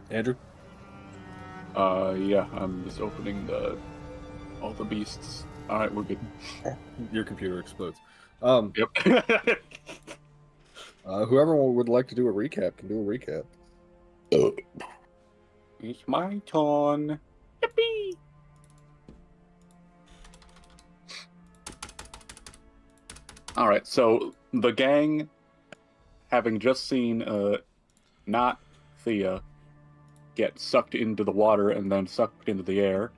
Andrew? Yeah, I'm just opening all the beasts. Alright, we're good. Your computer explodes. Yep. Whoever would like to do a recap can do a recap. It's my turn. Yippee! Alright, so the gang, having just seen not Thea get sucked into the water and then sucked into the air,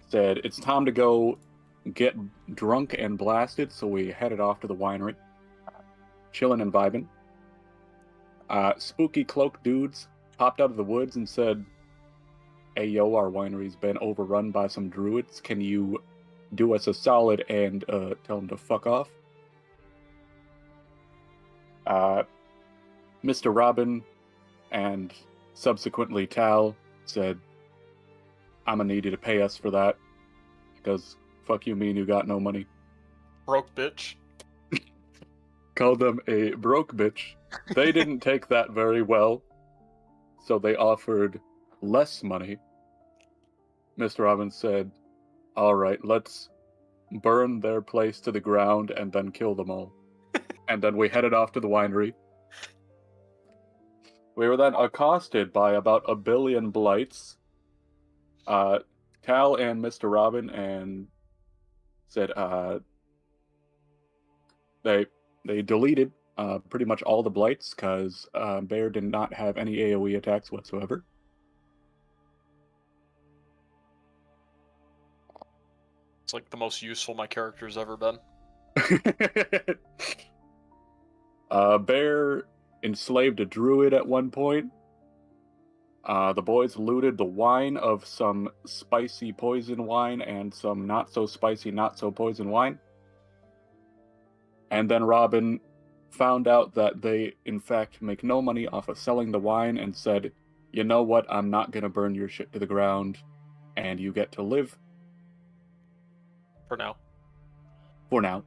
said it's time to go get drunk and blasted, so we headed off to the winery, chilling and vibing. Spooky cloak dudes popped out of the woods and said, "Hey yo, our winery's been overrun by some druids. Can you do us a solid and tell them to fuck off?" Mr. Robbin and subsequently Tal said, "I'm gonna need you to pay us for that, because fuck you mean you got no money." Broke bitch. Called them a broke bitch. They didn't take that very well, so they offered less money. Mr. Robbins said, "All right, let's burn their place to the ground and then kill them all." And then we headed off to the winery. We were then accosted by about 1 billion blights. Tal and Mr. Robbin and said they deleted pretty much all the blights because Bear did not have any AoE attacks whatsoever. It's like the most useful my character's ever been. Bear enslaved a druid at one point. The boys looted the wine of some spicy poison wine and some not so spicy, not so poison wine. And then Robbin found out that they, in fact, make no money off of selling the wine and said, "You know what? I'm not going to burn your shit to the ground, and you get to live." For now. For now.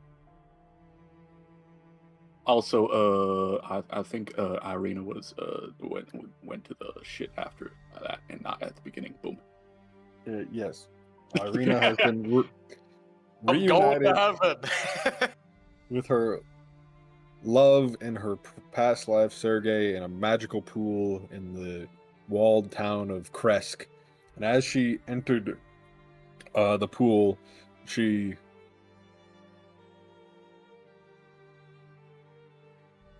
Also, I think Irina was went to the shit after that and not at the beginning. Boom. Yes. Irina has been I'm going to reunited heaven. with her love in her past life, Sergei, in a magical pool in the walled town of Kresk. And as she entered the pool, she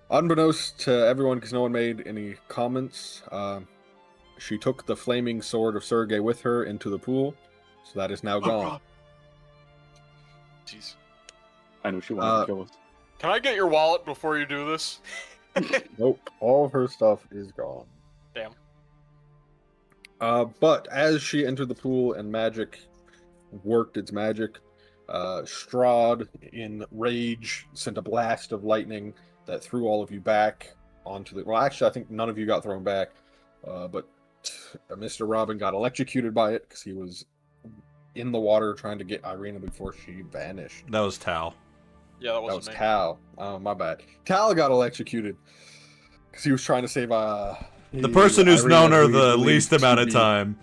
unbeknownst to everyone, because no one made any comments, she took the flaming sword of Sergei with her into the pool, so that is now gone. Jeez. I knew she wanted to kill us. Can I get your wallet before you do this? Nope, all of her stuff is gone. Damn. But as she entered the pool and magic worked its magic, Strahd, in rage, sent a blast of lightning that threw all of you back onto the... Well, actually, I think none of you got thrown back, but Mr. Robbin got electrocuted by it because he was in the water trying to get Irina before she vanished. That was Tal. Yeah, that That wasn't was me. Tal. Oh, my bad. Tal got electrocuted because he was trying to save The person who's Irina, known her who the believed least to amount of be- time.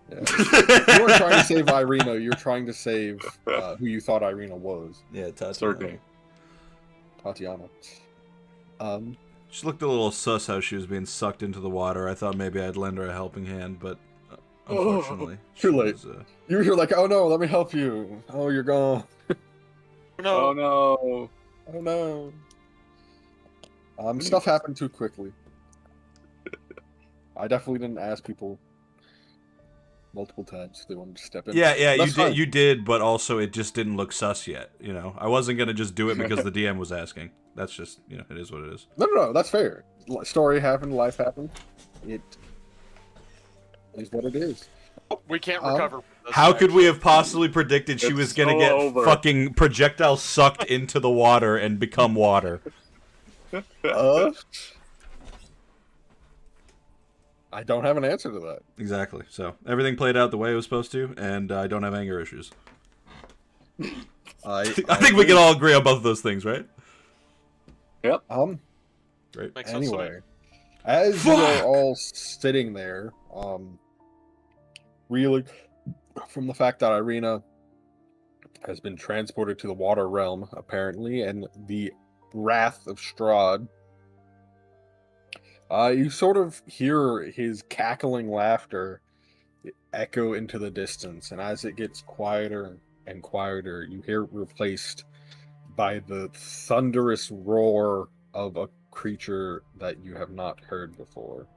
Yeah. You weren't trying to save Irina, you're trying to save who you thought Irina was. Yeah, Sergei. Tatiana. She looked a little sus how she was being sucked into the water. I thought maybe I'd lend her a helping hand, but unfortunately, too she late. was, You were like, oh no, let me help you. Oh, you're gone. No. Oh no. Oh no. Stuff happened too quickly. I definitely didn't ask people multiple times if they wanted to step in. Yeah, That's fine. you did, but also it just didn't look sus yet. You know, I wasn't gonna just do it because the DM was asking. That's just, you know, it is what it is. No, that's fair. Story happened, life happened. It is what it is. We can't recover from this. How could we have possibly predicted she It's was gonna so get over. fucking projectile sucked into the water and become water? I don't have an answer to that. Exactly. So everything played out the way it was supposed to, and I don't have anger issues. I think we can all agree on both of those things, right? Yep. Great. Makes sense to me. Anyway, As you are all sitting there, reeling from the fact that Irina has been transported to the water realm, apparently, and the wrath of Strahd, you sort of hear his cackling laughter echo into the distance, and as it gets quieter and quieter, you hear it replaced by the thunderous roar of a creature that you have not heard before.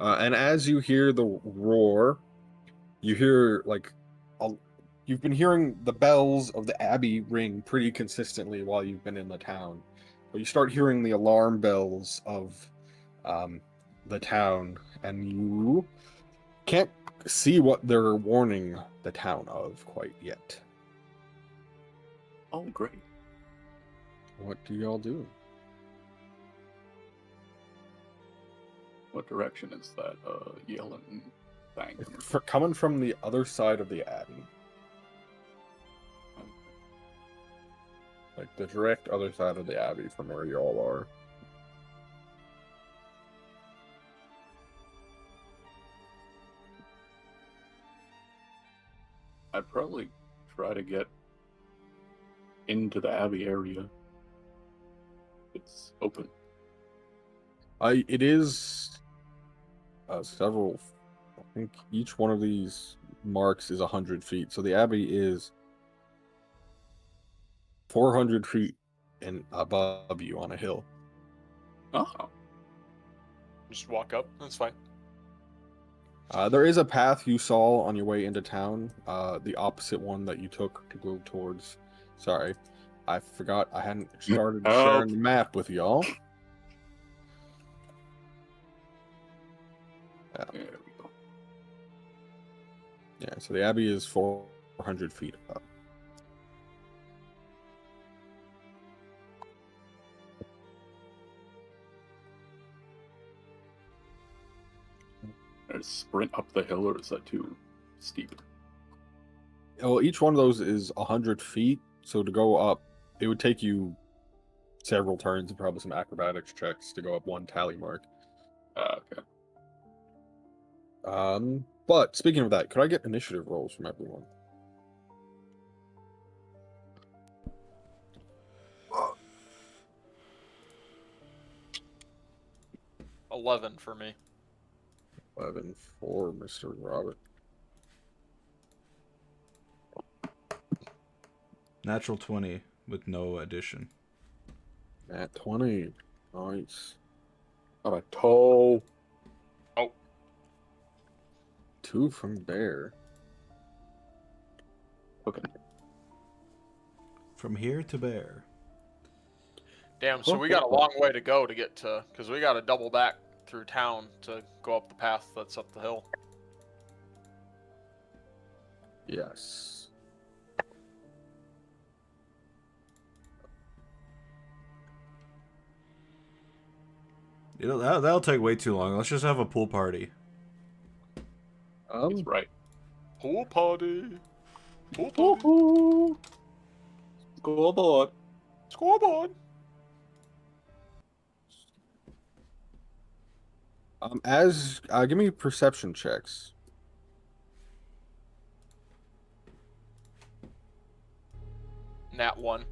And as you hear the roar, you hear you've been hearing the bells of the Abbey ring pretty consistently while you've been in the town, but you start hearing the alarm bells of the town, and you can't see what they're warning the town of quite yet. Oh, great. What do y'all do? What direction is that yelling thing? Coming from the other side of the Abbey. Like the direct other side of the Abbey from where you all are. I'd probably try to get into the Abbey area. It's open. It is several. I think each one of these marks is 100 feet. So the Abbey is 400 feet and above you on a hill. Oh. Just walk up. That's fine. There is a path you saw on your way into town, the opposite one that you took to go towards. Sorry, I forgot I hadn't started sharing the map with y'all. Yeah. There we go. Yeah, so the Abbey is 400 feet up. I sprint up the hill, or is that too steep? Well, each one of those is 100 feet, so to go up, it would take you several turns and probably some acrobatics checks to go up one tally mark. Okay. But speaking of that, could I get initiative rolls from everyone? Oh. 11 for me. 11 for Mr. Robert. Natural 20 with no addition. Nat 20. Nice. Got a toe. Oh. 2 from Bear. Okay. From here to Bear. Damn, so we got a long way to go to get to, because we got to double back through town to go up the path that's up the hill. Yes. You know, that'll take way too long. Let's just have a pool party. He's right. Pool party. Pool party. Woohoo! Scoreboard. Scoreboard. Give me perception checks. Nat 1.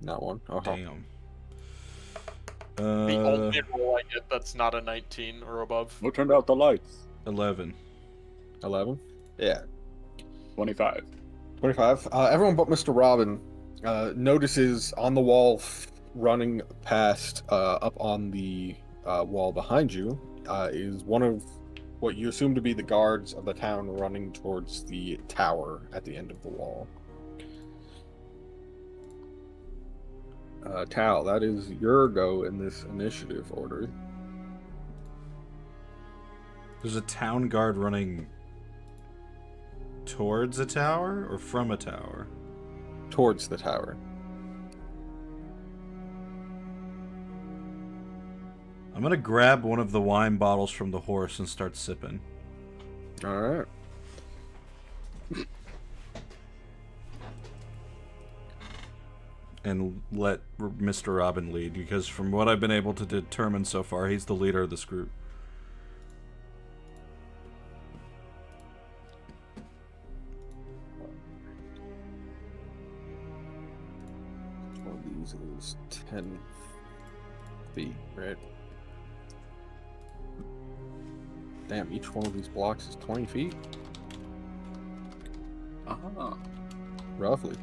Not one. Oh, Damn. The only roll I get that's not a 19 or above. Who turned out the lights? 11. 11? Yeah. 25. 25. Everyone but Mr. Robbin notices on the wall running past up on the wall behind you is one of what you assume to be the guards of the town running towards the tower at the end of the wall. Tal, that is your go in this initiative order. There's a town guard running towards a tower or from a tower? Towards the tower. I'm gonna grab one of the wine bottles from the horse and start sipping. Alright. and let Mr. Robbin lead, because from what I've been able to determine so far, he's the leader of this group. One of these is 10 feet, right? Damn, each one of these blocks is 20 feet? Ah. Roughly.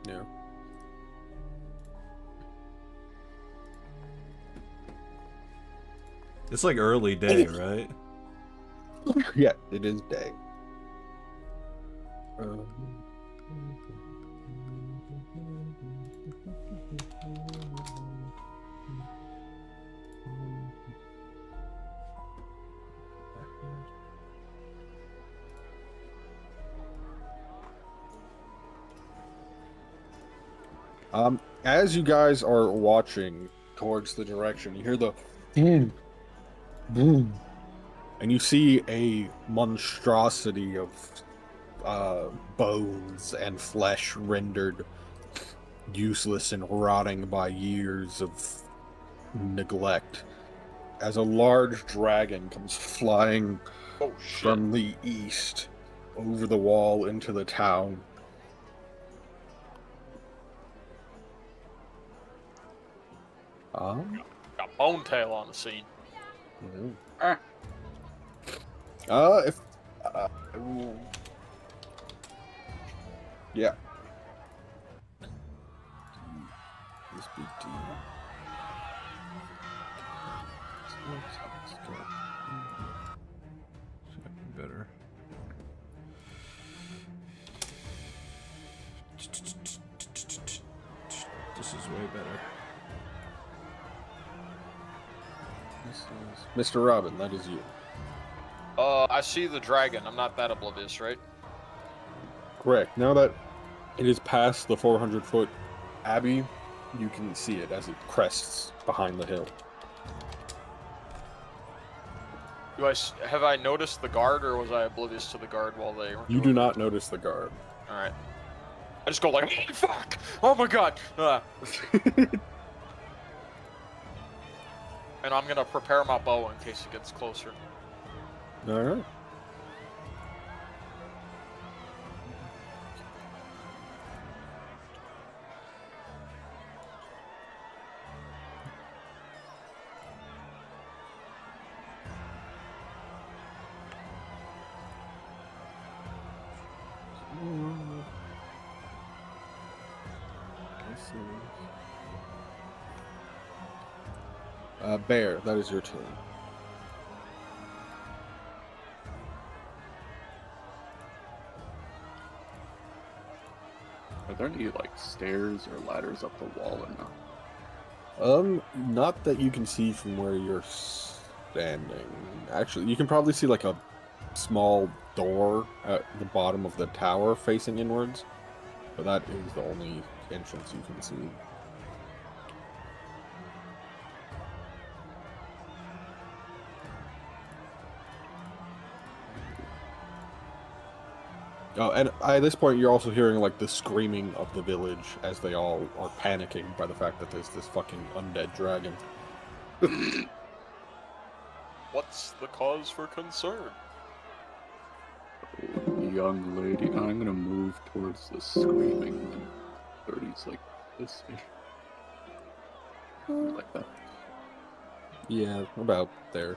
Yeah. It's like early day, right? Yeah, it is day. As you guys are watching towards the direction, you hear the boom, boom, and you see a monstrosity of bones and flesh rendered useless and rotting by years of neglect, as a large dragon comes flying from the east over the wall into the town. Got Bone Tail on the scene. If yeah. This big D. Better. This is way better. Mr. Robbin, that is you. I see the dragon. I'm not that oblivious, right? Correct. Now that it is past the 400-foot Abbey, you can see it as it crests behind the hill. Have I noticed the guard, or was I oblivious to the guard while they were You do not notice the guard. Alright. I just go like, fuck! Oh my god! And I'm gonna prepare my bow in case it gets closer. Alright. Bear, that is your turn. Are there any like stairs or ladders up the wall or not? Not that you can see from where you're standing. Actually, you can probably see like a small door at the bottom of the tower facing inwards, but that is the only entrance you can see. Oh, and at this point, you're also hearing like the screaming of the village as they all are panicking by the fact that there's this fucking undead dragon. What's the cause for concern? Young lady, I'm gonna move towards the screaming 30s like this. Like that. Yeah, about there.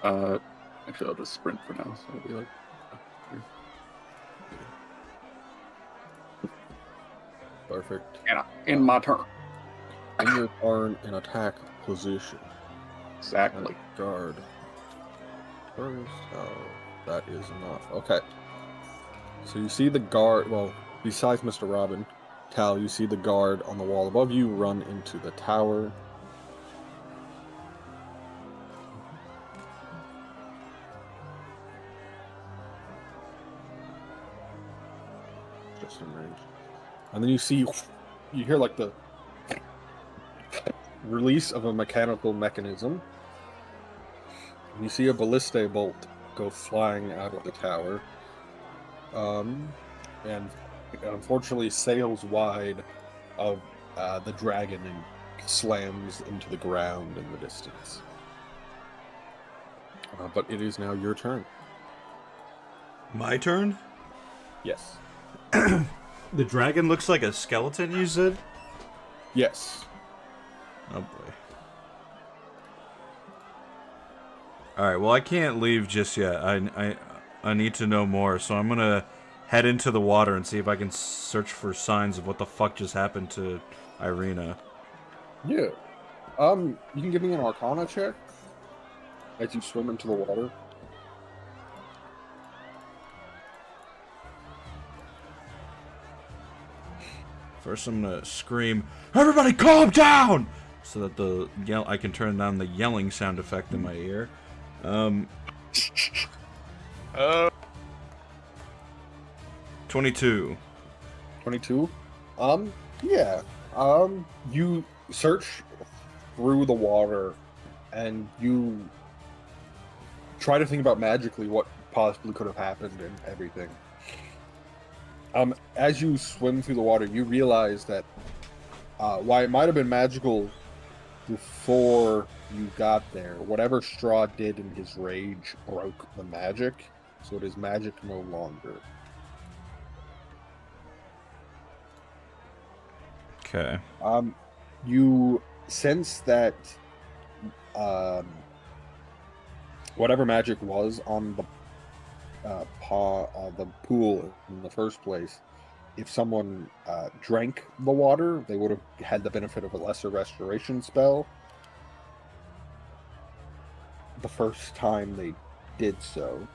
Actually, I'll just sprint for now, so I'll be like here. Perfect. And in my turn. In your turn, in attack position. Exactly. Guard. First, oh, that is enough. Okay. So you see the guard, well, besides Mr. Robbin, Tal, you see the guard on the wall above you run into the tower. Just in range. And then you see, you hear like the release of a mechanical mechanism. And you see a ballista bolt go flying out of the tower. And unfortunately sails wide of the dragon and slams into the ground in the distance. But it is now your turn. My turn? Yes. The dragon looks like a skeleton, you said? Yes. Oh boy. Alright, well I can't leave just yet. I need to know more, so I'm gonna head into the water and see if I can search for signs of what the fuck just happened to Irina. Yeah. You can give me an Arcana check as you swim into the water. First I'm gonna scream, "Everybody calm down!" So that I can turn down the yelling sound effect in my ear. 22. 22? Yeah. You search through the water and you try to think about magically what possibly could have happened and everything. As you swim through the water, you realize that while it might have been magical before you got there, whatever Strahd did in his rage broke the magic, so it is magic no longer. Okay. You sense that whatever magic was on the pool in the first place, if someone drank the water, they would have had the benefit of a lesser restoration spell the first time they did so.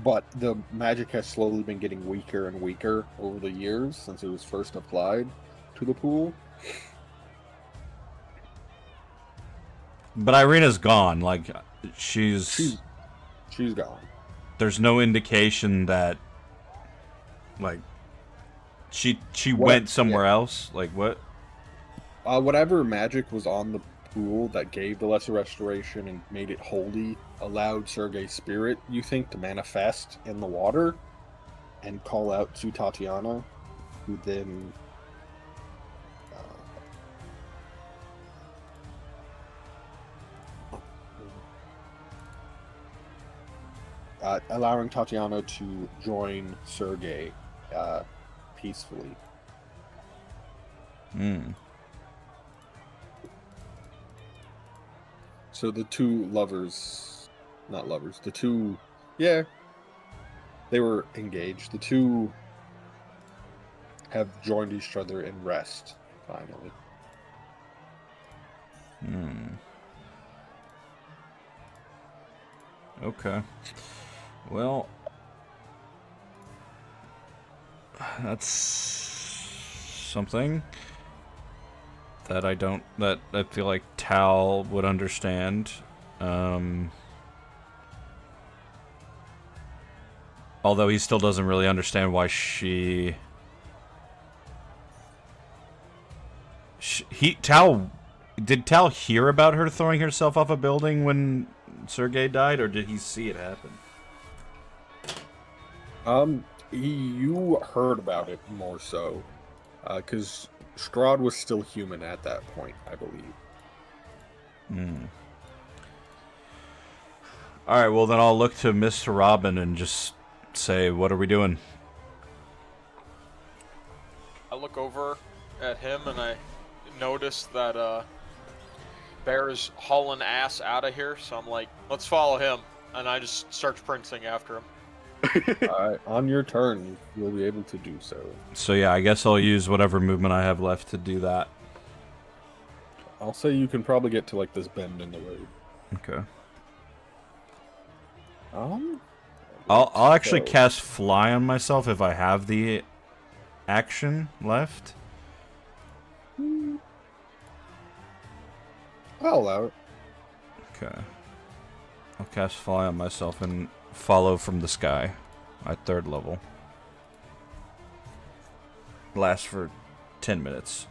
But the magic has slowly been getting weaker and weaker over the years since it was first applied to the pool. But Irina's gone. Like, she's gone. There's no indication that, like, she went somewhere else. Like, what? Whatever magic was on the pool that gave the lesser restoration and made it holy allowed Sergei's spirit, you think, to manifest in the water and call out to Tatiana, who then allowing Tatiana to join Sergei peacefully. So the two they were engaged. The two have joined each other in rest, finally. Okay. Well, that's something that I feel like Tal would understand. Although he still doesn't really understand why did Tal hear about her throwing herself off a building when Sergei died, or did he see it happen? You heard about it more so, because Strahd was still human at that point, I believe. Alright, well then I'll look to Mr. Robbin and just say, what are we doing? I look over at him and I notice that Bear is hauling ass out of here, so I'm like, let's follow him, and I just start sprinting after him. Alright, on your turn, you'll be able to do so. So yeah, I guess I'll use whatever movement I have left to do that. I'll say you can probably get to, like, this bend in the road. Okay. I'll actually cast Fly on myself if I have the action left. I'll allow it. Okay. I'll cast Fly on myself and follow from the sky at 3rd level. Lasts for 10 minutes.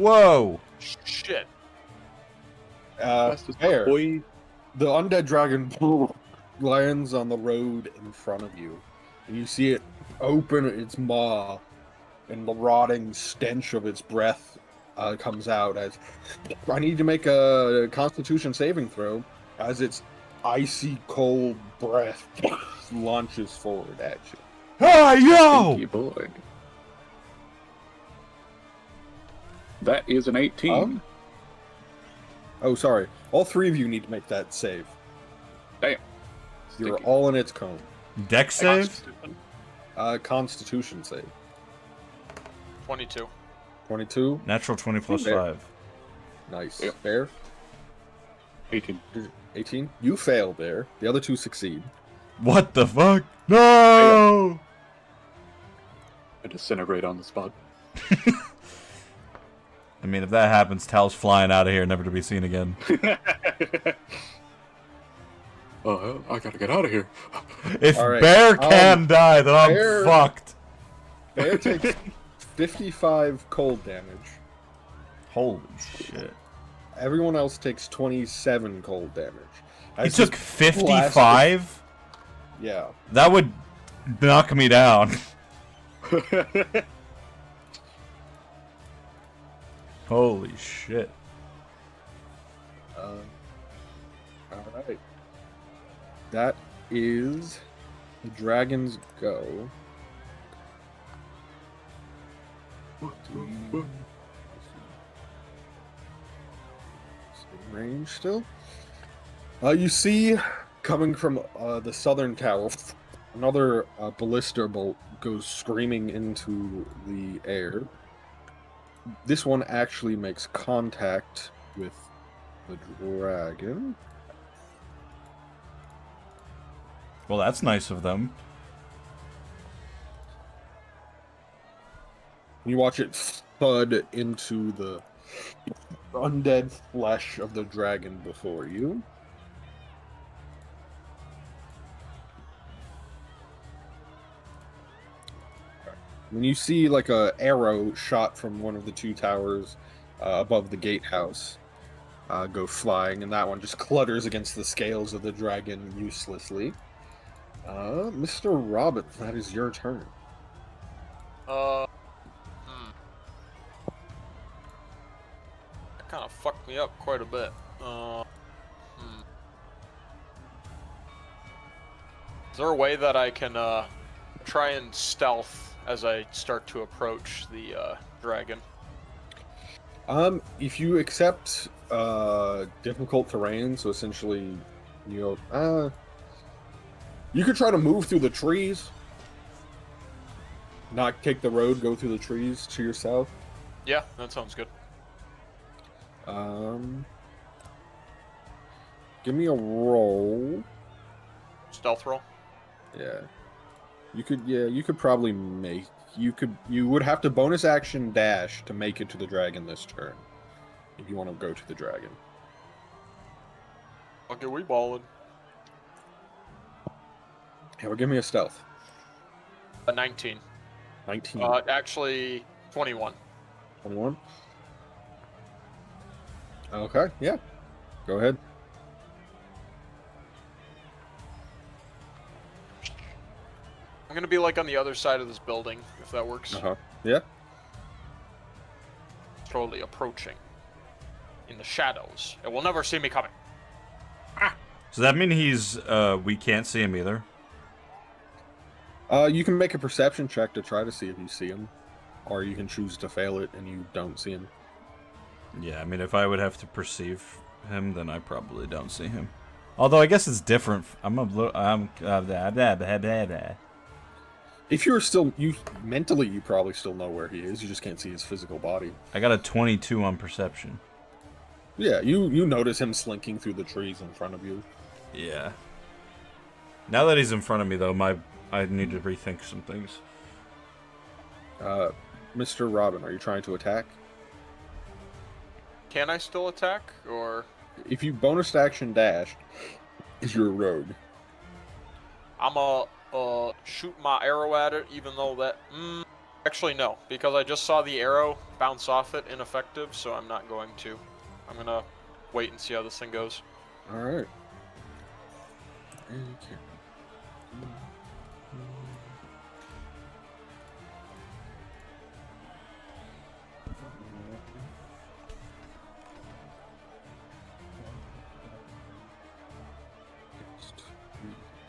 Whoa! Shit. Bear, Boy. the undead dragon lands on the road in front of you, and you see it open its maw, and the rotting stench of its breath comes out as I need to make a Constitution saving throw as its icy cold breath launches forward at you. Hey, yo! Stinky boy. That is an 18. Oh, sorry. All three of you need to make that save. Damn. You're Stinky. all in its cone. Dex save? Constitution save. 22. 22. Natural 20 plus Bear. 5. Nice. Yep. Bear. 18. 18. You fail, Bear. The other two succeed. What the fuck? No! I disintegrate on the spot. I mean, if that happens, Tal's flying out of here, never to be seen again. Oh, I gotta get out of here. If All right, Bear can die, then I'm Bear- fucked. Bear takes 55 cold damage. Holy shit. Everyone else takes 27 cold damage. He As took this 55? Yeah. That would knock me down. Holy shit. All right. That is the dragon's go. Range still. You see, coming from the southern tower, another ballista bolt goes screaming into the air. This one actually makes contact with the dragon. Well, that's nice of them. You watch it thud into the undead flesh of the dragon before you. When you see like a arrow shot from one of the two towers above the gatehouse go flying, and that one just clutters against the scales of the dragon uselessly. Mr. Robbin, that is your turn. That kind of fucked me up quite a bit. Is there a way that I can try and stealth as I start to approach the dragon? If you accept difficult terrain, so essentially, you know, you could try to move through the trees, not take the road, go through the trees to your south. Yeah, that sounds good. Give me a roll. Stealth roll? Yeah. You could probably make, you would have to bonus action dash to make it to the dragon this turn. If you want to go to the dragon. Okay, we ballin'. Yeah, well, give me a stealth. 19. 19. Actually, 21. 21. Okay, yeah. Go ahead. I'm gonna be like on the other side of this building, if that works. Yeah. Slowly approaching. In the shadows. It will never see me coming. Does that mean he's, we can't see him either? You can make a perception check to try to see if you see him. Or you can choose to fail it and you don't see him. Yeah, I mean, if I would have to perceive him, then I probably don't see him. Although, I guess it's different. If you're still, mentally, you probably still know where he is. You just can't see his physical body. I got a 22 on perception. Yeah, you notice him slinking through the trees in front of you. Yeah. Now that he's in front of me, though, I need to rethink some things. Mr. Robbin, are you trying to attack? Can I still attack, or...? If you bonus action dash, is your rogue. I'ma shoot my arrow at it, even though that... Actually, no, because I just saw the arrow bounce off it, ineffective, so I'm not going to. I'm gonna wait and see how this thing goes. All right. Okay.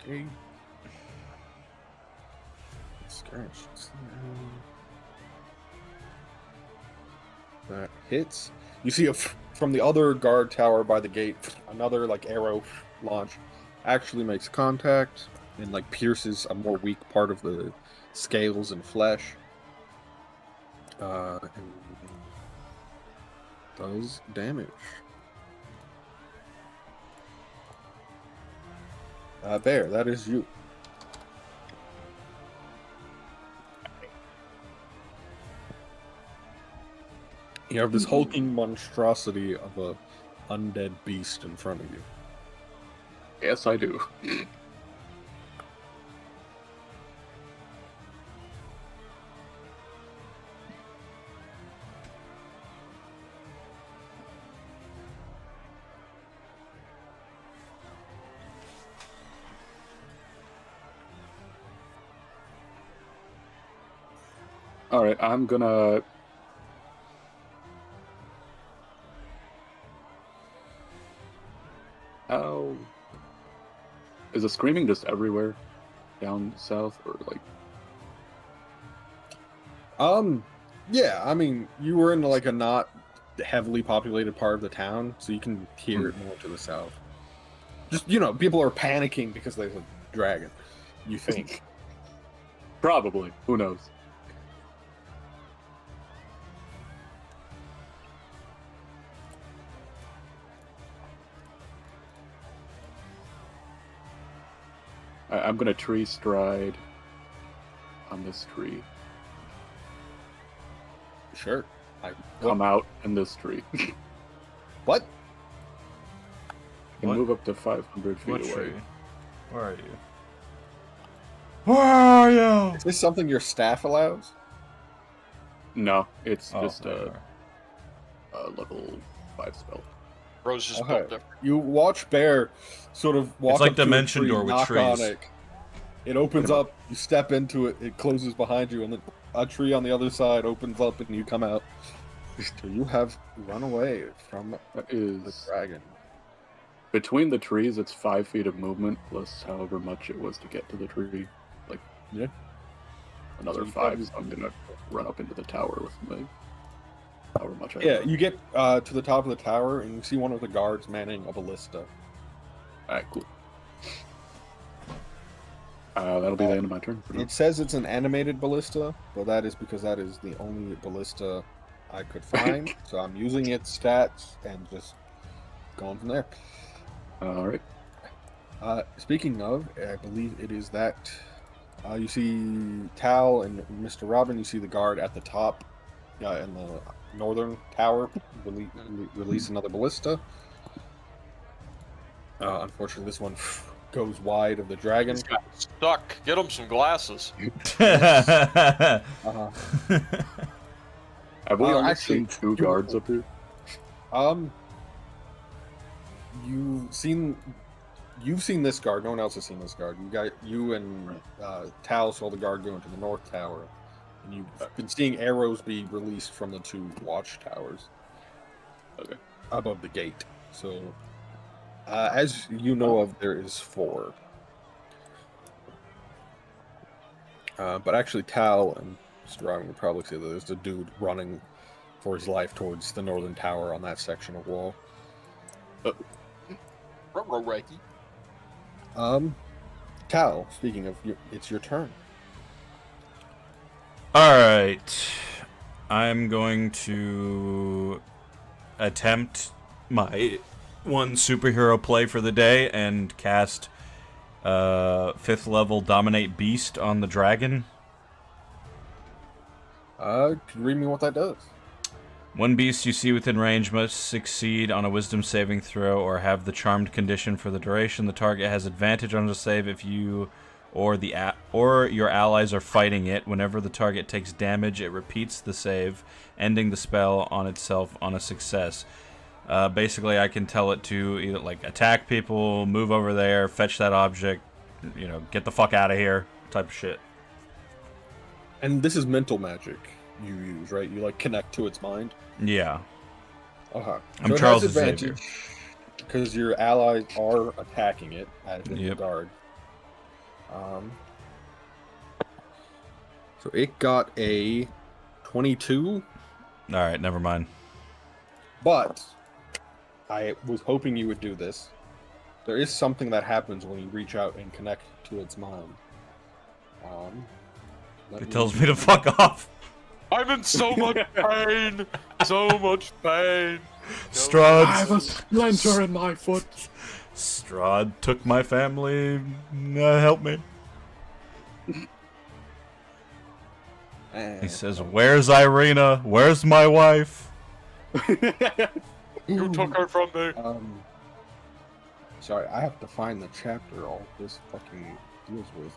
Okay. That hits. You see from the other guard tower by the gate, another like arrow launch actually makes contact and like pierces a more weak part of the scales and flesh. And does damage. Bear, that is you. You have this hulking monstrosity of a undead beast in front of you. Yes, I do. All right, I'm gonna. Oh, is the screaming just everywhere down south, or like? Yeah. I mean, you were in like a not heavily populated part of the town, so you can hear it more to the south. Just people are panicking because there's a dragon. You think? Probably. Who knows? I'm gonna tree stride on this tree. Sure. Come out in this tree. What? And What? move up to 500 feet What away. tree? Where are you? Where are you? Is this something your staff allows? No, it's Oh, just there you a level 5 spell. Rose just Okay. built different. You watch Bear sort of walk like up to a Dimension tree, Door with knock trees. on it. It opens up, you step into it, it closes behind you, and then a tree on the other side opens up and you come out. So you have run away from That the is dragon. between the trees. It's 5 feet of movement plus however much it was to get to the tree. Like Yeah. another So you 5. probably- So I'm gonna run up into the tower with my however much I Yeah, have. you get to the top of the tower and you see one of the guards manning a ballista. Alright, cool. That'll be the end of my turn. For now. It says it's an animated ballista, but that is because that is the only ballista I could find. So I'm using its stats and just going from there. Alright. Speaking of, I believe it is that you see Tal and Mr. Robbin. You see the guard at the top in the northern tower release another ballista. Unfortunately, this one goes wide of the dragon. He's got stuck. Get him some glasses. Have we only actually, seen 2 guards up here? You've seen this guard. No one else has seen this guard. You and Tal saw the guard go into the north tower, and you've been seeing arrows be released from the 2 watchtowers. Okay. Above the gate. So, as you know of, there is 4. But actually, Tal and Mr. Robin would probably say that there's a dude running for his life towards the northern tower on that section of wall. Reiki. Tal, speaking of, it's your turn. Alright. I'm going to attempt my one superhero play for the day and cast 5th level Dominate Beast on the dragon. Can you read me what that does? One beast you see within range must succeed on a wisdom saving throw or have the charmed condition for the duration. The target has advantage on the save if you or your allies are fighting it. Whenever the target takes damage, it repeats the save, ending the spell on itself on a success. Basically, I can tell it to either like attack people, move over there, fetch that object, you know, get the fuck out of here, type of shit. And this is mental magic you use, right? You like connect to its mind. Yeah. Uh-huh. I'm Charles Xavier. Because your allies are attacking it as in Yep. guard. So it got a 22. All right, never mind. But I was hoping you would do this. There is something that happens when you reach out and connect to its mind. It tells me to fuck off. I'm in so much pain. So much pain. Strahd. I have a splinter in my foot. Strahd took my family. Help me. He says, "Where's Irina? Where's my wife?" You took her from me. Sorry, I have to find the chapter all this fucking deals with.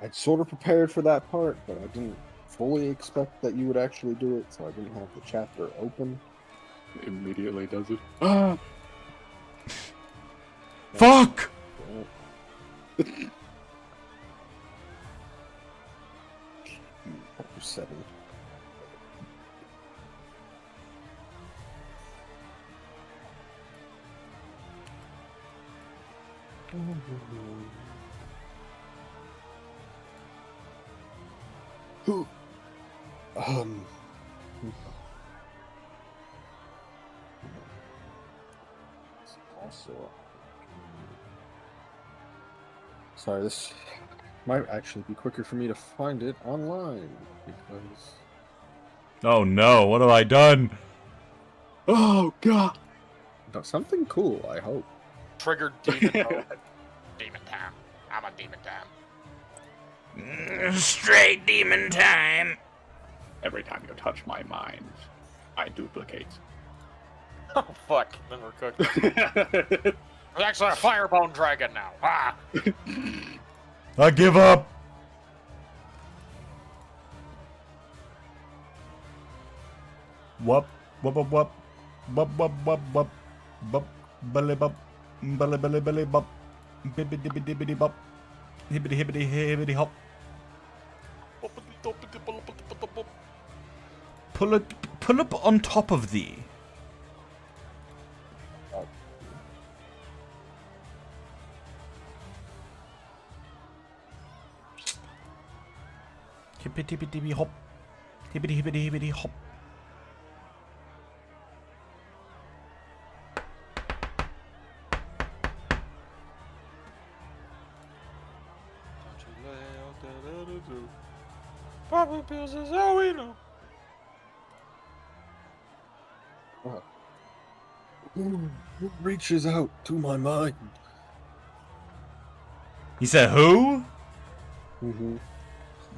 I'd sort of prepared for that part, but I didn't fully expect that you would actually do it, so I didn't have the chapter open. Immediately does it. Ah! Fuck! Chapter 7. Who? Also, sorry, this might actually be quicker for me to find it online because. Oh no! What have I done? Oh god! Something cool, I hope. Triggered demon mode. Demon time. I'm a demon time. Straight demon time. Every time you touch my mind, I duplicate. Oh fuck! Then we're cooked. There's actually a firebone dragon now. Ah! I give up. Whoop, whoop, whoop, whoop, whoop, whoop, whoop, whoop, whoop, belly bop, belly belly belly bop, bibbidi dibbidi dibbidi bop, hibbity hibbity hibbity hop. Pull up on top of thee. Hibbity hibbity hop, hibbity hibbity hibbity hop. Papa Pills is all we know. Who reaches out to my mind? He said, "Who?" Mm-hmm.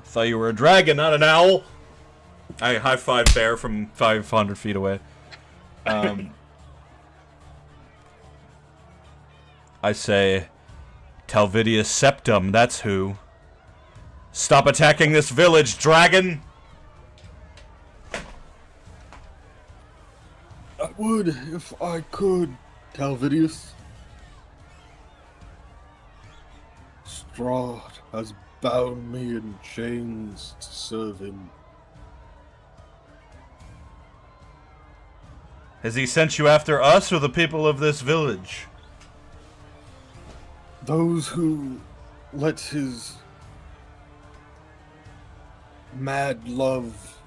Thought you were a dragon, not an owl. I high-five Bear from 500 feet away. I say, Talvidius Septum, that's who. Stop attacking this village, dragon! I would if I could, Talvidius. Strahd has bound me in chains to serve him. Has he sent you after us or the people of this village? Those who let his mad love,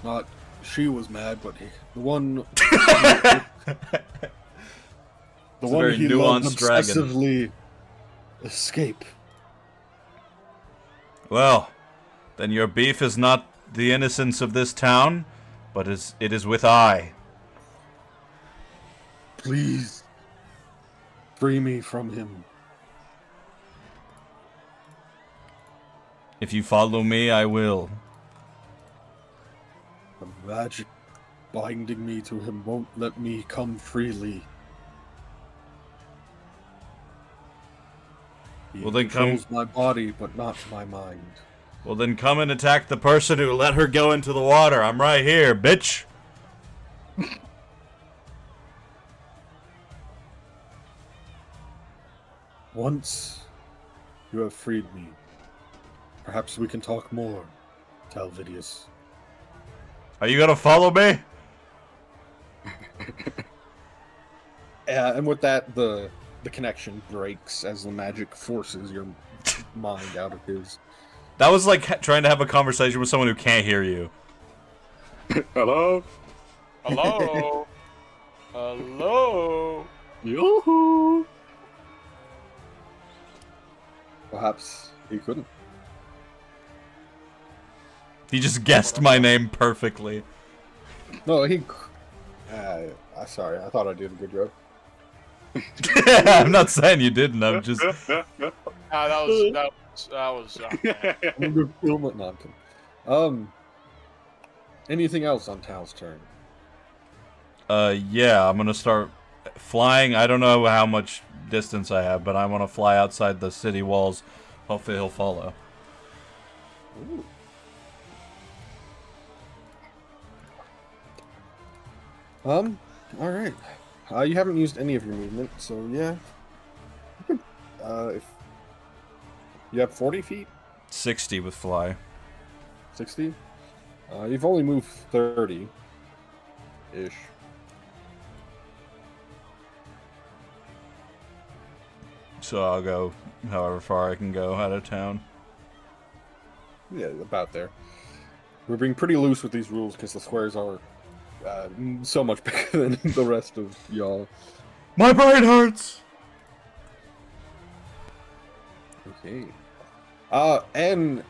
not she was mad, but the one, the one very he loved nuanced dragon. obsessively, escape. Well, then your beef is not the innocence of this town, but it is with I. Please, free me from him. If you follow me, I will. I'm magic binding me to him won't let me come freely. He Well, then come- controls my body, but not my mind. Well, then come and attack the person who let her go into the water. I'm right here, bitch. Once you have freed me, perhaps we can talk more, Talvidius. Are you gonna follow me? And with that, the connection breaks as the magic forces your mind out of his. That was like trying to have a conversation with someone who can't hear you. Hello? Hello? Hello? Yoo-hoo! Perhaps he couldn't. He just guessed my name perfectly. No, he. Sorry, I thought I did a good job. I'm not saying you didn't. I'm just. That was. I'm a good film at nonsense. Anything else on Tal's turn? Yeah, I'm gonna start flying. I don't know how much distance I have, but I want to fly outside the city walls. Hopefully he'll follow. Ooh. Alright. You haven't used any of your movement, so yeah. You could, if you have 40 feet? 60 with fly. 60? You've only moved 30-ish. So I'll go however far I can go out of town. Yeah, about there. We're being pretty loose with these rules because the squares are so much bigger than the rest of y'all. My brain hurts! Okay. And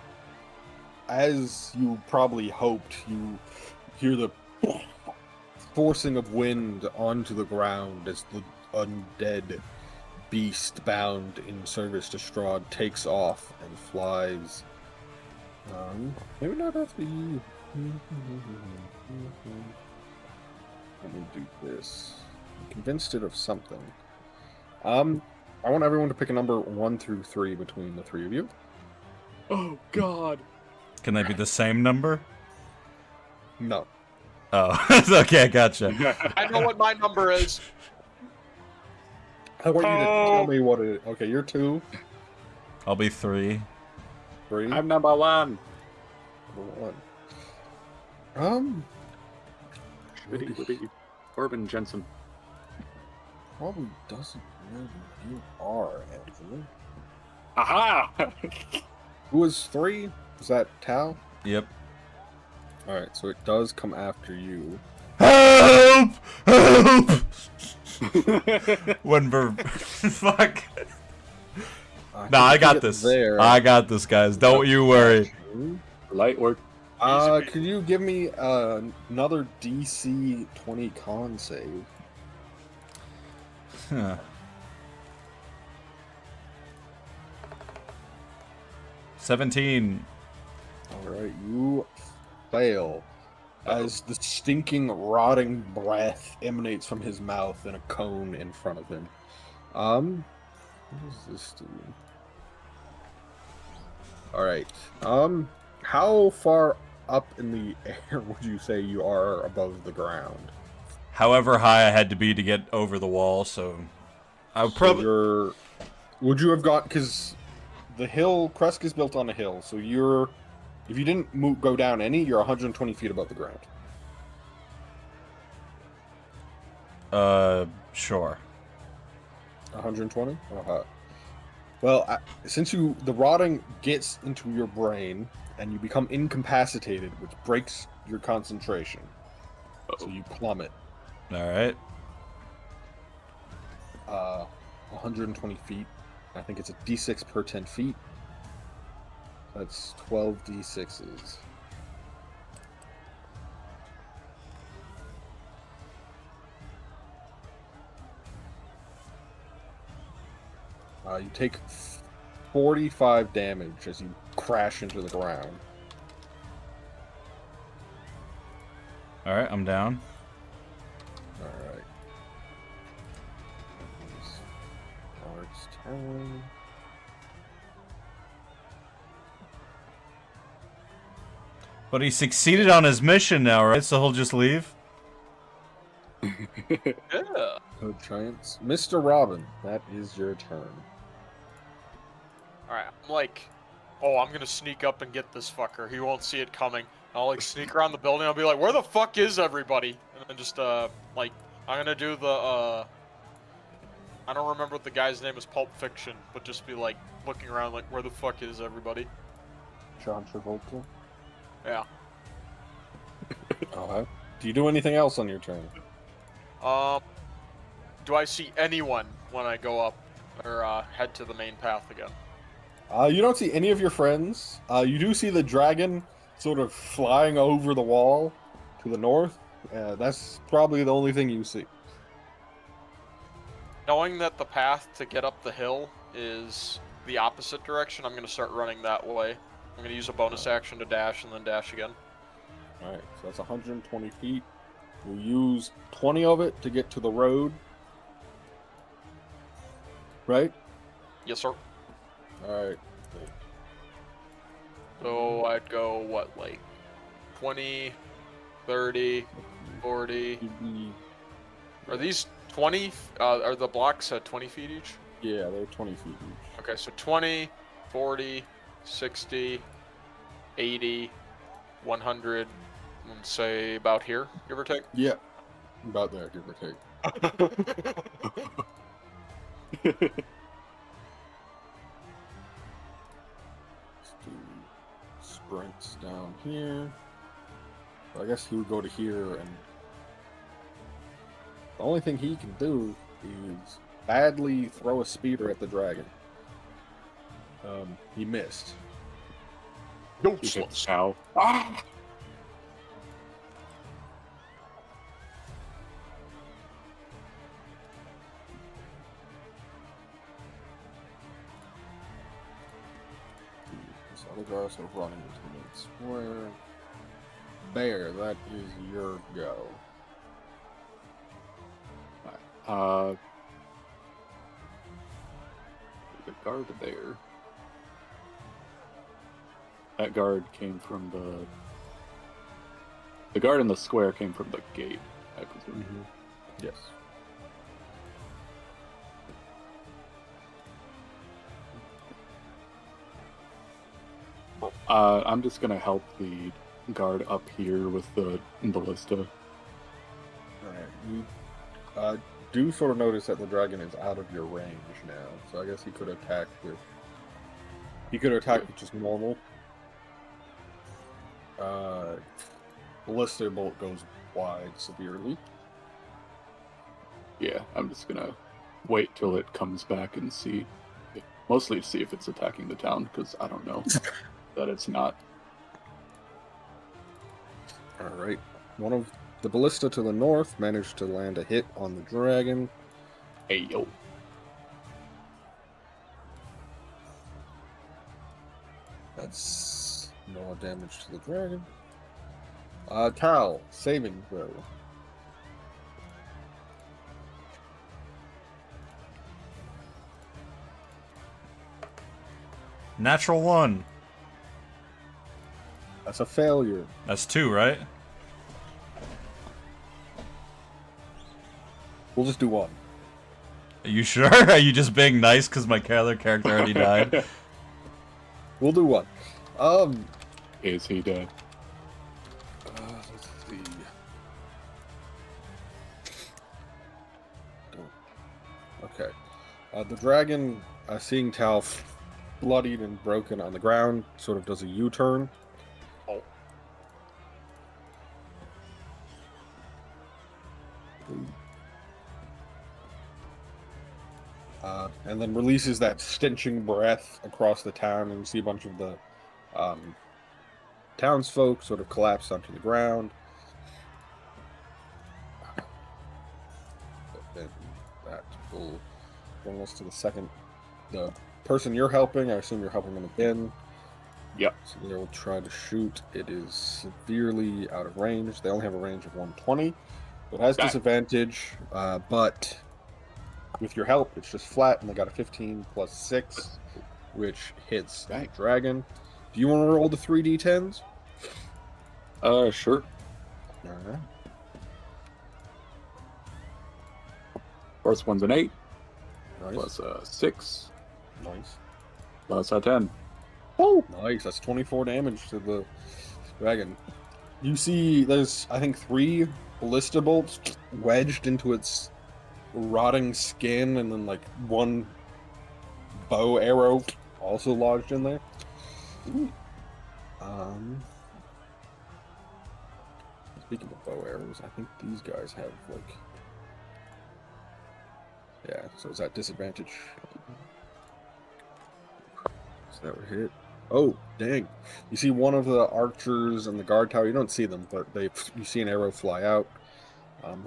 as you probably hoped, you hear the forcing of wind onto the ground as the undead beast bound in service to Strahd takes off and flies. Maybe not after you. Let me do this. I'm convinced it of something. I want everyone to pick a number 1 through 3 between the three of you. Oh, God. Can they be the same number? No. Oh, okay, gotcha. I know what my number is. I want you to tell me what it is. Okay, you're 2. I'll be 3. 3. I'm number 1. Number 1. Wippy. Corbin Jensen. Probably doesn't know who you are, Andrew. Aha! Who was 3? Was that Tal? Yep. Alright, so it does come after you. Help! Help! Fuck. Nah, I got this. I got this, guys. Don't you worry. Light work. Could you give me another DC 20 con save? Huh. 17. Alright, you fail. As the stinking, rotting breath emanates from his mouth in a cone in front of him. What does this do? Alright. How far up in the air would you say you are above the ground? However high I had to be to get over the wall, so I would probably. So would you have got, because the hill, Kresk is built on a hill, so you're, if you didn't go down any, you're 120 feet above the ground. Sure. 120? Uh-huh. Well, since the rotting gets into your brain, and you become incapacitated, which breaks your concentration. So you plummet. Alright. 120 feet. I think it's a d6 per 10 feet. That's 12 d6s. You take 45 damage as you crash into the ground. All right, I'm down. All right. Guard's turn. But he succeeded on his mission now, right? So he'll just leave? Yeah. No giants. Mr. Robbin, that is your turn. Alright, I'm like, oh, I'm gonna sneak up and get this fucker. He won't see it coming. I'll like sneak around the building. I'll be like, where the fuck is everybody? And then just like, I'm gonna do the I don't remember what the guy's name is, Pulp Fiction, but just be like looking around like, where the fuck is everybody? John Travolta. Yeah. Okay. Do you do anything else on your turn? Do I see anyone when I go up or head to the main path again? You don't see any of your friends. You do see the dragon sort of flying over the wall to the north. That's probably the only thing you see. Knowing that the path to get up the hill is the opposite direction, I'm going to start running that way. I'm going to use a bonus action to dash and then dash again. Alright, so that's 120 feet. We'll use 20 of it to get to the road. Right? Yes, sir. Alright. So I'd go, what, like 20, 30, 40. Are these 20? Are the blocks at 20 feet each? Yeah, they're 20 feet each. Okay, so 20, 40, 60, 80, 100, and say about here, give or take? Yeah. About there, give or take. Let's do sprints down here. I guess he would go to here, and the only thing he can do is badly throw a spear at the dragon. He missed. Useless. Ow. Ah! This other guy sort of running into the main square. Bear, that is your go. The guard there. That guard came from the guard in the square came from the gate, I presume. Yes. I'm just gonna help the guard up here with the ballista. Alright, you do sort of notice that the dragon is out of your range now, so I guess he could attack with... He could attack with just normal. Ballista bolt goes wide severely. Yeah, I'm just gonna wait till it comes back and see. Mostly to see if it's attacking the town, because I don't know that it's not. Alright, one of the ballista to the north managed to land a hit on the dragon. Hey, yo. That's no damage to the dragon. Cal, saving throw. Natural 1. That's a failure. That's 2, right? We'll just do one. Are you sure? Are you just being nice because my character already died? We'll do one. Is he dead? Let's see. Okay. The dragon, seeing Tal bloodied and broken on the ground, sort of does a U-turn. Oh. And then releases that stenching breath across the town, and you see a bunch of the townsfolk sort of collapse onto the ground. And that will bring us to the person you're helping. I assume you're helping them again. Yep. So they'll try to shoot. It is severely out of range. They only have a range of 120. So it has Okay. disadvantage, but with your help, it's just flat, and they got a 15 plus 6, which hits the dragon. Do you want to roll the 3d10s? Sure. All right. First one's an 8, Nice. plus a 6, Nice. plus a 10. Oh, nice. That's 24 damage to the dragon. You see, there's, I think, 3 ballista bolts wedged into its rotting skin, and then, like, 1 bow arrow also lodged in there. Ooh. Speaking of bow arrows, I think these guys have, like... Yeah, so is that disadvantage? So that would hit. Oh, dang. You see one of the archers and the guard tower. You don't see them, but you see an arrow fly out.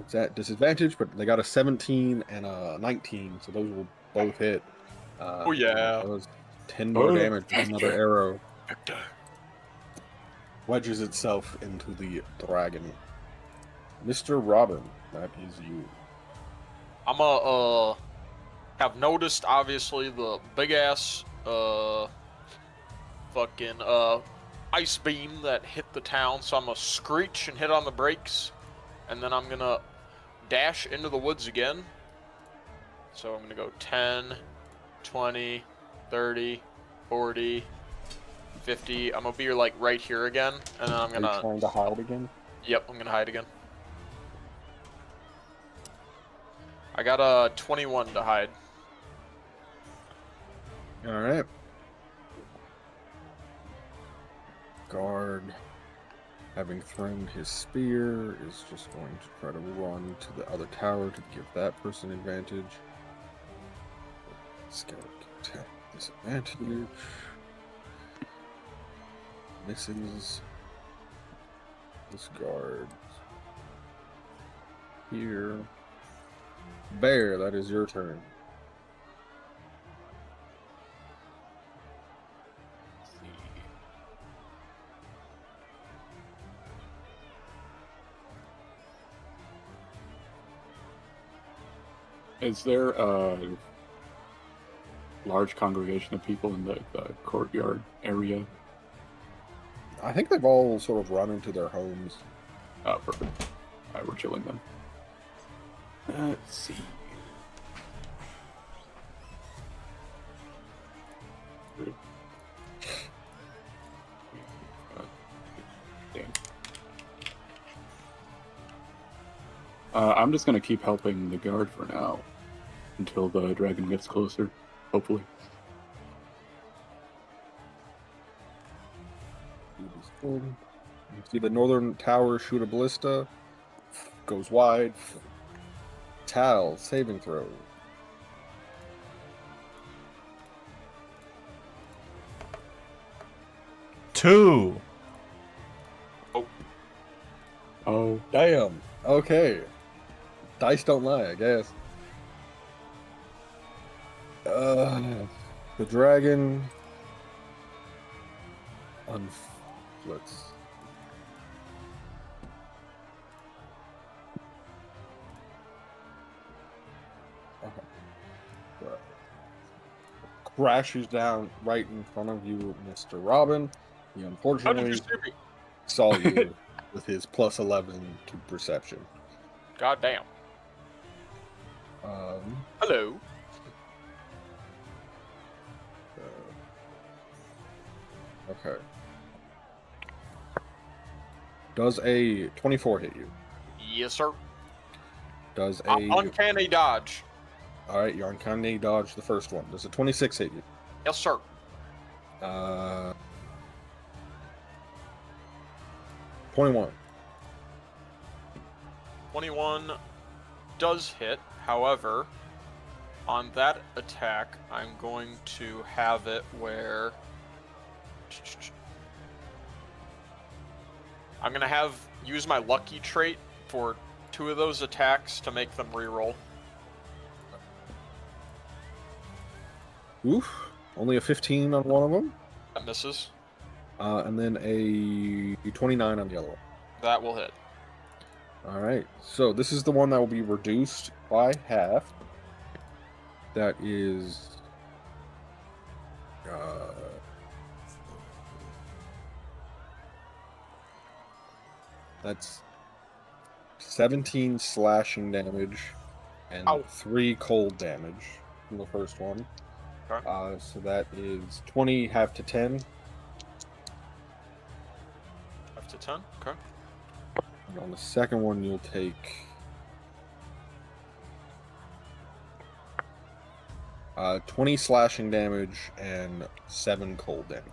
It's at disadvantage, but they got a 17 and a 19, so those will both hit. Oh, yeah. That was 10 more damage with another arrow. Wedges itself into the dragon. Mr. Robbin, that is you. I'm have noticed, obviously, the big-ass, fucking, ice beam that hit the town, so I'm gonna screech and hit on the brakes, and then I'm gonna dash into the woods again. So I'm gonna go 10, 20, 30, 40, 50. I'm gonna be, like, right here again, and then I'm Are you gonna... trying to hide again? Yep, I'm gonna hide again. I got a 21 to hide. Alright. Guard, having thrown his spear, is just going to try to run to the other tower to give that person advantage. Scout attack disadvantage. Misses. This guard. Here. Bear, that is your turn. Is there a large congregation of people in the courtyard area? I think they've all sort of run into their homes. Oh, perfect. Alright, we're chilling then. Let's see. Damn. I'm just gonna keep helping the guard for now until the dragon gets closer, hopefully. You see the northern tower shoot a ballista, goes wide. Tal, saving throw. Two. Oh, Damn. Okay. Dice don't lie, I guess. The dragon. Let's. Crashes down right in front of you, Mr. Robbin. He How did unfortunately you see me? saw you with his plus 11 to perception. God damn. Hello. Okay. Does a 24 hit you? Yes, sir. Does a... Uncanny dodge. Alright, you're uncanny dodge the first one. Does a 26 hit you? Yes, sir. 21. 21 does hit. However, on that attack, I'm going to have it where... I'm going to use my lucky trait for 2 of those attacks to make them reroll. Oof. Only a 15 on one of them? That misses. And then a 29 on the other one. That will hit. All right. So this is the one that will be reduced by half. That is. That's 17 slashing damage and Ow. 3 cold damage from the first one. Okay. So that is 20 half to 10. Half to 10. Okay. And on the second one, you'll take 20 slashing damage and 7 cold damage.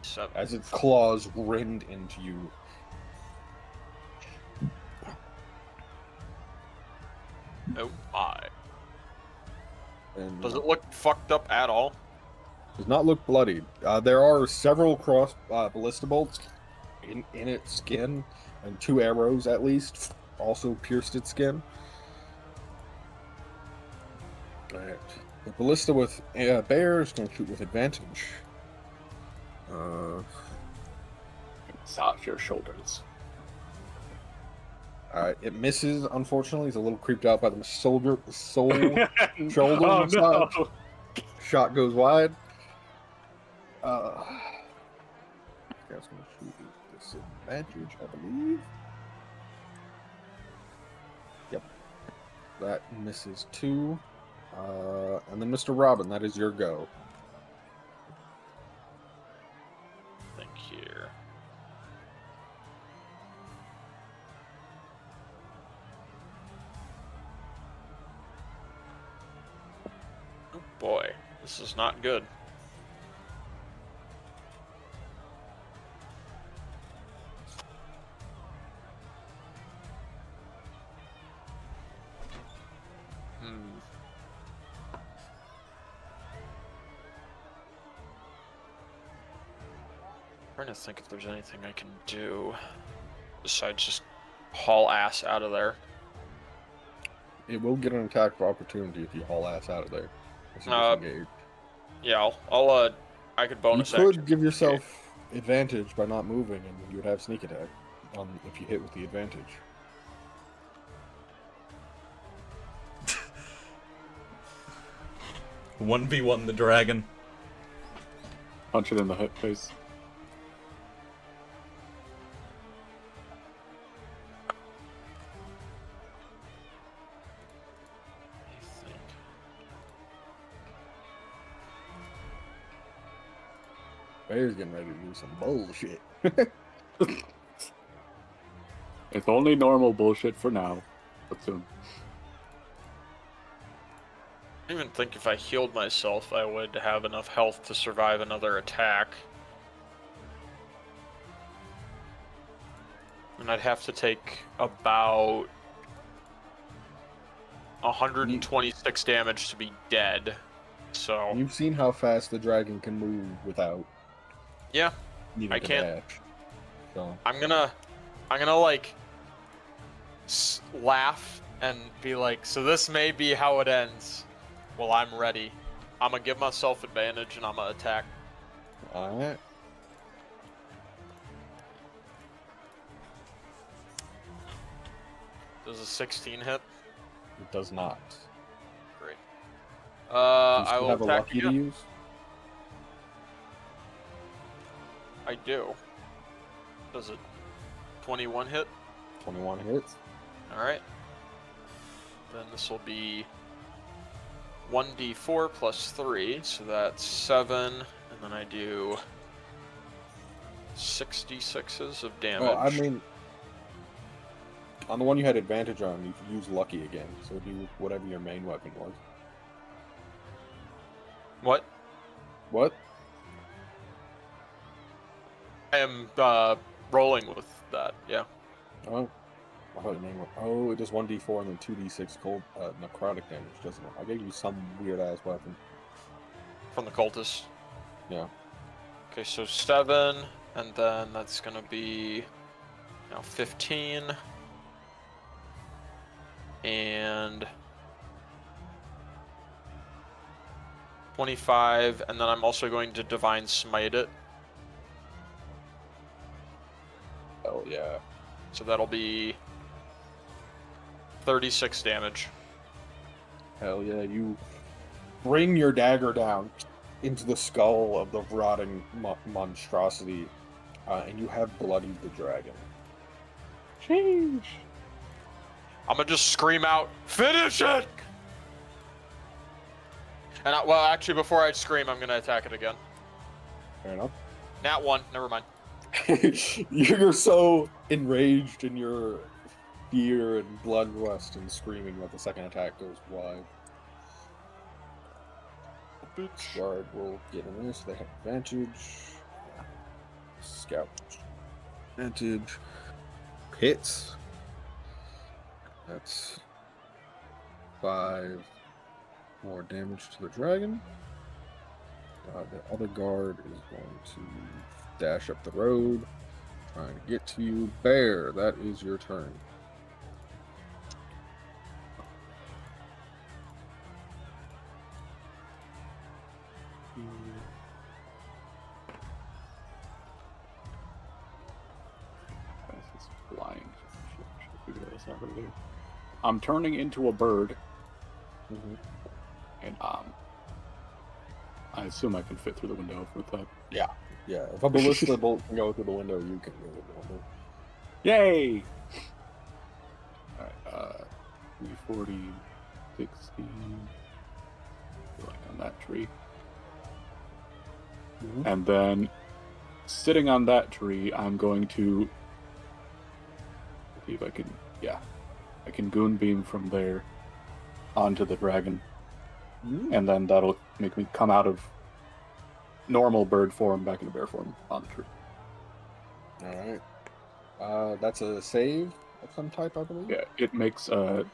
7. As its claws rend into you. Oh my. And Does it look fucked up at all? does not look bloodied. There are several cross ballista bolts in its skin, and 2 arrows at least also pierced its skin. Alright. The ballista with bear is going to shoot with advantage. Massage your shoulders. Alright, it misses, unfortunately. He's a little creeped out by the soul shoulder Oh, massage. no. Shot goes wide. That's going to shoot with disadvantage, I believe. Yep. That misses 2. And then Mr. Robbin, that is your go. Think here. Oh boy, this is not good. Trying to think if there's anything I can do besides just haul ass out of there. It will get an attack of opportunity if you haul ass out of there. As you disengage. Yeah, I could You bonus could action. give yourself advantage by not moving, and you would have sneak attack if you hit with the advantage. One v one the dragon. Punch it in the hip face. I think. Bear's getting ready to do some bullshit. It's only normal bullshit for now, but soon. I don't even think if I healed myself, I would have enough health to survive another attack. And I'd have to take about 126 damage to be dead. So You've seen how fast the dragon can move without yeah, needing I to can't. dash. So I'm gonna like laugh and be like, so this may be how it ends. Well, I'm ready. I'm gonna give myself advantage and I'm gonna attack. alright. Does a 16 hit? It does not. Great. Do you I still will have a attack lucky you. to use? I do. Does it 21 hit? 21 hits. Alright. Then this will be 1d4 plus 3, so that's 7, and then I do 66s of damage. Oh, I mean, on the one you had advantage on, you could use lucky again. So do whatever your main weapon was. What? What? I am rolling with that, yeah. Oh, I thought your main weapon. Oh, it does 1d4 and then 2d6 cold necrotic damage, doesn't it? I gave you some weird ass weapon. From the cultist. Yeah. Okay, so 7, and then that's gonna be now 15. And 25, and then I'm also going to Divine Smite it. Hell yeah. So that'll be 36 damage. Hell yeah, you bring your dagger down into the skull of the rotting monstrosity, and you have bloodied the dragon. Sheesh. I'm gonna just scream out, "Finish it!" And well, actually, before I scream, I'm gonna attack it again. Fair enough. Nat 1, never mind. You're so enraged in your fear and bloodlust and screaming that the second attack goes wide. Guard will get in this. They have advantage. Scout advantage. Hits. That's 5 more damage to the dragon. The other guard is going to dash up the road, trying to get to you. Bear, that is your turn. This is flying. I'm turning into a bird, and I assume I can fit through the window with that. Yeah, if a ballista bolt can go through the window, you can go through the window. Yay! Alright, 340, 60. Like on that tree. And then, sitting on that tree, I'm going to see if I can, I can goon beam from there onto the dragon. And then that'll make me come out of normal bird form back into bear form on the tree. Alright. That's a save of some type, I believe? Yeah, it makes a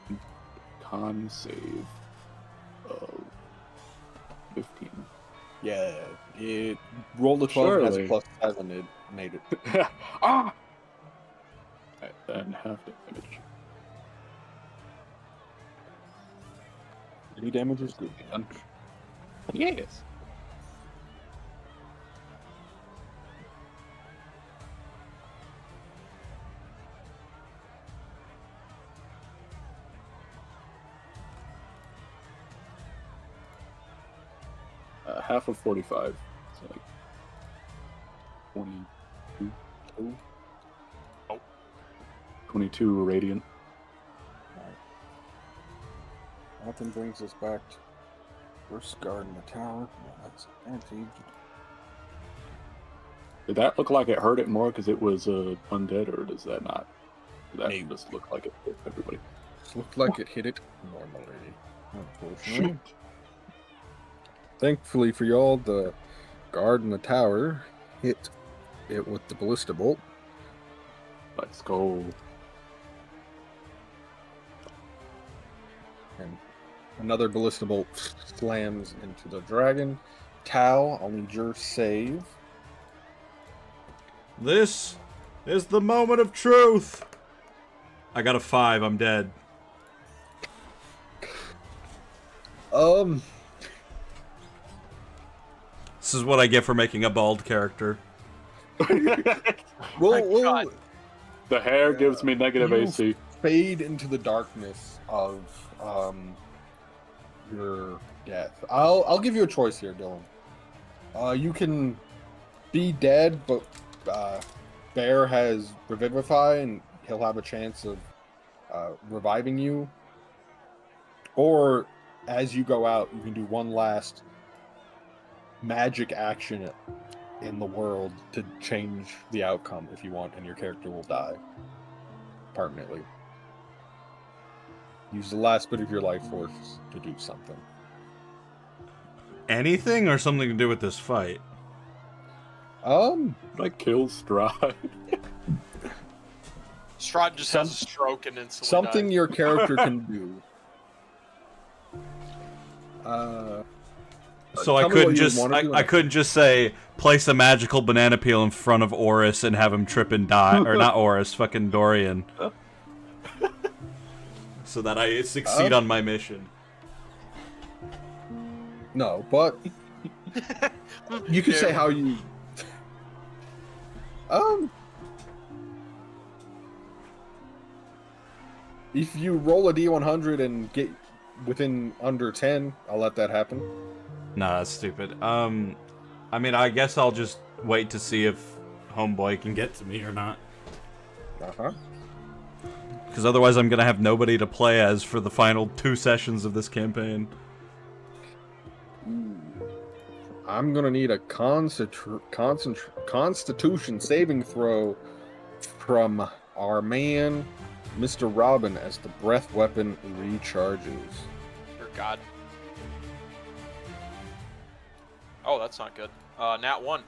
con save of 15. Yeah, it rolled a 12 and has a Surely. +7, it made it. Ah! Right, then half damage. 3 damage is good. Yes. Half of 45. So like 22. Oh. 22 radiant. Nothing brings us back to first guard in the tower. That's advantage. Did that look like it hurt it more because it was undead, or does that not? Does that Maybe. just look like it hit everybody? It looked like it hit it normally. Unfortunately. Thankfully for y'all, the guard in the tower hit it with the ballista bolt. Let's go. And another ballista bolt slams into the dragon. Tal, I'll need your save. This is the moment of truth. I got a 5. I'm dead. This is what I get for making a bald character. We'll The hair gives me negative You AC. fade into the darkness of your death. I'll give you a choice here, Dylan. You can be dead, but Bear has Revivify, and he'll have a chance of reviving you. Or as you go out, you can do one last magic action in the world to change the outcome if you want, and your character will die permanently. Use the last bit of your life force to do something. Anything or something to do with this fight? Like kill Strahd. Strahd just has a stroke and instantly Something dies. your character can do. So I tell me what couldn't you just wanna do, and I couldn't just say place a magical banana peel in front of Oris and have him trip and die, or not Oris, fucking Dorian, so that I succeed on my mission. No, but you can say how you. If you roll a D100 and get within under 10, I'll let that happen. Nah, that's stupid. I mean, I guess I'll just wait to see if Homeboy can get to me or not. Uh-huh. Because otherwise I'm gonna have nobody to play as for the final 2 sessions of this campaign. I'm gonna need a Constitution saving throw from our man, Mr. Robbin, as the breath weapon recharges. Dear God. Oh, that's not good. Nat 1.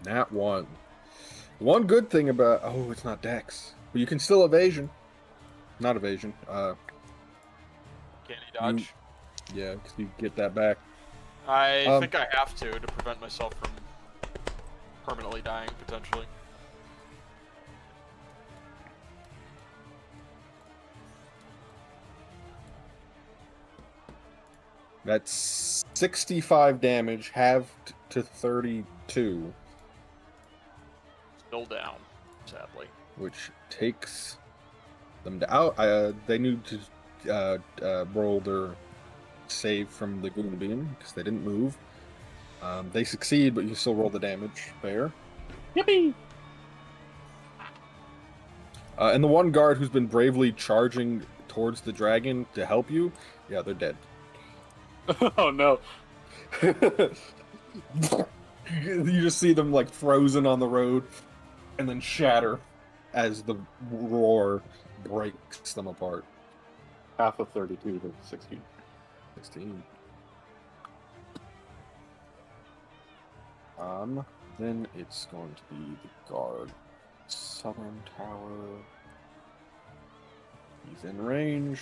Nat 1. One good thing about... Oh, it's not Dex. But you can still evasion. Not evasion. Can he dodge? Yeah, because you get that back. I think I have to prevent myself from permanently dying, potentially. That's 65 damage, halved to 32. Still down, sadly. Which takes them out. They need to roll their save from the Goonbeam because they didn't move. They succeed, but you still roll the damage. Fair. Yippee! And the one guard who's been bravely charging towards the dragon to help you, yeah, they're dead. Oh no. You just see them like frozen on the road and then shatter as the roar breaks them apart. Half of 32 to 16. 16. Then it's going to be the guard. Southern tower. He's in range.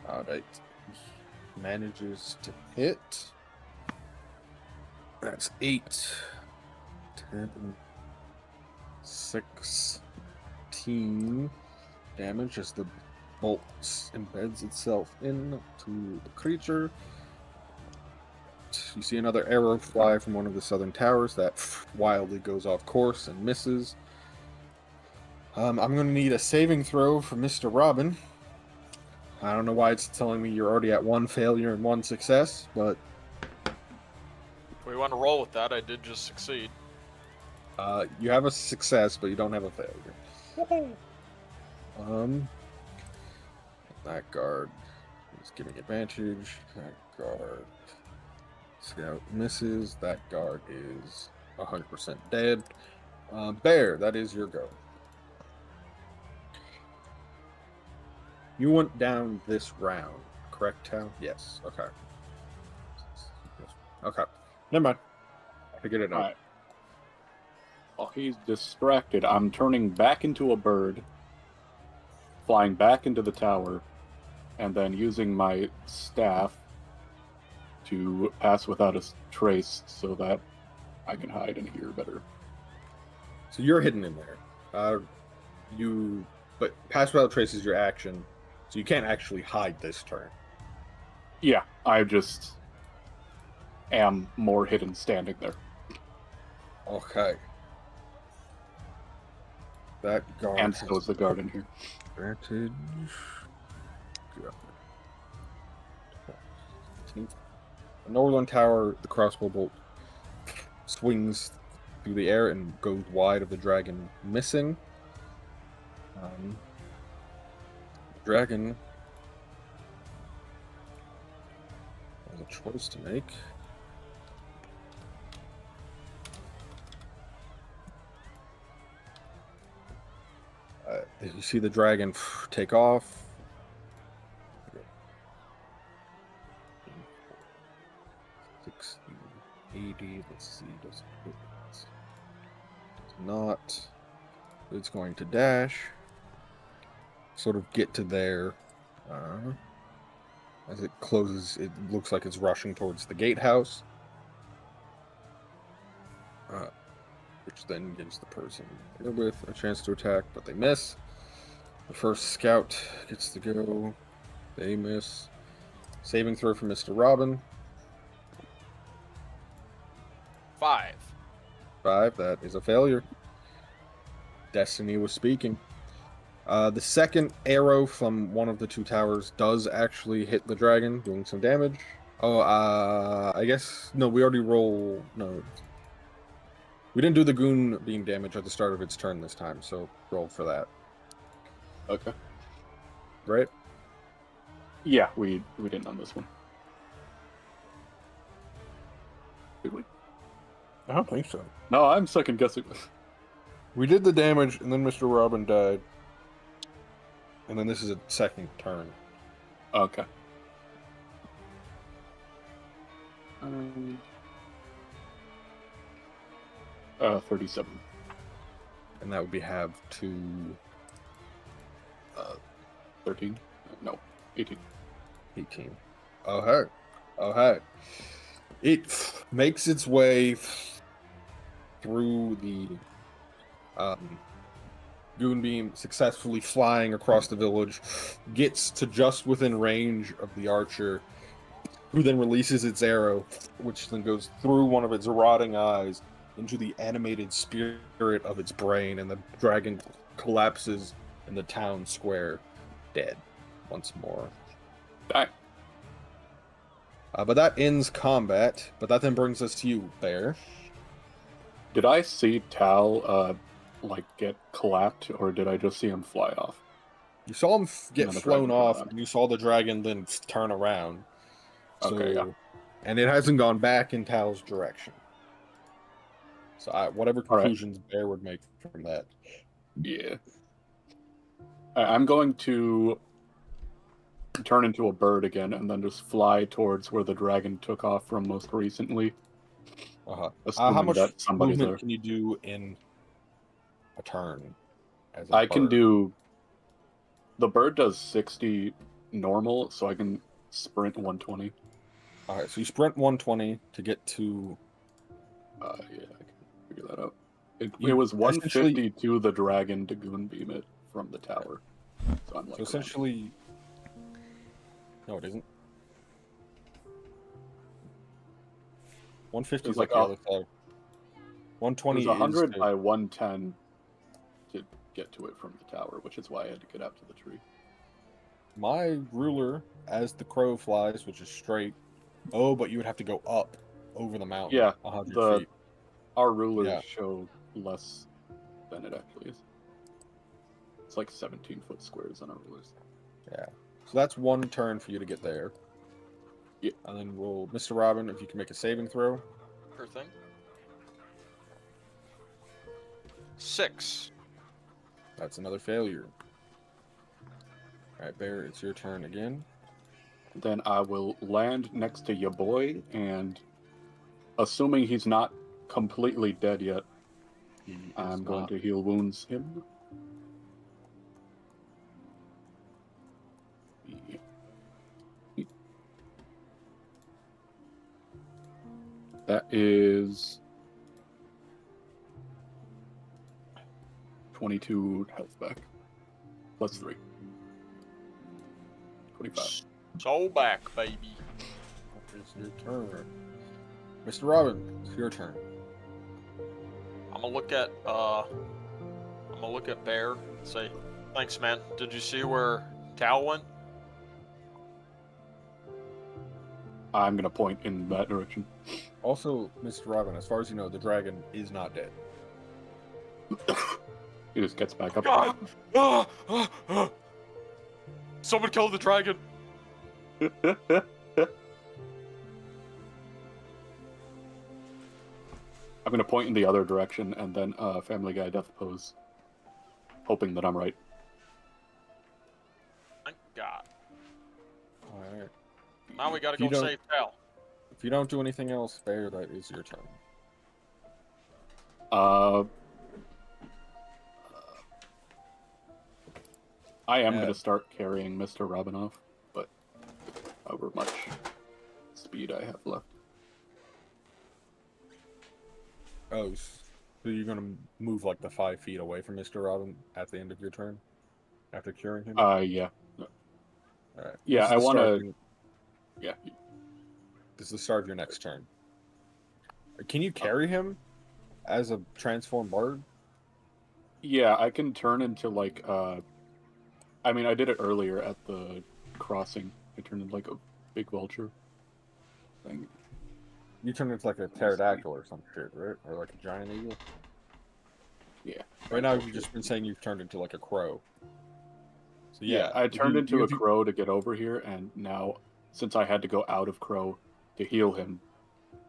Alright. Manages to hit. That's 8, 10, 16 damage as the bolt embeds itself into the creature. You see another arrow fly from one of the southern towers that wildly goes off course and misses. I'm going to need a saving throw from Mr. Robbin. I don't know why it's telling me you're already at 1 failure and 1 success, but... We want to roll with that. I did just succeed. You have a success, but you don't have a failure. That guard is giving advantage. That guard... Scout misses. That guard is 100% dead. Bear, that is your go. You went down this round, correct, Tal? Yes. Okay. Okay. Never mind. I figured it out. Right. While he's distracted, I'm turning back into a bird, flying back into the tower, and then using my staff to pass without a trace so that I can hide and hear better. So you're hidden in there. But pass without trace is your action, so you can't actually hide this turn. Yeah, I just am more hidden standing there. Okay. That guard. And so is the guard in here. Advantage. The northern tower, the crossbow bolt swings through the air and goes wide of the dragon, missing. The dragon has a choice to make. You see the dragon take off. 60, 80, let's see, does it hit? Does not. It's going to dash. Sort of get to there. As it closes, it looks like it's rushing towards the gatehouse. Which then gives the person with a chance to attack, but they miss. The first scout gets to go. They miss. Saving throw for Mr. Robbin. 5. 5, that is a failure. Destiny was speaking. The second arrow from one of the two towers does actually hit the dragon, doing some damage. Oh, I guess no. We already roll. No, we didn't do the goon beam damage at the start of its turn this time, so roll for that. Okay. Right? Yeah, we didn't on this one. Did we? I don't think so. No, I'm second guessing this. We did the damage, and then Mr. Robbin died, and then this is a second turn. Okay. 37. And that would be have to 13? No, 18. 18. Oh, hey. It makes its way through the goon beam, successfully flying across the village, gets to just within range of the archer, who then releases its arrow, which then goes through one of its rotting eyes into the animated spirit of its brain, and the dragon collapses in the town square, dead once more. Die. But that ends combat. But that then brings us to you, Bear. Did I see Tal get clapped, or did I just see him fly off? You saw him get And the flown dragon off, turn around. and you saw the dragon then turn around. Okay, yeah. And it hasn't gone back in Tal's direction. So whatever All right. conclusions Bear would make from that. Yeah. I'm going to turn into a bird again and then just fly towards where the dragon took off from most recently. How Assuming much that somebody's movement there. can you do in a turn? As a I can bird? do... The bird does 60 normal, so I can sprint 120. Alright, so you sprint 120 to get to... Yeah, I can figure that out. It You was 150 essentially- to the dragon to goon beam it from the tower. So I'm like... So essentially... No, it isn't. 150 is It's like like the other side. 120 It was 100 is... by 110 to get to it from the tower, which is why I had to get out to the tree. My ruler, as the crow flies, which is straight. Oh, but you would have to go up over the mountain. Yeah, 100 feet. Our rulers Yeah. show less than it actually is. It's like 17-foot squares on our rulers. Yeah. So that's one turn for you to get there. Yeah. And then we'll... Mr. Robbin, if you can make a saving throw. Sure thing. 6. That's another failure. Alright, Bear, it's your turn again. Then I will land next to your boy, and assuming he's not completely dead yet, He is I'm going not. to heal wounds him. That is 22 health back. Plus 3. 25. So back, baby. It's your turn. Mr. Robbin, it's your turn. I'm gonna look at Bear and say, "Thanks, man. Did you see where Tal went?" I'm going to point in that direction. Also, Mr. Robbin, as far as you know, the dragon is not dead. He just gets back up. Someone killed the dragon. I'm going to point in the other direction and then Family Guy death pose, hoping that I'm right. Thank God. Alright. Now we gotta If you go don't- save Tal. If you don't do anything else, Bear, that is your turn. I am Yeah. going to start carrying Mr. Robinoff, but however much speed I have left. Oh, so you're gonna move like the 5 feet away from Mr. Robin at the end of your turn? After curing him? Yeah. Alright. yeah, This is I the wanna- start of your- Yeah. This is the start of your next turn. Can you carry him as a transformed bird? Yeah, I can turn into like I mean, I did it earlier at the crossing. I turned into like a big vulture thing. You turn into like a pterodactyl or some shit, right? Or like a giant eagle. Yeah. Right now, you've just been saying you've turned into like a crow. So Yeah, yeah, I if turned into a if you- crow to get over here, and now, since I had to go out of crow to heal him,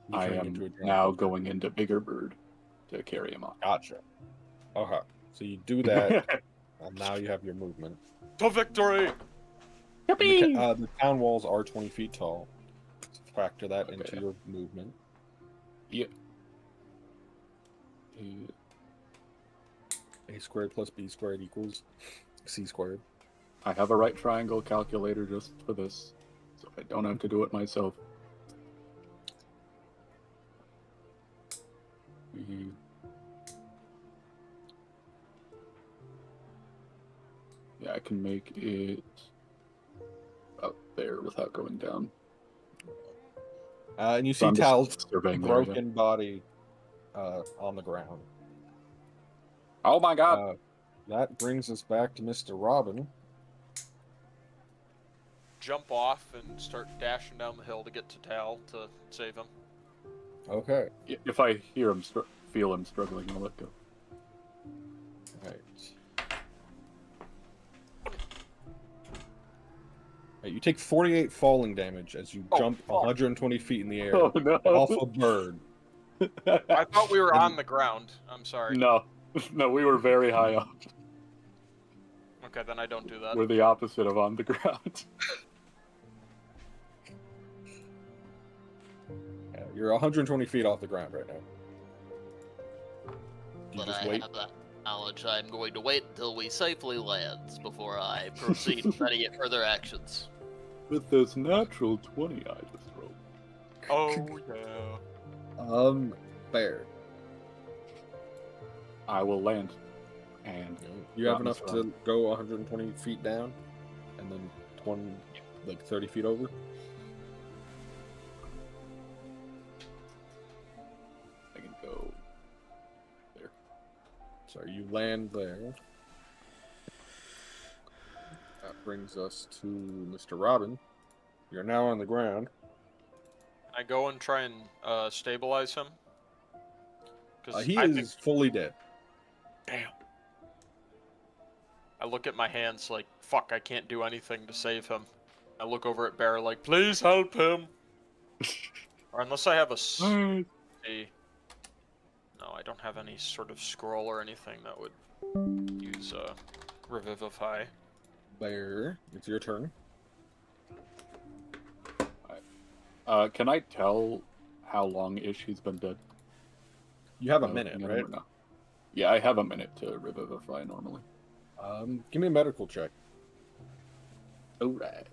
you're I turning am into a giant now vulture. going into bigger bird to carry him off. Gotcha. Okay. So you do that, and now you have your movement. To victory! And the town walls are 20 feet tall. So factor that into Okay. your movement. Yeah. A squared plus B squared equals C squared. I have a right triangle calculator just for this, so I don't have to do it myself. Yeah, I can make it up there without going down. And you So see I'm just Tal's surveying the area. broken body on the ground. Oh my god! That brings us back to Mr. Robbin. Jump off and start dashing down the hill to get to Tal to save him. Okay. If I hear him, feel him struggling, I'll let go. Right. You take 48 falling damage as you jump fuck. 120 feet in the air Oh no! off a bird. I thought we were on the ground. I'm sorry. No, no, we were very high up. Okay, then I don't do that. We're the opposite of on the ground. Yeah, you're 120 feet off the ground right now. You But just I wait. have that knowledge. I'm going to wait until we safely lands before I proceed with any further actions. With this natural 20 I just rolled. Oh, yeah. Bear. I will land. And You have Not enough Mr. to go 120 feet down, and then 30 feet over. I can go there. So you land there. That brings us to Mr. Robbin. You're now on the ground. I go and try and stabilize him. He I is think fully dead. Damn. I look at my hands like, fuck, I can't do anything to save him. I look over at Bear like, please help him. Or unless I have a... No, I don't have any sort of scroll or anything that would use Revivify. Bear, it's your turn. Can I tell how long-ish he's been dead? You have a minute, Looking at right? him now. Yeah, I have a minute to revivify normally. Give me a medical check. Alright.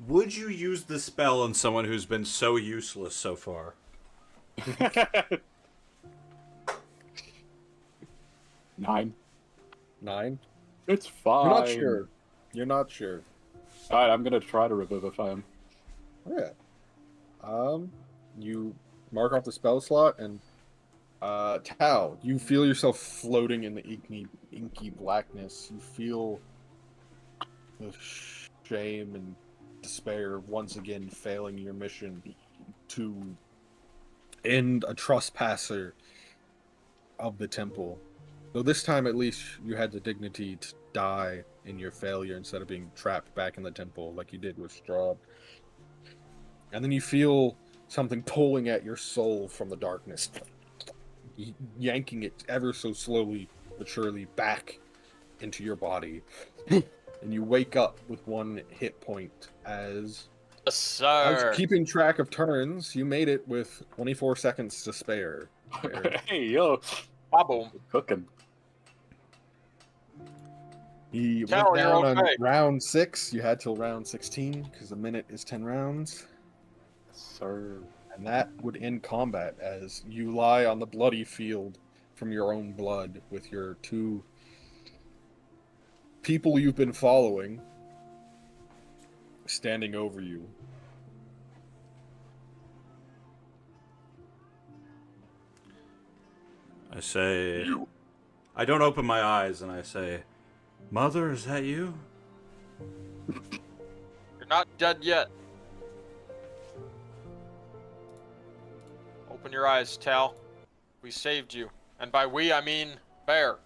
Would you use the spell on someone who's been so useless so far? 9. 9? It's fine. You're not sure. You're not sure. Alright, I'm gonna try to revivify him. Yeah. You mark off the spell slot, and Tal, you feel yourself floating in the inky blackness. You feel the shame and despair of once again failing your mission to end a trespasser of the temple. Though this time at least you had the dignity to die in your failure instead of being trapped back in the temple like you did with Strahd. And then you feel something pulling at your soul from the darkness, yanking it ever so slowly but surely back into your body. And you wake up with 1 hit point as Sir. keeping track of turns, you made it with 24 seconds to spare. Hey, yo. Boom. Cooking. He Tal, went you're down on okay. round 6. You had till round 16 because a minute is 10 rounds. Sir. And that would end combat as you lie on the bloody field from your own blood with your 2 people you've been following standing over you. say, I don't open my eyes, and I say, Mother, is that you? You're not dead yet. Open your eyes, Tal. We saved you. And by we, I mean Bear.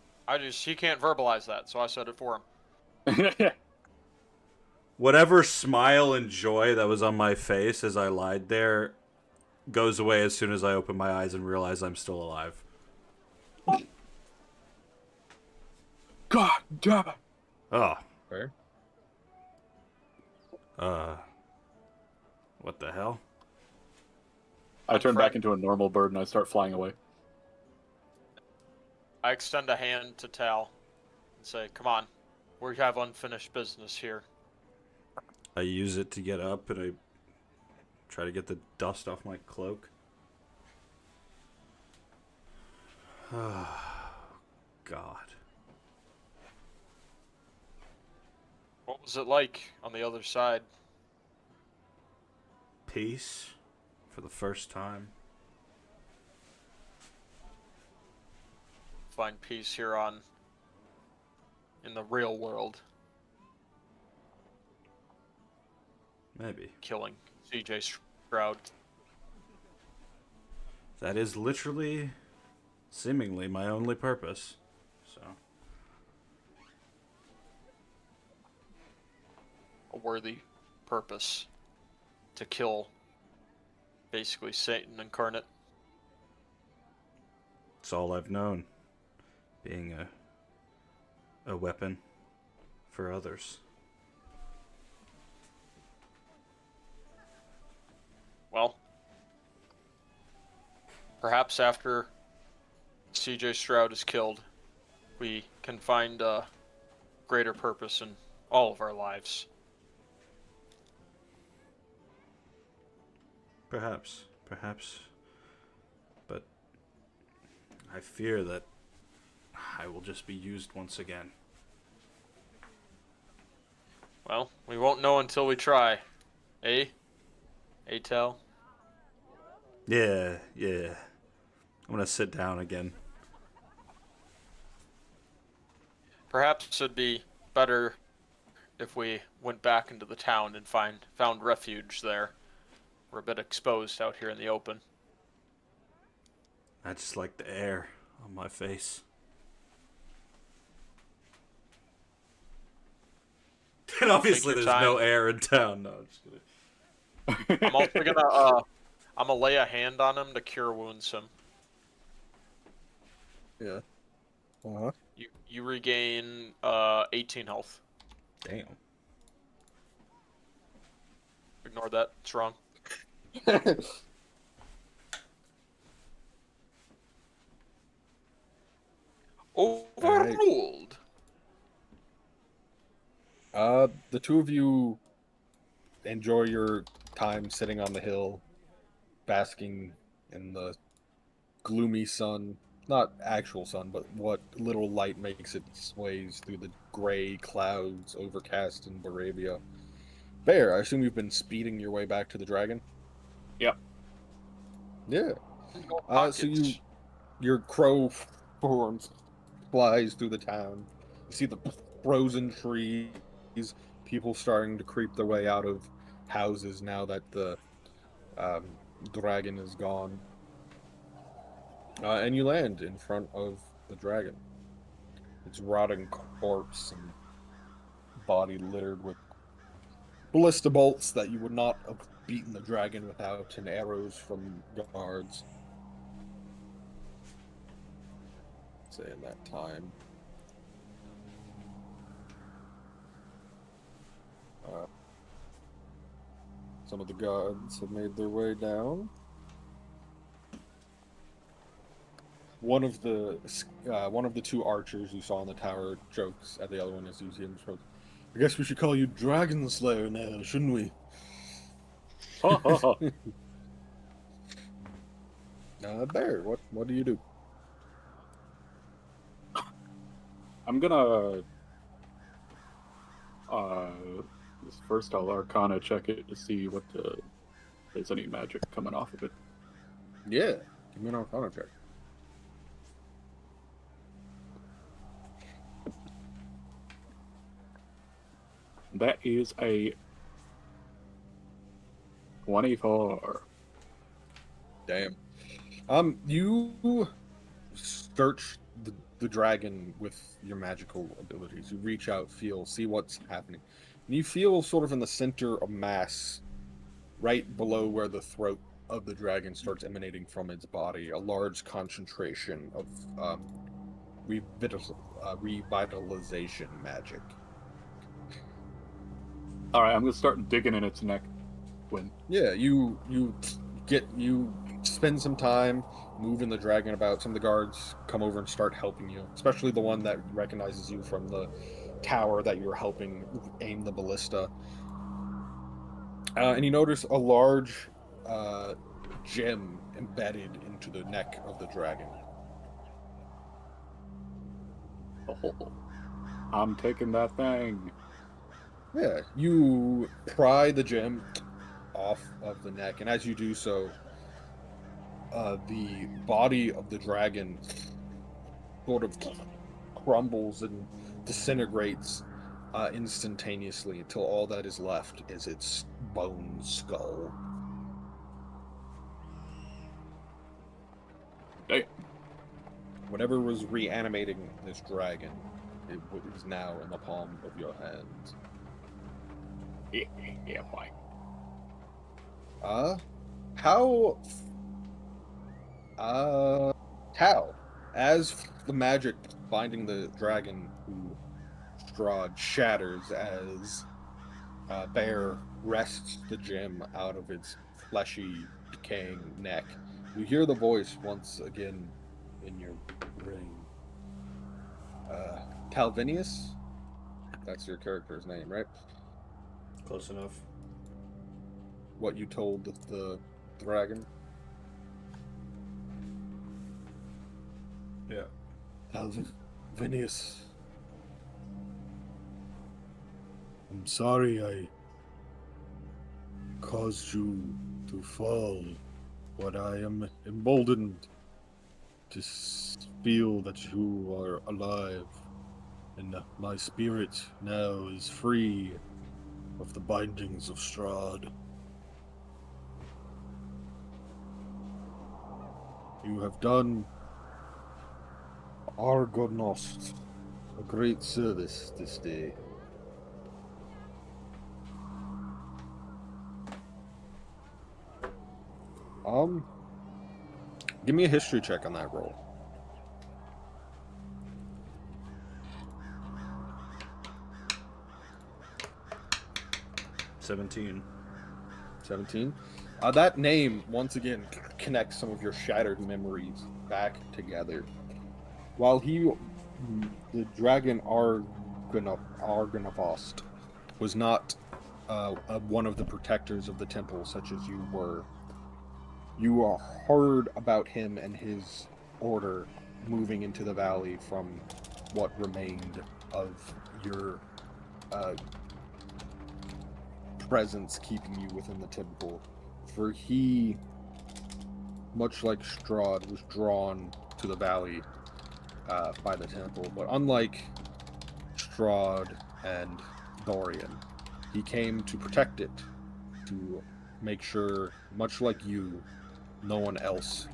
He can't verbalize that, so I said it for him. Whatever smile and joy that was on my face as I lied there goes away as soon as I open my eyes and realize I'm still alive. God damn it. Oh. Fair. What the hell? I turn back into a normal bird and I start flying away. I extend a hand to Tal and say, come on, we have unfinished business here. I use it to get up and I try to get the dust off my cloak. Oh, God. What was it like on the other side? Peace for the first time. Find peace here in the real world. Maybe. Killing CJ Strahd. That is literally, seemingly, my only purpose. So. A worthy purpose. To kill, basically, Satan incarnate. It's all I've known. Being a weapon for others. Well, perhaps after CJ Strahd is killed, we can find a greater purpose in all of our lives. Perhaps. But I fear that I will just be used once again. Well, we won't know until we try. Eh? Tal? Yeah. I'm gonna sit down again. Perhaps it'd be better if we went back into the town and found refuge there. We're a bit exposed out here in the open. I just like the air on my face. And obviously Take there's your time. no air in town. No, I'm just kidding. I'm also gonna lay a hand on him to cure wounds him. Yeah. Uh-huh. You regain 18 health. Damn. Ignore that. It's wrong. Overruled. The two of you enjoy your time sitting on the hill, basking in the gloomy sun. Not actual sun, but what little light makes its ways through the gray clouds overcast in Barovia. Bear, I assume you've been speeding your way back to the dragon? Yep. Yeah. So your crow forms flies through the town. You see the frozen trees, people starting to creep their way out of houses now that the dragon is gone. And you land in front of the dragon. Its rotting corpse and body littered with ballista bolts that you would not have beaten the dragon without, and arrows from guards. Say in that time. Some of the guards have made their way down. One of the two archers you saw in the tower jokes at the other one as you see him stroke. I guess we should call you Dragon Slayer now, shouldn't we? Bear, what do you do? I'm gonna first I'll Arcana check it to see what if there's any magic coming off of it. Yeah, give me an Arcana check. That is a 24. Damn. You search the dragon with your magical abilities. You reach out, feel, see what's happening. And you feel sort of in the center of mass, right below where the throat of the dragon starts emanating from its body, a large concentration of revitalization magic. Alright, I'm gonna start digging in its neck. Yeah, you spend some time moving the dragon about. Some of the guards come over and start helping you, especially the one that recognizes you from the tower that you were helping aim the ballista. And you notice a large gem embedded into the neck of the dragon. Oh, I'm taking that thing. Yeah, you pry the gem off of the neck, and as you do so, the body of the dragon sort of crumbles and disintegrates instantaneously until all that is left is its bone skull. Damn. Whatever was reanimating this dragon, it is now in the palm of your hands. Yeah, fine. Tal, as the magic binding the dragon who Strahd shatters as Bear wrests the gem out of its fleshy, decaying neck, you hear the voice once again in your brain. Calvinius? That's your character's name, right? Close enough. What you told the dragon? Yeah. Calvinius. I'm sorry I caused you to fall, but I am emboldened to feel that you are alive, and my spirit now is free of the bindings of Strahd. You have done Argonost a great service this day. Give me a history check on that roll. $17. 17. That name, once again, connects some of your shattered memories back together. While the dragon Argonavost was not one of the protectors of the temple, such as you were, you heard about him and his order moving into the valley from what remained of your presence keeping you within the temple. For he, much like Strahd, was drawn to the valley by the temple. But unlike Strahd and Dorian, he came to protect it, to make sure, much like you, no one else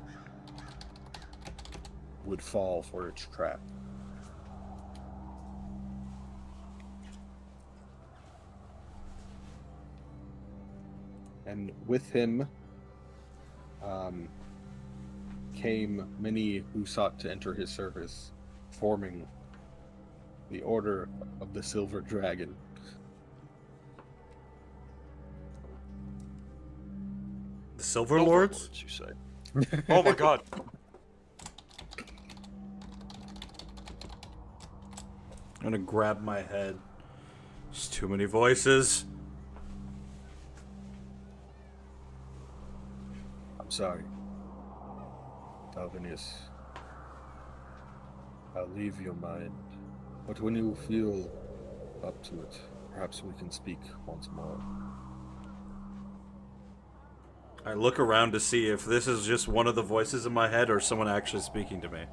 would fall for its trap. And with him came many who sought to enter his service, forming the Order of the Silver Dragon. The Silver Lords? You say? Oh my god. I'm gonna grab my head. There's too many voices. I'm sorry, Calvinius. I'll leave your mind, but when you feel up to it, perhaps we can speak once more. I look around to see if this is just one of the voices in my head or someone actually speaking to me.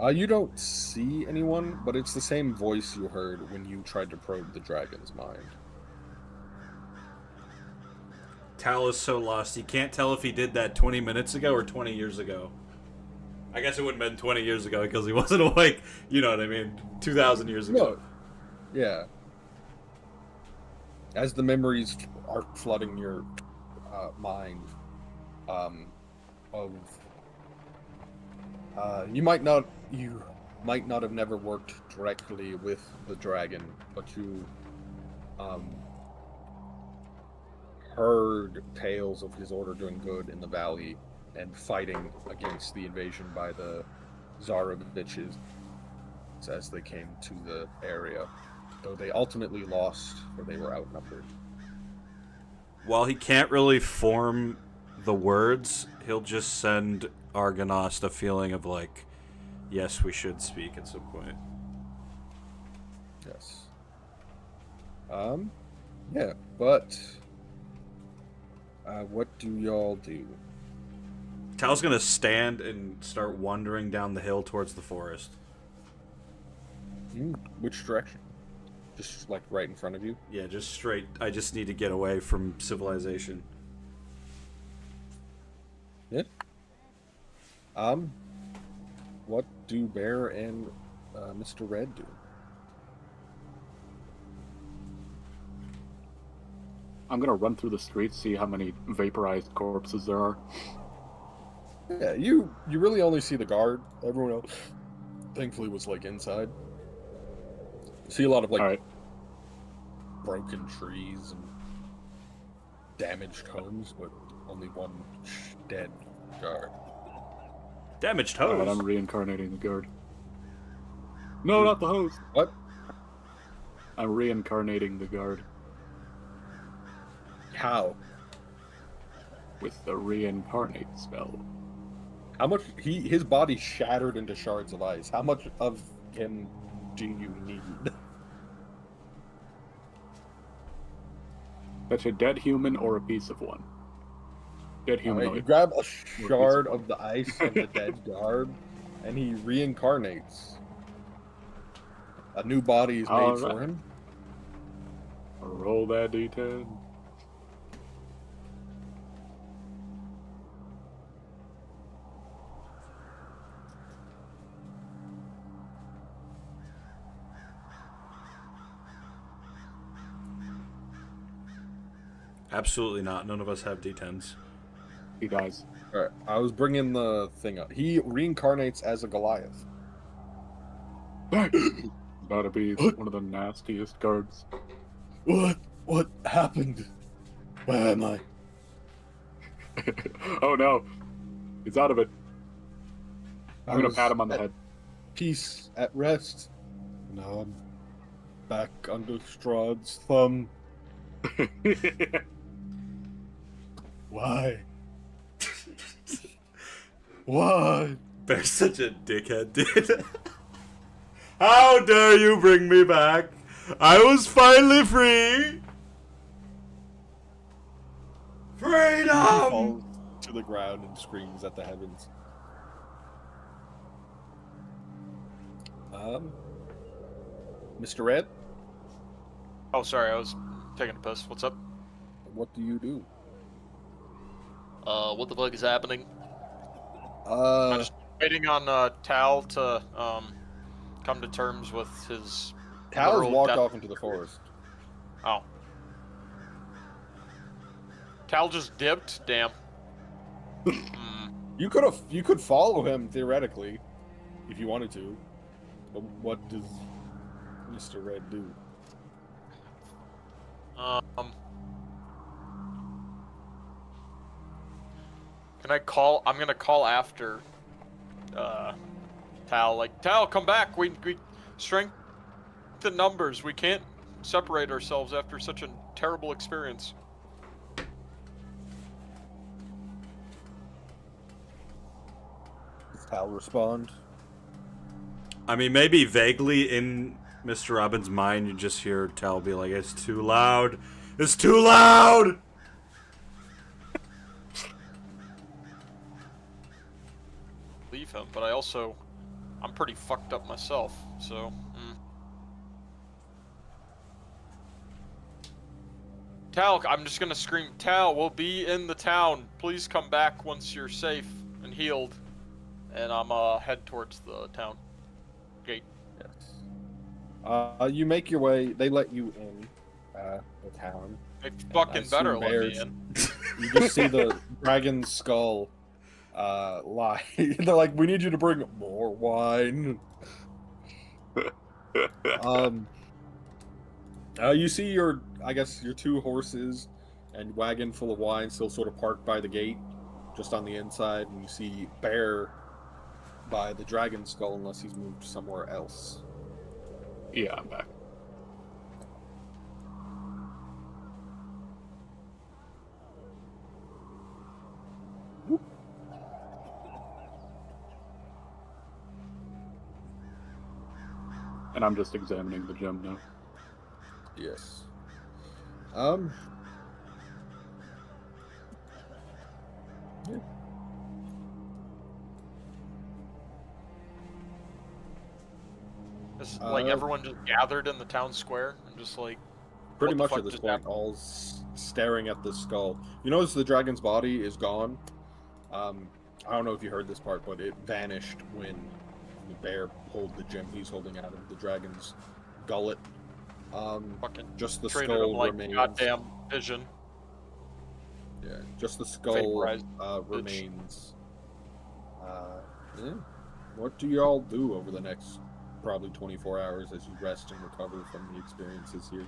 You don't see anyone, but it's the same voice you heard when you tried to probe the dragon's mind. Tal is so lost. He can't tell if he did that 20 minutes ago or 20 years ago. I guess it wouldn't have been 20 years ago because he wasn't awake. You know what I mean? 2,000 years ago. No. Yeah. As the memories are flooding your mind, you might not have never worked directly with the dragon, but you heard tales of his order doing good in the valley and fighting against the invasion by the Zaroviches as they came to the area, though they ultimately lost, for they were outnumbered. While he can't really form the words, he'll just send Argonost a feeling of like, yes, we should speak at some point. Yes. Yeah, but what do y'all do? Tal's gonna stand and start wandering down the hill towards the forest. Which direction? Just like right in front of you? Yeah, just straight. I just need to get away from civilization. Yeah. What do Bear and Mr. Red do? I'm gonna run through the streets, see how many vaporized corpses there are. Yeah, you really only see the guard. Everyone else, thankfully, was like inside. You see a lot of like Alright. broken trees and damaged homes, but only one dead guard. Damaged Alright, hose. I'm reincarnating the guard. No, not the hose! What? I'm reincarnating the guard How? with the reincarnate spell. How much his body shattered into shards of ice. How much of him do you need? That's a dead human or a piece of one. Dead Alright, humanoid. you grab a shard of the ice from the dead guard, and he reincarnates. A new body is made Alright. for him. Roll that d10. Absolutely not. None of us have D10s. He dies. Alright, I was bringing the thing up. He reincarnates as a Goliath. About to be one of the nastiest guards. What happened? Where am I? Oh no! He's out of it. I'm gonna was pat him on the at head. Peace, at rest. Now I'm back under Strahd's thumb. Why? Why? Bear's such a dickhead, dude. How dare you bring me back? I was finally free. He Freedom! falls to the ground and screams at the heavens. Mr. Red, Oh, sorry, I was taking a piss. What's up? what do you do? What the fuck is happening? I'm just waiting on Tal to come to terms with his. Tal's literal walked death. off into the forest. Oh. Tal just dipped? Damn. You could follow him theoretically, if you wanted to. But what does Mr. Red do? Can I call? I'm gonna call after Tal. Like, Tal, come back. We strength the numbers. We can't separate ourselves after such a terrible experience. Does Tal respond? I mean, maybe vaguely in Mr. Robbins' mind, you just hear Tal be like, "It's too loud. It's too loud." Leave him, but I also I'm pretty fucked up myself, so. Tal, I'm just gonna scream, Tal, we'll be in the town. Please come back once you're safe and healed. And I'm head towards the town gate. Yes. You make your way. They let you in the town. They fucking better let me bears. in. You just see the dragon skull lie. They're like, we need you to bring more wine. You see your two horses and wagon full of wine still sort of parked by the gate, just on the inside, and you see Bear by the dragon skull, unless he's moved somewhere else. Yeah, I'm back. And I'm just examining the gem now. Yes. Yeah. Is like everyone just gathered in the town square and just like Pretty what the much fuck at this just point, happened? all staring at the skull. You notice the dragon's body is gone. I don't know if you heard this part, but it vanished when the bear pulled the gem he's holding out of the dragon's gullet. Fucking just the treated him skull like remains. goddamn vision. Yeah, just the skull Vaporized remains. Yeah. What do y'all do over the next probably 24 hours as you rest and recover from the experiences here?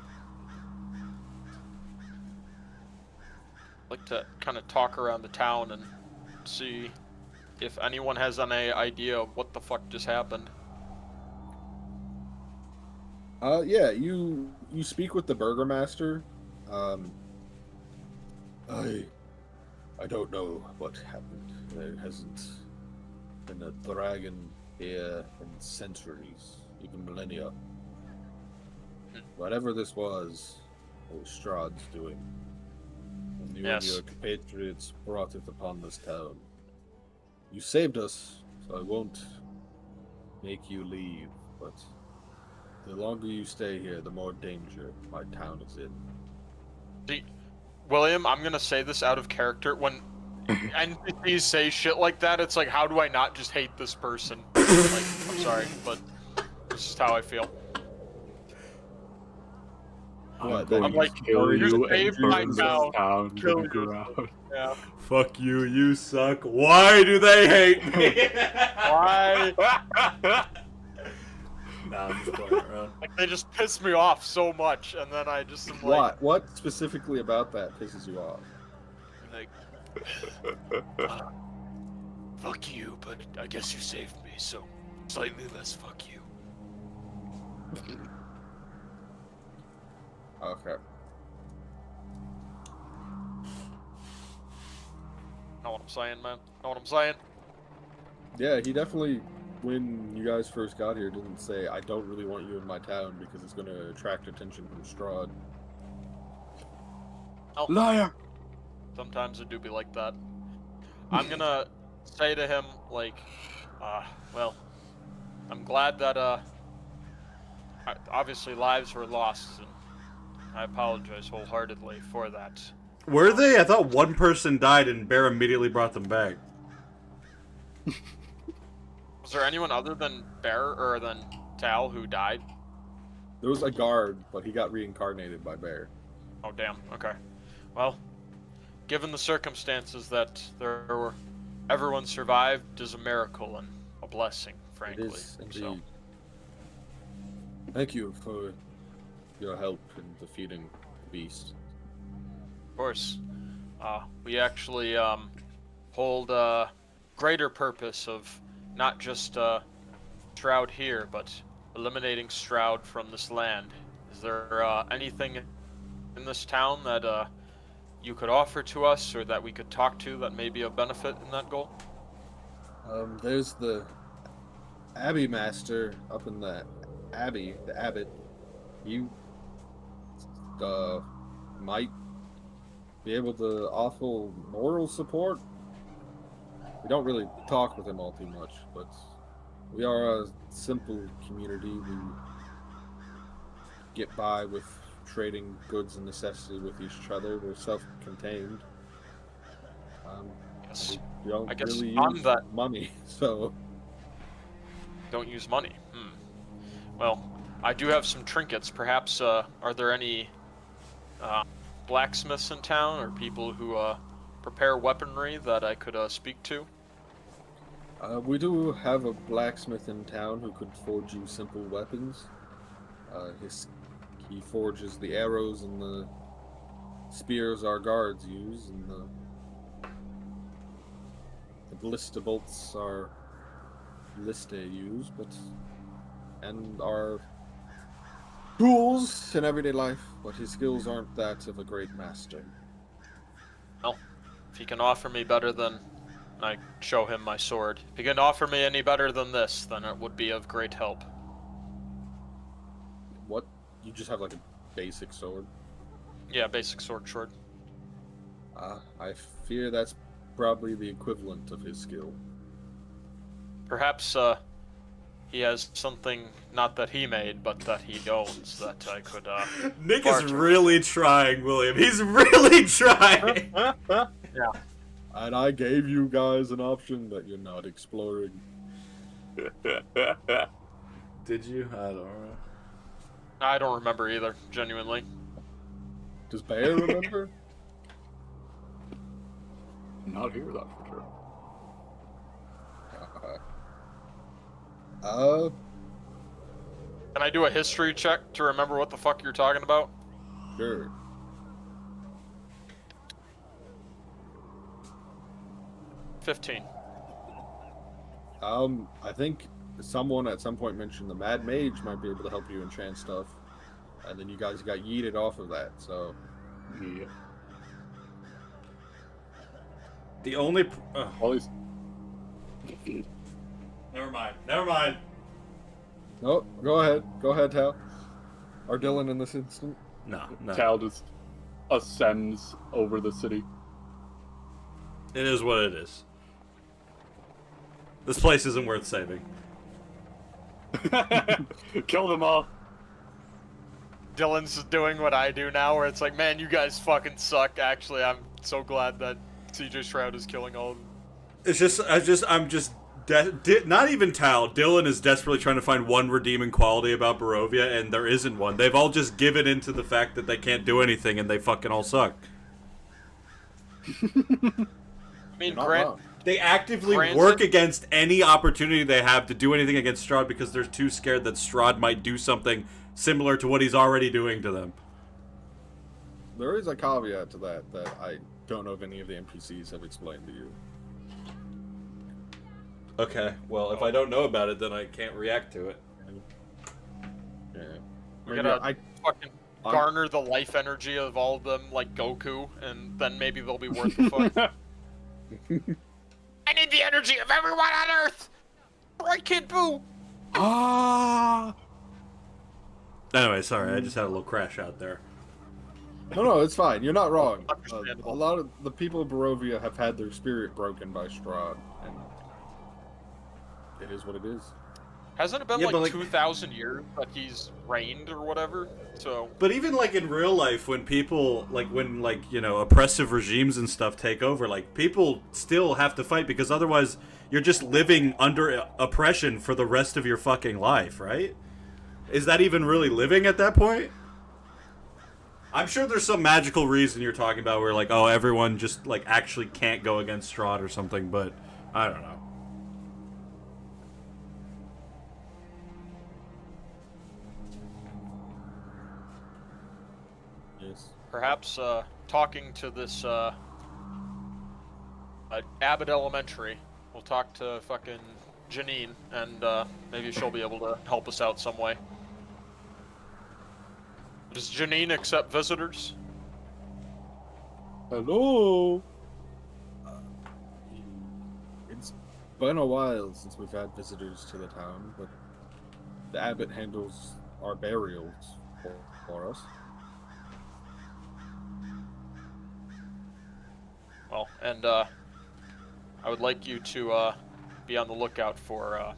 I'd like to kind of talk around the town and see if anyone has any idea of what the fuck just happened. Yeah, you speak with the burgomaster. I don't know what happened. There hasn't been a dragon here in centuries, even millennia. Whatever this was, it was Strahd's doing. And you and Yes. your compatriots brought it upon this town. You saved us, so I won't make you leave, but the longer you stay here, the more danger my town is in. See, William, I'm gonna say this out of character. When NPCs say shit like that, it's like, how do I not just hate this person? Like, I'm sorry, but this is how I feel. What, I'm going I'm like, to kill you you and saved my burn this town. town to Kill the you. ground. Yeah. Fuck you, you suck. Why do they hate me? Why? Nah, I'm just playing around. Like, they just piss me off so much, and then I just am like, What specifically about that pisses you off? like, fuck you, but I guess you saved me, so slightly less fuck you. Okay. Know what I'm saying, man? Know what I'm saying? Yeah, he definitely, when you guys first got here, didn't say, I don't really want you in my town because it's going to attract attention from Strahd. Oh, Liar! sometimes it do be like that. I'm gonna say to him, like, well, I'm glad that, obviously lives were lost, and I apologize wholeheartedly for that. Were they? I thought one person died and Bear immediately brought them back. Was there anyone other than Bear, or than Tal, who died? There was a guard, but he got reincarnated by Bear. Oh, damn, okay. Well, given the circumstances that there were, everyone survived is a miracle and a blessing, frankly. It is, indeed. So, Thank you for your help in defeating the beast. of course, we actually hold a greater purpose of not just Strahd here, but eliminating Strahd from this land. Is there anything in this town that you could offer to us, or that we could talk to that may be of benefit in that goal? There's the Abbey master up in the Abbey, the Abbot. You might be able to offer moral support. We don't really talk with him all too much, but We are a simple community. We get by with trading goods and necessity with each other. We're self-contained. Yes. We don't I guess really I'm use that- money, so Don't use money. Well, I do have some trinkets. Perhaps, are there any blacksmiths in town or people who prepare weaponry that I could speak to? we do have a blacksmith in town who could forge you simple weapons. He forges the arrows and the spears our guards use, and the ballista bolts our ballistae use, and our tools in everyday life. But his skills aren't that of a great master. Well, if he can offer me better than... I show him my sword. If he can offer me any better than this, then it would be of great help. What? You just have like a basic sword? Yeah, basic sword short. I fear that's probably the equivalent of his skill. Perhaps he has something not that he made, but that he owns that I could Nick is barter. really trying, William. He's really trying. Yeah. And I gave you guys an option that you're not exploring. Did you? I don't know. I don't remember either, genuinely. Does Bear remember? Not here, that's for sure. Can I do a history check to remember what the fuck you're talking about? Sure. $15. I think someone at some point mentioned the Mad Mage might be able to help you enchant stuff, and then you guys got yeeted off of that. So Yeah. The only. Well, he's... Never mind. Never mind. no, go ahead, Tal. Or Dylan in this instant. No, no. Tal just ascends over the city. It is what it is. This place isn't worth saving. Kill them all. Dylan's doing what I do now, where it's like, man, you guys fucking suck. Actually, I'm so glad that CJ Shroud is killing all of them. It's just, I'm just, not even Tal. Dylan is desperately trying to find one redeeming quality about Barovia, and there isn't one. They've all just given into the fact that they can't do anything, and they fucking all suck. I mean, You're not Grant, wrong. They actively Granted- work against any opportunity they have to do anything against Strahd because they're too scared that Strahd might do something similar to what he's already doing to them. There is a caveat to that I don't know if any of the NPCs have explained to you. Okay, well, if I don't know about it, then I can't react to it. Yeah. we Maybe gotta I fucking garner the life energy of all of them, like Goku, and then maybe they'll be worth the fuck. I need the energy of everyone on Earth! Right, Kid Boo? Ah! Anyway, sorry, I just had a little crash out there. No, it's fine. You're not wrong. A Understandable. lot of the people of Barovia have had their spirit broken by Strahd, and it is what it is. Hasn't it been Yeah, like but, like- 2,000 years that he's reigned or whatever? So, But even, like, in real life, when people, like, oppressive regimes and stuff take over, like, people still have to fight because otherwise you're just living under oppression for the rest of your fucking life, right? Is that even really living at that point? I'm sure there's some magical reason you're talking about where, like, oh, everyone just, like, actually can't go against Strahd or something, but I don't know. Yes. perhaps talking to this Abbot Elementary, we'll talk to fucking Janine, and maybe she'll be able to help us out some way. Does Janine accept visitors? Hello. It's been a while since we've had visitors to the town, but the abbot handles our burials for us. Well, and I would like you to be on the lookout for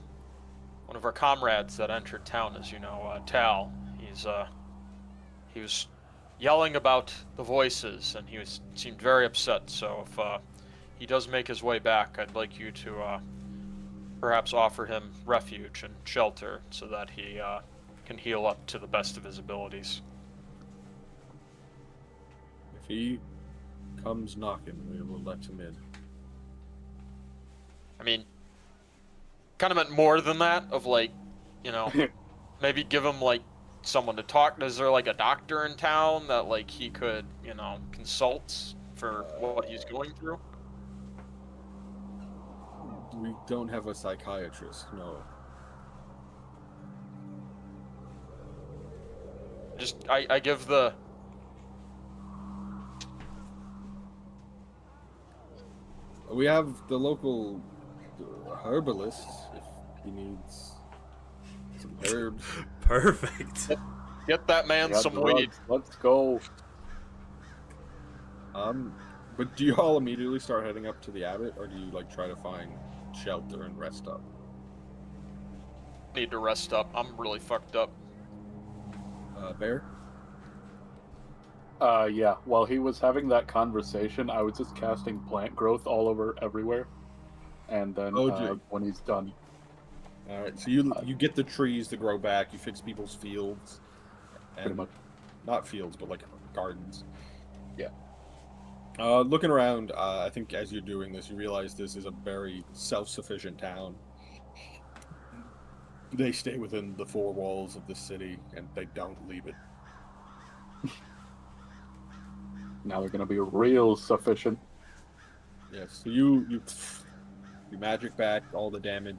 one of our comrades that entered town, as you know, Tal. He was yelling about the voices, and seemed very upset. So if he does make his way back, I'd like you to perhaps offer him refuge and shelter so that he can heal up to the best of his abilities. If he comes knocking, we will let him in. I mean, kind of meant more than that, of like, you know, maybe give him like someone to talk. Is there like a doctor in town that like he could, you know, consult for what he's going through? We don't have a psychiatrist, no. I give the... We have the local herbalist if he needs some herbs. Perfect. Get that man Got some drugs. weed. Let's go. But do you all immediately start heading up to the Abbot, or do you like try to find shelter and rest up? Need to rest up. I'm really fucked up. Bear? Yeah. While he was having that conversation, I was just casting plant growth all over everywhere. And then when he's done. Alright, so you get the trees to grow back, you fix people's fields. And Pretty much. Not fields, but like gardens. Yeah. Looking around, I think as you're doing this, you realize this is a very self-sufficient town. They stay within the four walls of the city, and they don't leave it. Now they're gonna be real sufficient. Yes, so you magic back all the damage.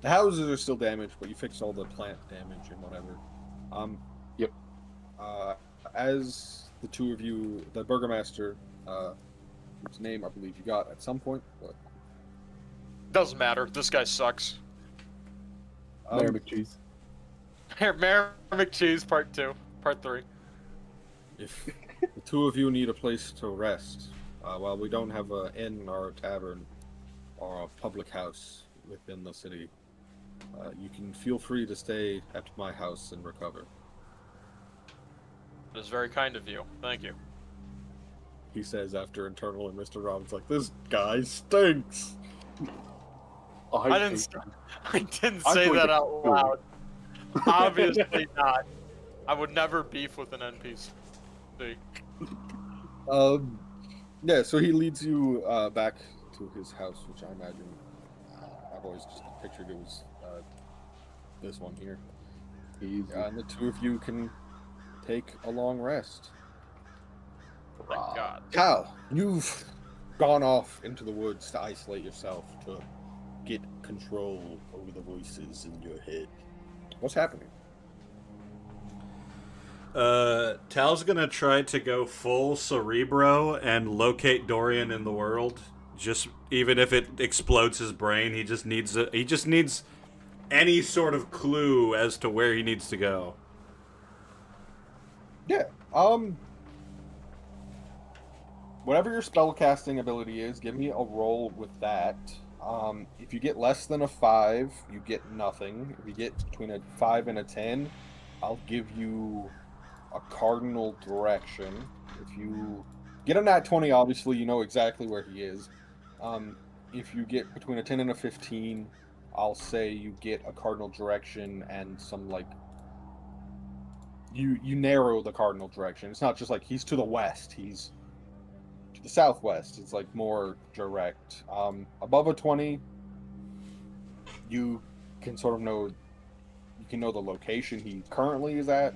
The houses are still damaged, but you fixed all the plant damage and whatever. Yep. As the two of you, the burgomaster, whose name I believe you got at some point, but Doesn't matter. This guy sucks. Mayor McCheese. Mayor McCheese, part 2. Part 3. if the two of you need a place to rest, while we don't have an inn or a tavern or a public house within the city, you can feel free to stay at my house and recover. It is very kind of you. Thank you. He says after internally, Mr. Robbin's like, this guy stinks. I didn't say that out loud. Obviously not. I would never beef with an NPC. Yeah, so he leads you back to his house, which I imagine I've always just pictured it was this one here. And the two of you can take a long rest. Thank God. Cal, you've gone off into the woods to isolate yourself, to get control over the voices in your head. What's happening? Tal's gonna try to go full Cerebro and locate Dorian in the world. Just even if it explodes his brain, he just needs any sort of clue as to where he needs to go. Yeah. Whatever your spellcasting ability is, give me a roll with that. If you get less than a 5, you get nothing. If you get between a 5 and a 10, I'll give you a cardinal direction. If you get a nat 20, obviously you know exactly where he is. If you get between a 10 and a 15, I'll say you get a cardinal direction and some like you narrow the cardinal direction. It's not just like he's to the west, he's to the southwest. It's like more direct. Above a 20, you can sort of know, you can know the location he currently is at.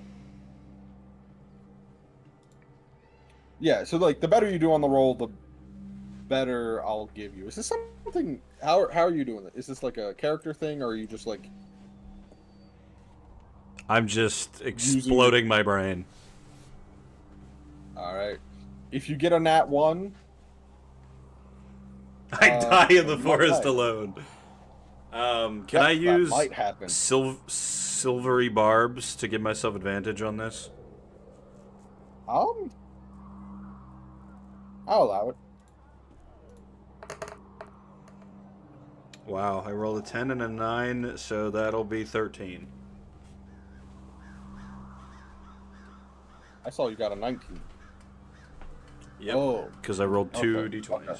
Yeah, so like the better you do on the roll, the better I'll give you. Is this something? How are you doing it? Is this like a character thing, or are you just like? I'm just exploding my brain. All right. If you get a nat 1, I die in the forest alone. Can I use might happen. silvery barbs to give myself advantage on this? I'll allow it. Wow, I rolled a 10 and a 9, so that'll be 13. I saw you got a 19. Yep. Oh, Because I rolled two okay, d20s. okay.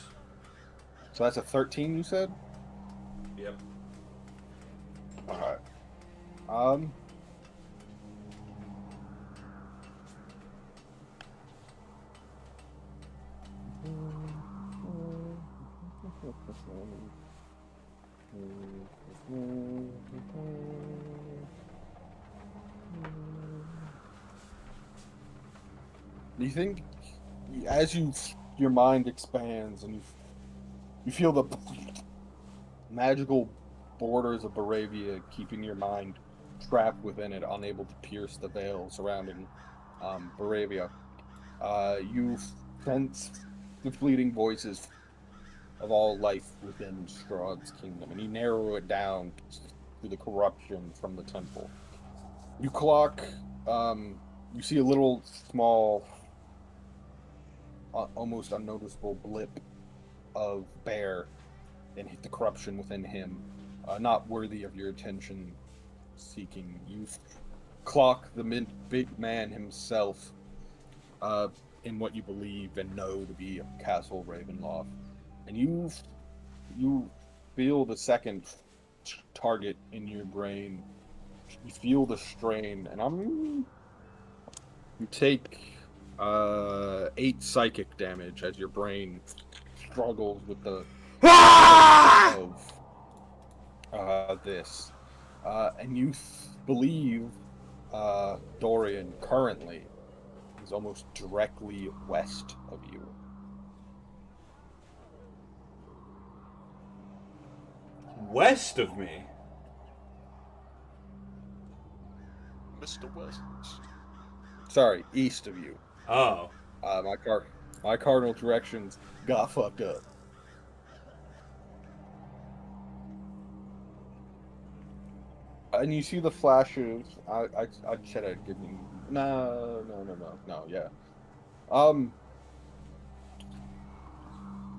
So that's a 13, you said? Yep. Alright. Do you think, as your mind expands and you feel the magical borders of Barovia keeping your mind trapped within it, unable to pierce the veil surrounding Barovia, you sense the fleeting voices of all life within Strahd's kingdom, and you narrow it down to the corruption from the temple. You clock, you see a little small, almost unnoticeable blip of Bear and hit the corruption within him, not worthy of your attention seeking. You clock the big man himself in what you believe and know to be Castle Ravenloft. And you feel the second target in your brain. You feel the strain, and you take 8 psychic damage as your brain struggles with the of this. And you believe Dorian currently is almost directly west of you. West of me? Mr. West. Sorry, east of you. Oh. My cardinal directions got fucked up. And you see the flashes. I said I'd give you. No. Yeah.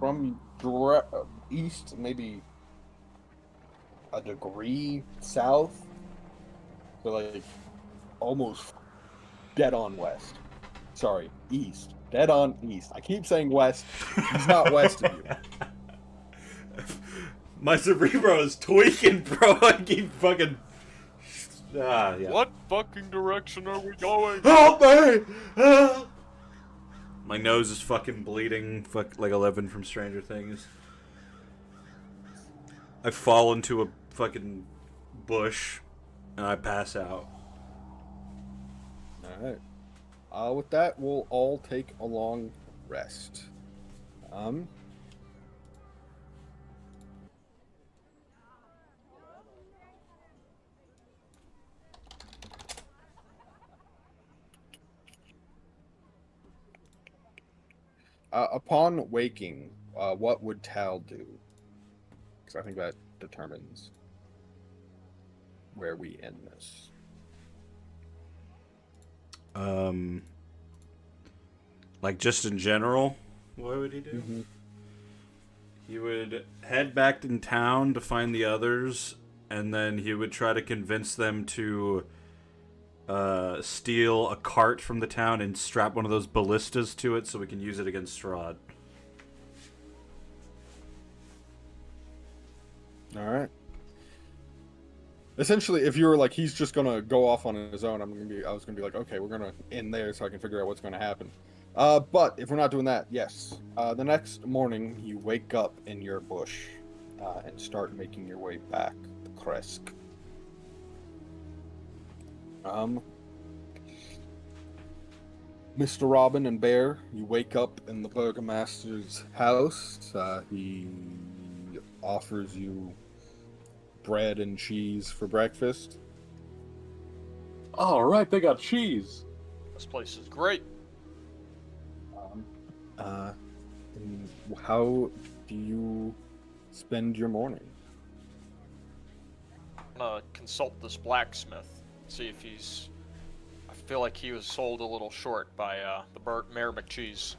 From east, maybe a degree south, so like almost dead on west. Sorry, east. Dead on east. I keep saying west. He's not west of you. My cerebro is tweaking, bro. I keep fucking... yeah. What fucking direction are we going? Help me! Help! My nose is fucking bleeding, like 11 from Stranger Things. I fall into a fucking bush, and I pass out. Alright. With that, we'll all take a long rest. Upon waking, what would Tal do? Because I think that determines where we end this. Like just in general, what would he do? Mm-hmm. He would head back in town to find the others, and then he would try to convince them to steal a cart from the town and strap one of those ballistas to it so we can use it against Strahd. Alright. Essentially, if you were like, he's just gonna go off on his own, I was gonna be like, okay, we're gonna end there so I can figure out what's gonna happen. But if we're not doing that, yes. The next morning, you wake up in your bush and start making your way back to Kresk. Mr. Robbin and Bear, you wake up in the Burgomaster's house. He offers you bread and cheese for breakfast. All right, they got cheese. This place is great. And how do you spend your morning? I'm gonna consult this blacksmith, see if he's. I feel like he was sold a little short by the Mayor McCheese.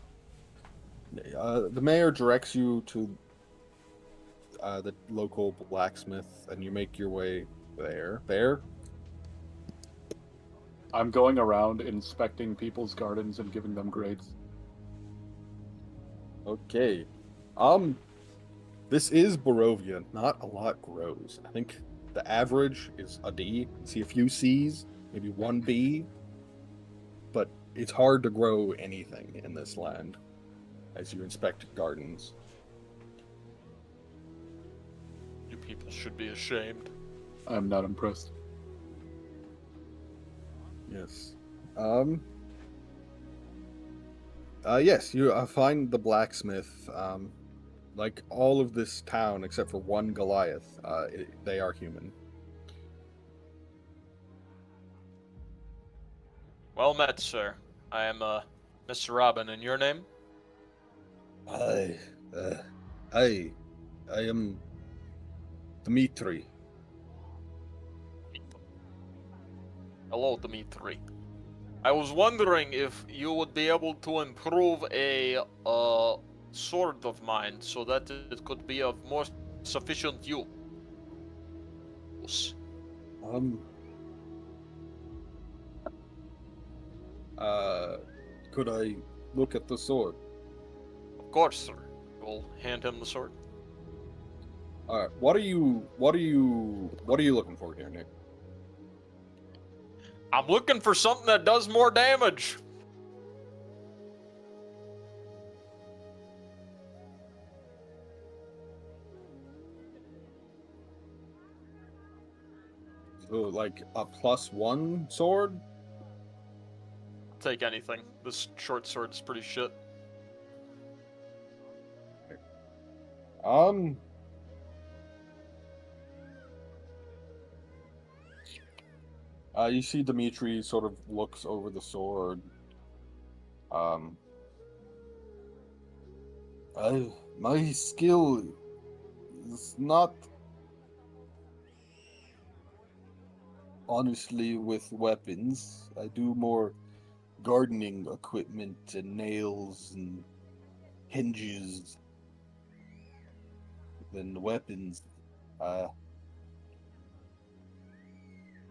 The mayor directs you to the local blacksmith, and you make your way there. There. I'm going around inspecting people's gardens and giving them grades. Okay. This is Barovia. Not a lot grows. I think the average is a D. See a few C's, maybe one B. But it's hard to grow anything in this land as you inspect gardens. You people should be ashamed. I'm not impressed. Yes. Yes, you find the blacksmith. Like all of this town, except for one Goliath, they are human. Well met, sir. I am Mr. Robbin, and your name? I am Dmitri. Hello, Dmitri. I was wondering if you would be able to improve a sword of mine so that it could be of more sufficient use. Could I look at the sword? Of course, sir. We'll hand him the sword. All right. What are you looking for here, Nick? I'm looking for something that does more damage. So, like a +1 sword? Take anything. This short sword's pretty shit. You see Dimitri sort of looks over the sword. My skill is not honestly with weapons. I do more gardening equipment and nails and hinges than weapons.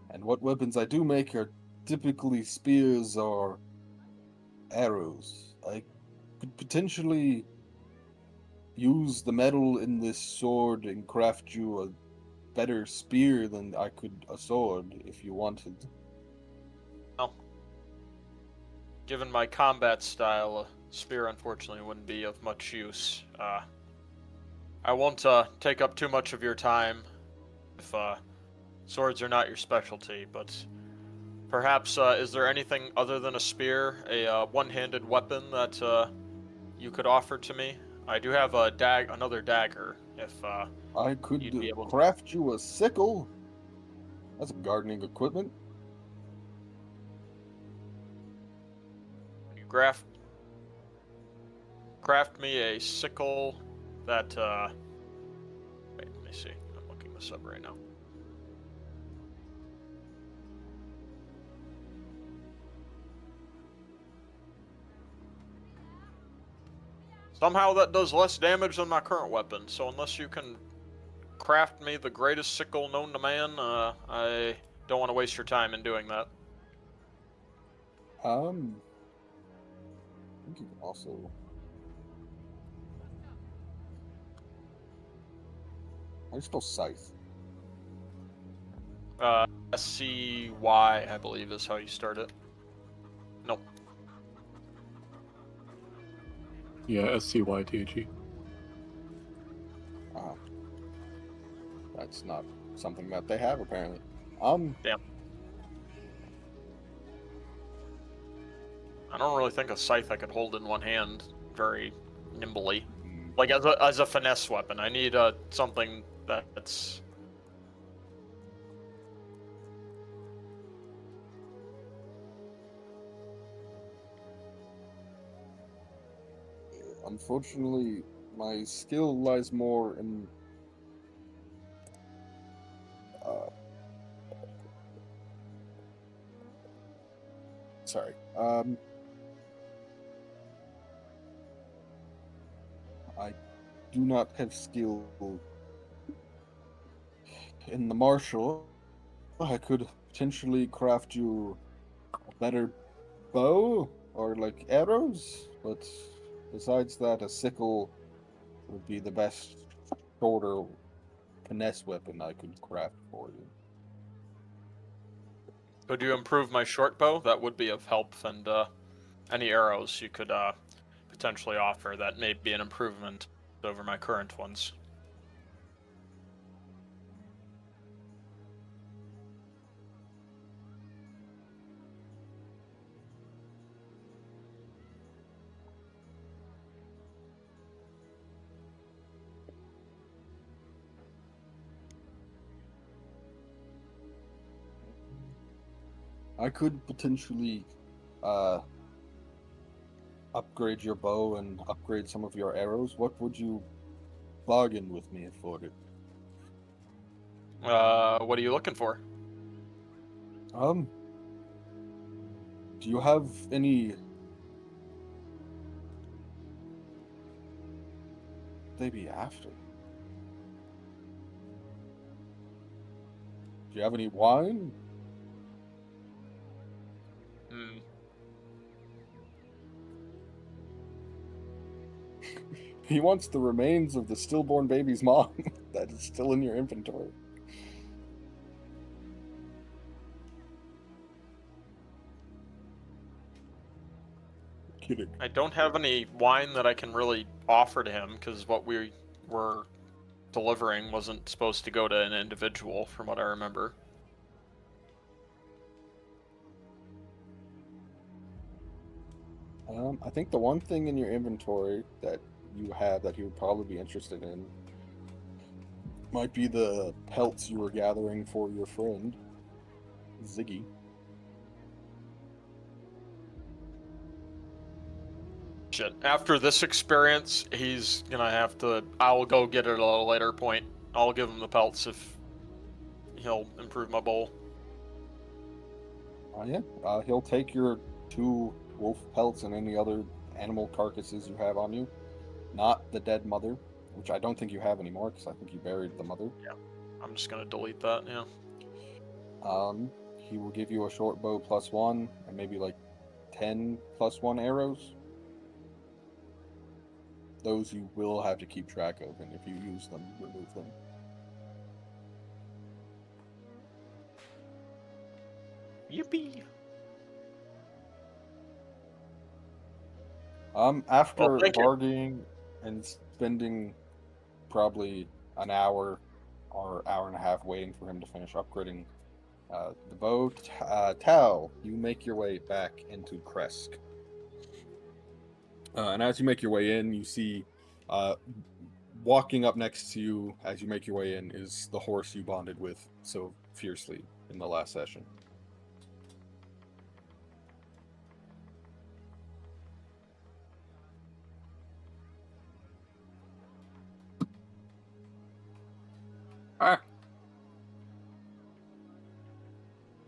And what weapons I do make are typically spears or arrows. I could potentially use the metal in this sword and craft you a better spear than I could a sword if you wanted. Well, given my combat style, a spear unfortunately wouldn't be of much use. I won't take up too much of your time if swords are not your specialty, but perhaps is there anything other than a spear, a one-handed weapon that you could offer to me? I do have another dagger. If I could you'd be able to craft you a sickle. That's gardening equipment. you craft me a sickle that wait, let me see. I'm looking this up right now. Somehow that does less damage than my current weapon, so unless you can craft me the greatest sickle known to man, I don't want to waste your time in doing that. I think you can also. I spell scythe. SCY, I believe, is how you start it. Nope. Yeah, SCYTHE. That's not something that they have apparently. Damn. I don't really think a scythe I could hold in one hand very nimbly. Like as a finesse weapon, I need something that's. Unfortunately, my skill lies more in sorry. I do not have skill in the martial, I could potentially craft you a better bow or like arrows, but besides that, a sickle would be the best shorter finesse weapon I could craft for you. Could you improve my short bow? That would be of help, and any arrows you could potentially offer that may be an improvement over my current ones. I could potentially upgrade your bow and upgrade some of your arrows. What would you bargain with me for it? What are you looking for? Do you have any... They be after? Do you have any wine? Hmm. He wants the remains of the stillborn baby's mom that is still in your inventory. Kidding. I don't have any wine that I can really offer to him because what we were delivering wasn't supposed to go to an individual, from what I remember. I think the one thing in your inventory that you have that he would probably be interested in might be the pelts you were gathering for your friend, Ziggy. Shit. After this experience, he's gonna have to. I'll go get it at a later point. I'll give him the pelts if he'll improve my bowl. Yeah. He'll take your 2 wolf pelts and any other animal carcasses you have on you. Not the dead mother, which I don't think you have anymore, because I think you buried the mother. Yeah. I'm just gonna delete that, yeah. He will give you a short bow +1, and maybe like 10 +1 arrows. Those you will have to keep track of, and if you use them, remove them. Yippee! After Well, thank you. bargaining and spending probably an hour or hour and a half waiting for him to finish upgrading the bow, Tal, you make your way back into Kresk. And as you make your way in, you see walking up next to you as you make your way in is the horse you bonded with so fiercely in the last session. Ah,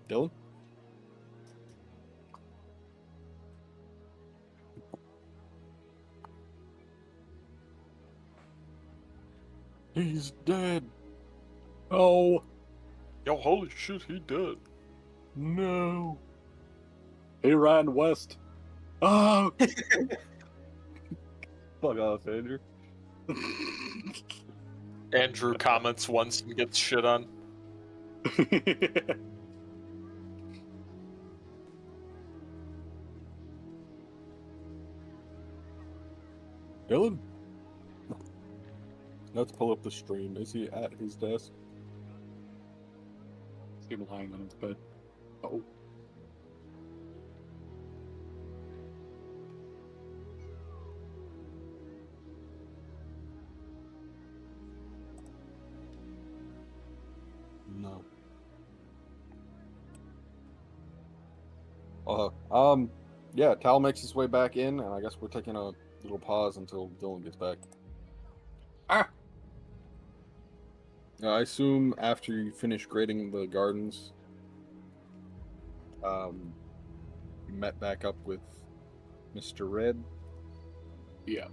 Dylan? He's dead. oh, Yo, holy shit, he did. No. he ran west. Oh, Fuck off, Andrew. Andrew comments once and gets shit on. Dylan? Let's pull up the stream. Is he at his desk? See him lying on his bed. Oh, No. Yeah, Tal makes his way back in, and I guess we're taking a little pause until Dylan gets back. ah, I assume after you finish grading the gardens, you met back up with Mr. Red. yeah.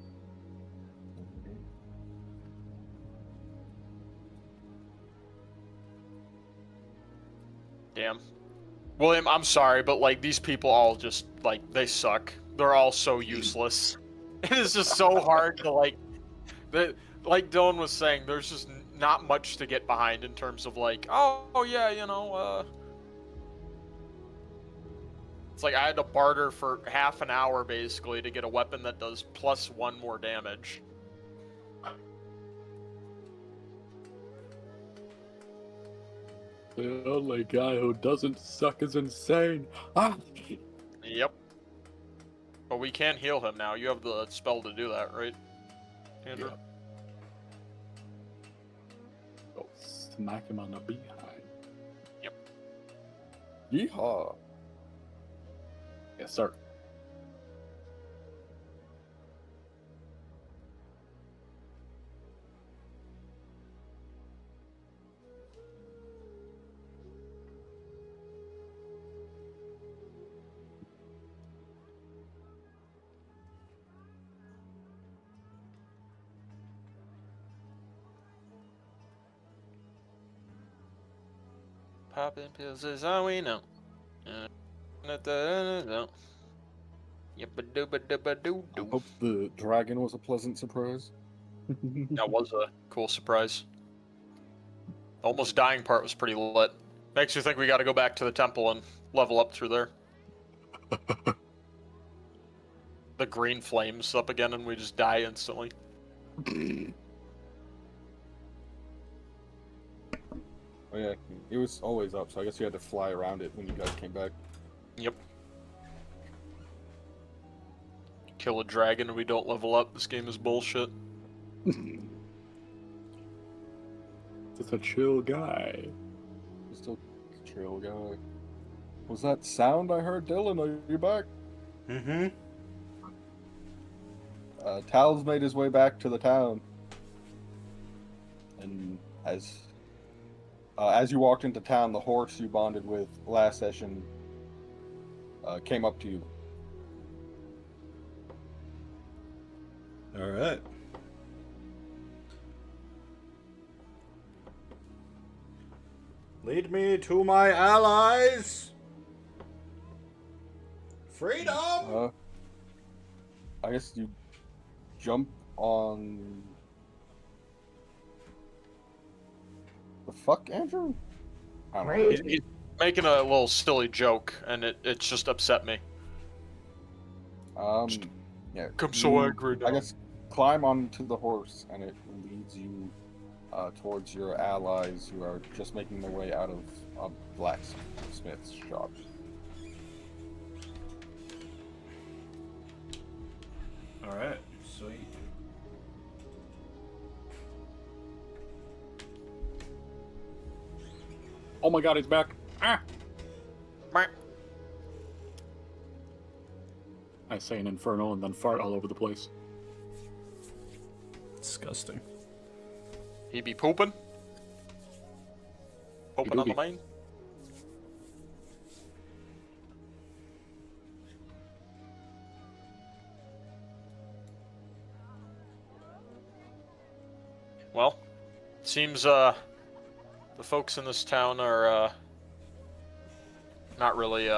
Damn. William, I'm sorry, but like these people all just like they suck. They're all so useless. It is just so hard to like Dylan was saying, there's just not much to get behind in terms of like, oh yeah, you know, it's like I had to barter for half an hour basically to get a weapon that does +1 more damage. The only guy who doesn't suck is insane. Ah! Yep. But we can heal him now. You have the spell to do that, right, Andrew? Yeah. Go smack him on the behind. Yep. Yeehaw. Yes, sir. Popping pills is all we know. Yep, I hope the dragon was a pleasant surprise. That was a cool surprise. The almost dying part was pretty lit. Makes you think we got to go back to the temple and level up through there. The green flames up again, and we just die instantly. Oh yeah, it was always up, so I guess you had to fly around it when you guys came back. Yep. Kill a dragon and we don't level up. This game is bullshit. Just a chill guy. Just a trail guy. Was that sound I heard, Dylan? Are you back? Mm-hmm. Tal's made his way back to the town, and as you walked into town, the horse you bonded with last session came up to you. All right. Lead me to my allies. Freedom. I guess you jump on. The fuck, Andrew? I don't know. He's making a little silly joke, and it's just upset me. Yeah. I'm so angry now. I guess climb onto the horse, and it leads you towards your allies who are just making their way out of a blacksmith's shop. All right. Sweet. Oh my god, he's back. Ah! Meh. I say an inferno and then fart all over the place. Disgusting. He be pooping? Pooping on the doobie. main? Well, it seems the folks in this town are not really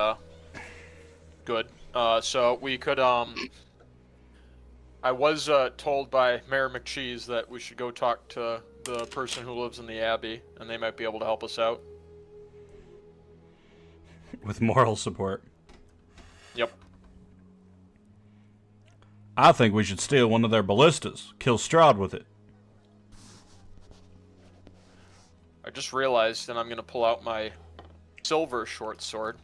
good. So we could I was told by Mayor McCheese that we should go talk to the person who lives in the Abbey, and they might be able to help us out. With moral support. Yep. I think we should steal one of their ballistas. Kill Strahd with it. I just realized, and I'm gonna pull out my silver short sword.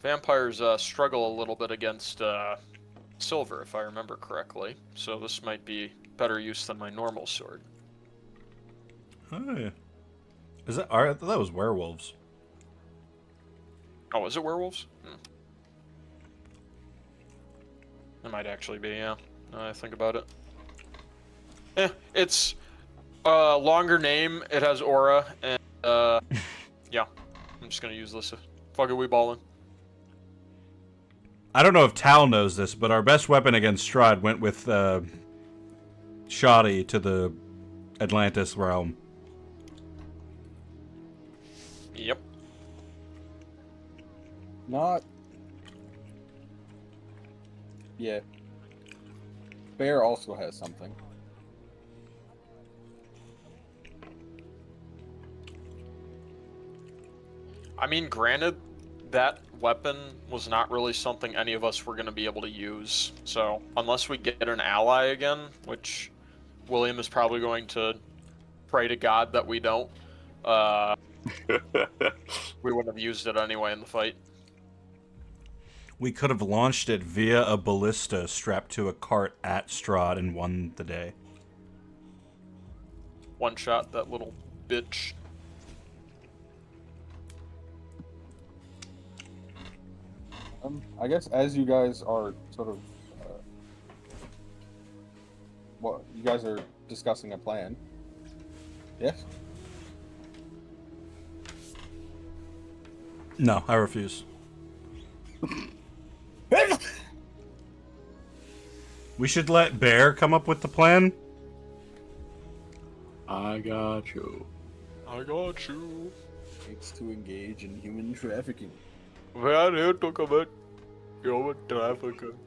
Vampires struggle a little bit against silver, if I remember correctly. So this might be better use than my normal sword. Oh, yeah. Is that? I thought that was werewolves. Oh, is it werewolves? It might actually be, yeah. Now that I think about it. It's a longer name. It has aura, and yeah. I'm just gonna use this. Fuck it, we ballin'. I don't know if Tal knows this, but our best weapon against Strahd went with Shoddy to the Atlantis realm. Yep. Not. Yeah. Bear also has something. I mean, granted, that weapon was not really something any of us were going to be able to use. So, unless we get an ally again, which William is probably going to pray to God that we don't, we wouldn't have used it anyway in the fight. We could have launched it via a ballista strapped to a cart at Strahd and won the day. One shot that little bitch. I guess as you guys are sort of, well, you guys are discussing a plan. Yes. No, I refuse. We should let Bear come up with the plan. I got you. I got you. It's to engage in human trafficking. We are here to commit human trafficking.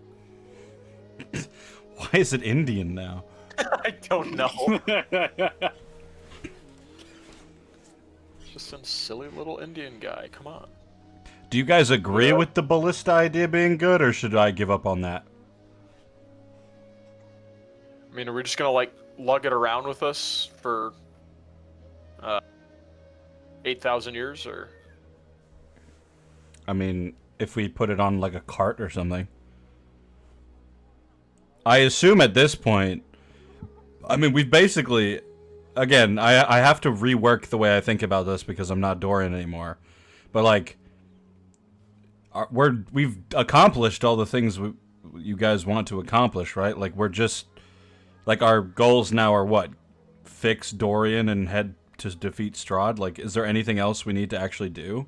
Why is it Indian now? I don't know. Just some silly little Indian guy. Come on. Do you guys agree with the ballista idea being good, or should I give up on that? I mean, are we just gonna like lug it around with us for 8,000 years, or? I mean, if we put it on like a cart or something. I assume at this point, I mean, we've basically, again, I have to rework the way I think about this because I'm not Dorian anymore. But like, we've accomplished all the things you guys want to accomplish, right? Like, we're just, like, our goals now are what? Fix Dorian and head to defeat Strahd? Like, is there anything else we need to actually do?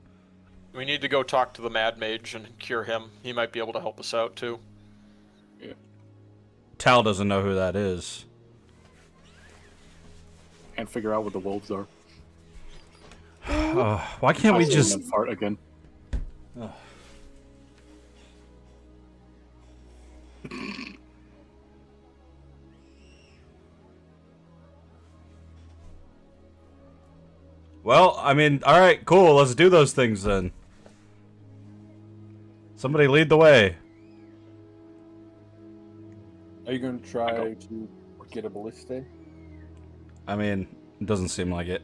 We need to go talk to the Mad Mage and cure him. He might be able to help us out too. Yeah. Tal doesn't know who that is. Can't figure out what the wolves are. Why can't we just fart again? Well, I mean, alright, cool, let's do those things then. Somebody lead the way. Are you going to try to get a ballista? I mean, it doesn't seem like it.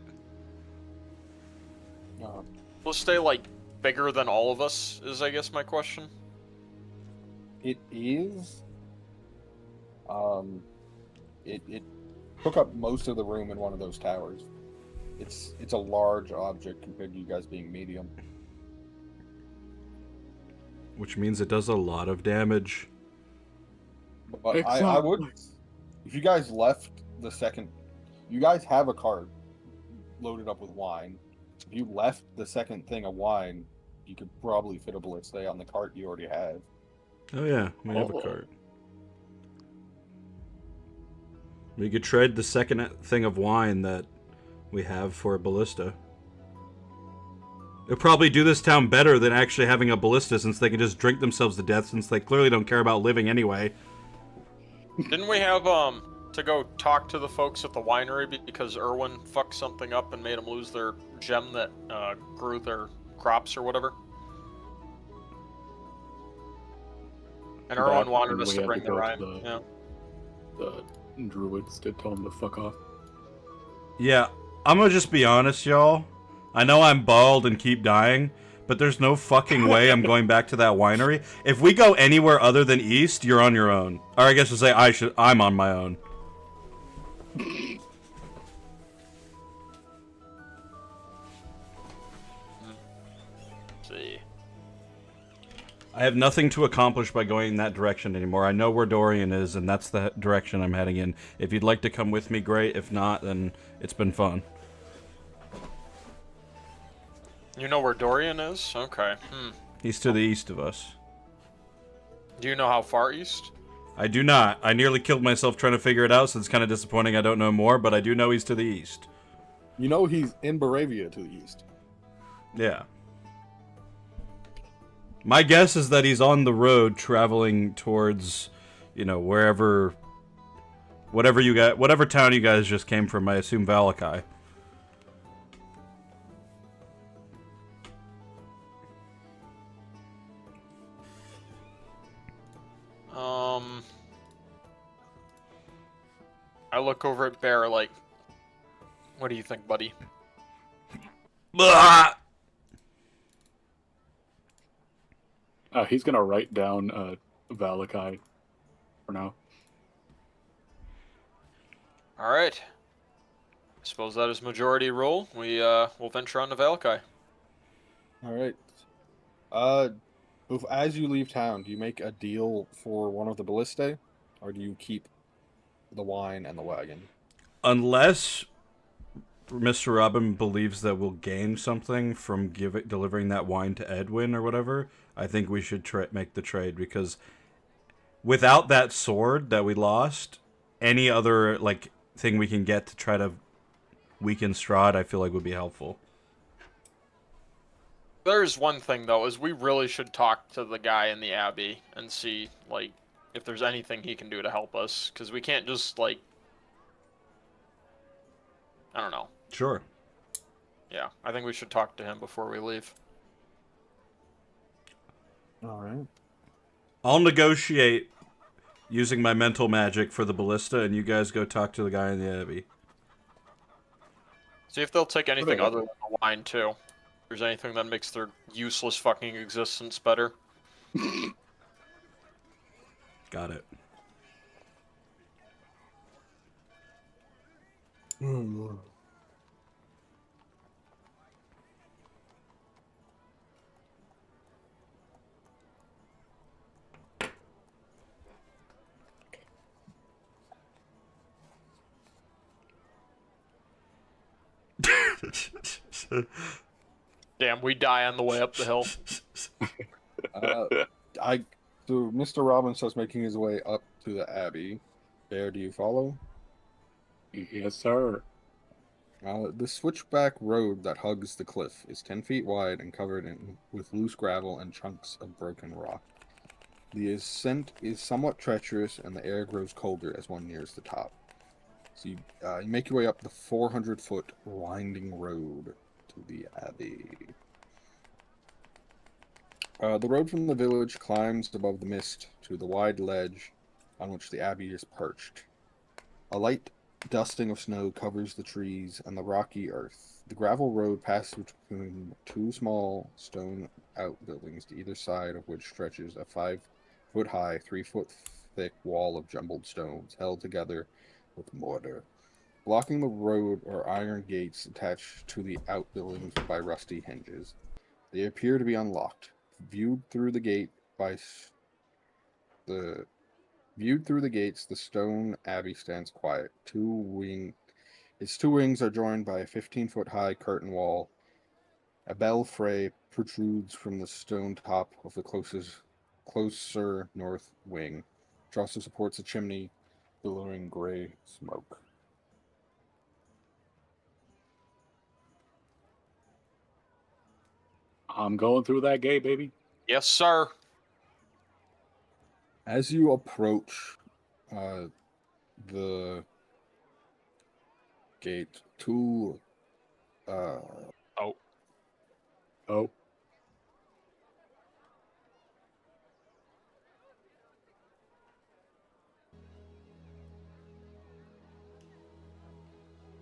We'll stay like bigger than all of us is, I guess, my question. It is. It took up most of the room in one of those towers. It's a large object compared to you guys being medium. Which means it does a lot of damage. But I would, if you guys left the second, you guys have a cart loaded up with wine. If you left the second thing of wine, you could probably fit a ballista on the cart you already have. Oh yeah, we have a cart. We could trade the second thing of wine that we have for a ballista. It'll probably do this town better than actually having a ballista, since they can just drink themselves to death, since they clearly don't care about living anyway. Didn't we have to go talk to the folks at the winery because Irwin fucked something up and made them lose their gem that grew their crops or whatever? And Irwin wanted us to bring the wine. Yeah. The Druids did tell him to fuck off. Yeah, I'm gonna just be honest, y'all. I know I'm bald and keep dying, but there's no fucking way I'm going back to that winery. If we go anywhere other than east, you're on your own. Or I guess to say I'm on my own. See. I have nothing to accomplish by going in that direction anymore. I know where Dorian is, and that's the direction I'm heading in. If you'd like to come with me, great. If not, then it's been fun. You know where Dorian is? Okay. He's to the east of us. Do you know how far east? I do not. I nearly killed myself trying to figure it out, so it's kind of disappointing I don't know more, but I do know he's to the east. You know he's in Barovia to the east. Yeah. My guess is that he's on the road traveling towards, wherever, whatever town you guys just came from. I assume Valakai. I look over at Bear like, what do you think, buddy? Blah! He's gonna write down Valakai for now. All right. I suppose that is majority rule. We'll venture on to Valakai. All right. As you leave town, do you make a deal for one of the ballistae, or do you keep the wine and the wagon? Unless Mr. Robbin believes that we'll gain something from delivering that wine to Edwin or whatever, I think we should make the trade, because without that sword that we lost, any other thing we can get to try to weaken Strahd, I feel like would be helpful. There's one thing though, is we really should talk to the guy in the Abbey and see if there's anything he can do to help us, because we can't just I don't know. Sure. Yeah, I think we should talk to him before we leave. All right. I'll negotiate using my mental magic for the ballista, and you guys go talk to the guy in the Abbey. See if they'll take anything other than the wine too. If there's anything that makes their useless fucking existence better. Got it. Damn, we die on the way up the hill. So Mr. Robbin starts making his way up to the Abbey. Bear, do you follow? Yes, sir. The switchback road that hugs the cliff is 10 feet wide and covered with loose gravel and chunks of broken rock. The ascent is somewhat treacherous, and the air grows colder as one nears the top. So you make your way up the 400-foot winding road to the Abbey. The road from the village climbs above the mist to the wide ledge on which the Abbey is perched. A light dusting of snow covers the trees and the rocky earth. The gravel road passes between two small stone outbuildings, to either side of which stretches a 5-foot-high, 3-foot-thick wall of jumbled stones held together with mortar. Blocking the road are iron gates attached to the outbuildings by rusty hinges. They appear to be unlocked. Viewed through the gates, the stone abbey stands quiet. Its two wings are joined by a 15-foot-high curtain wall. A belfry protrudes from the stone top of the closer north wing, which also supports a chimney billowing gray smoke. I'm going through that gate, baby. Yes, sir. As you approach the gate, two Oh.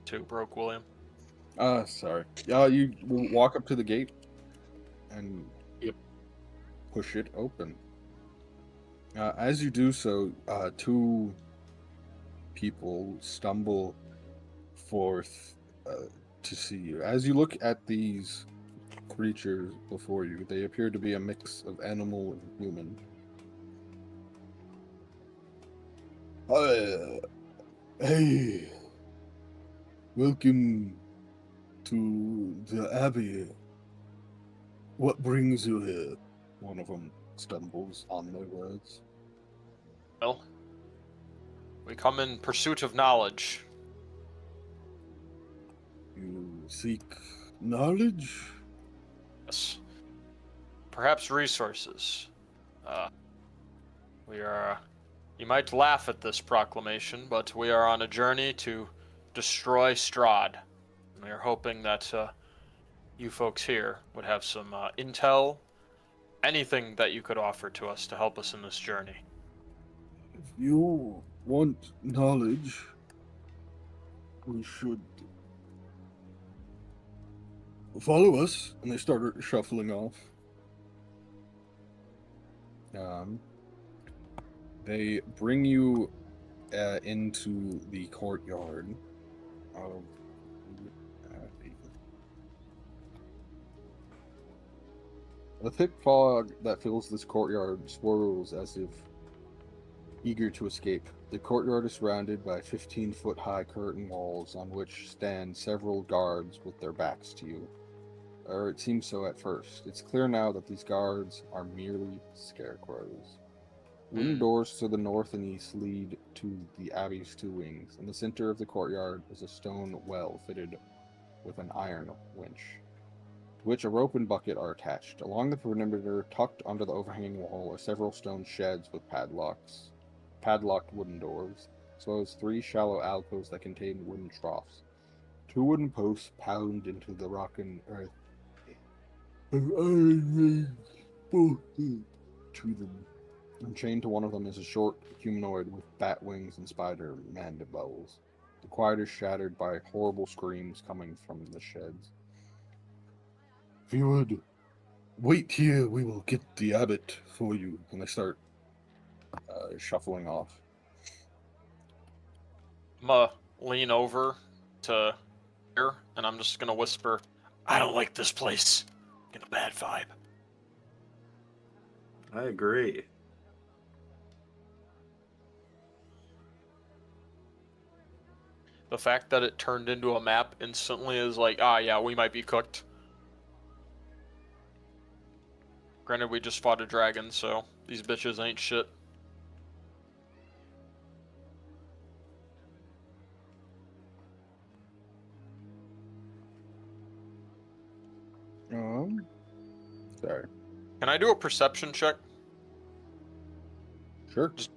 Two broke William. sorry. You walk up to the gate and push it open. As you do so, two people stumble forth to see you. As you look at these creatures before you, they appear to be a mix of animal and human. Hey, welcome to the Abbey. What brings you here? One of them stumbles on their words. Well, we come in pursuit of knowledge. You seek knowledge? Yes. perhaps resources. We are. You might laugh at this proclamation, but we are on a journey to destroy Strahd. We are hoping that you folks here would have some intel, anything that you could offer to us to help us in this journey. If you want knowledge, we should follow us. And they started shuffling off. They bring you into the courtyard of Abbey. The thick fog that fills this courtyard swirls as if eager to escape. The courtyard is surrounded by 15-foot-high curtain walls on which stand several guards with their backs to you. Or it seems so at first. It's clear now that these guards are merely scarecrows. Wooden doors to the north and east lead to the Abbey's two wings. In the center of the courtyard is a stone well fitted with an iron winch, to which a rope and bucket are attached. Along the perimeter, tucked under the overhanging wall, are several stone sheds with padlocked wooden doors, as well as 3 shallow alcoves that contain wooden troughs. 2 wooden posts pound into the rock and earth. An iron rings bolted to them. And chained to one of them is a short humanoid with bat wings and spider mandibles. The quiet is shattered by horrible screams coming from the sheds. If you would wait here, we will get the Abbot for you. And they start shuffling off. I'm gonna lean over to here, and I'm just gonna whisper, I don't like this place. Get a bad vibe. I agree. The fact that it turned into a map instantly is like, yeah, we might be cooked. Granted, we just fought a dragon, so these bitches ain't shit. Sorry. Can I do a perception check? Sure. Just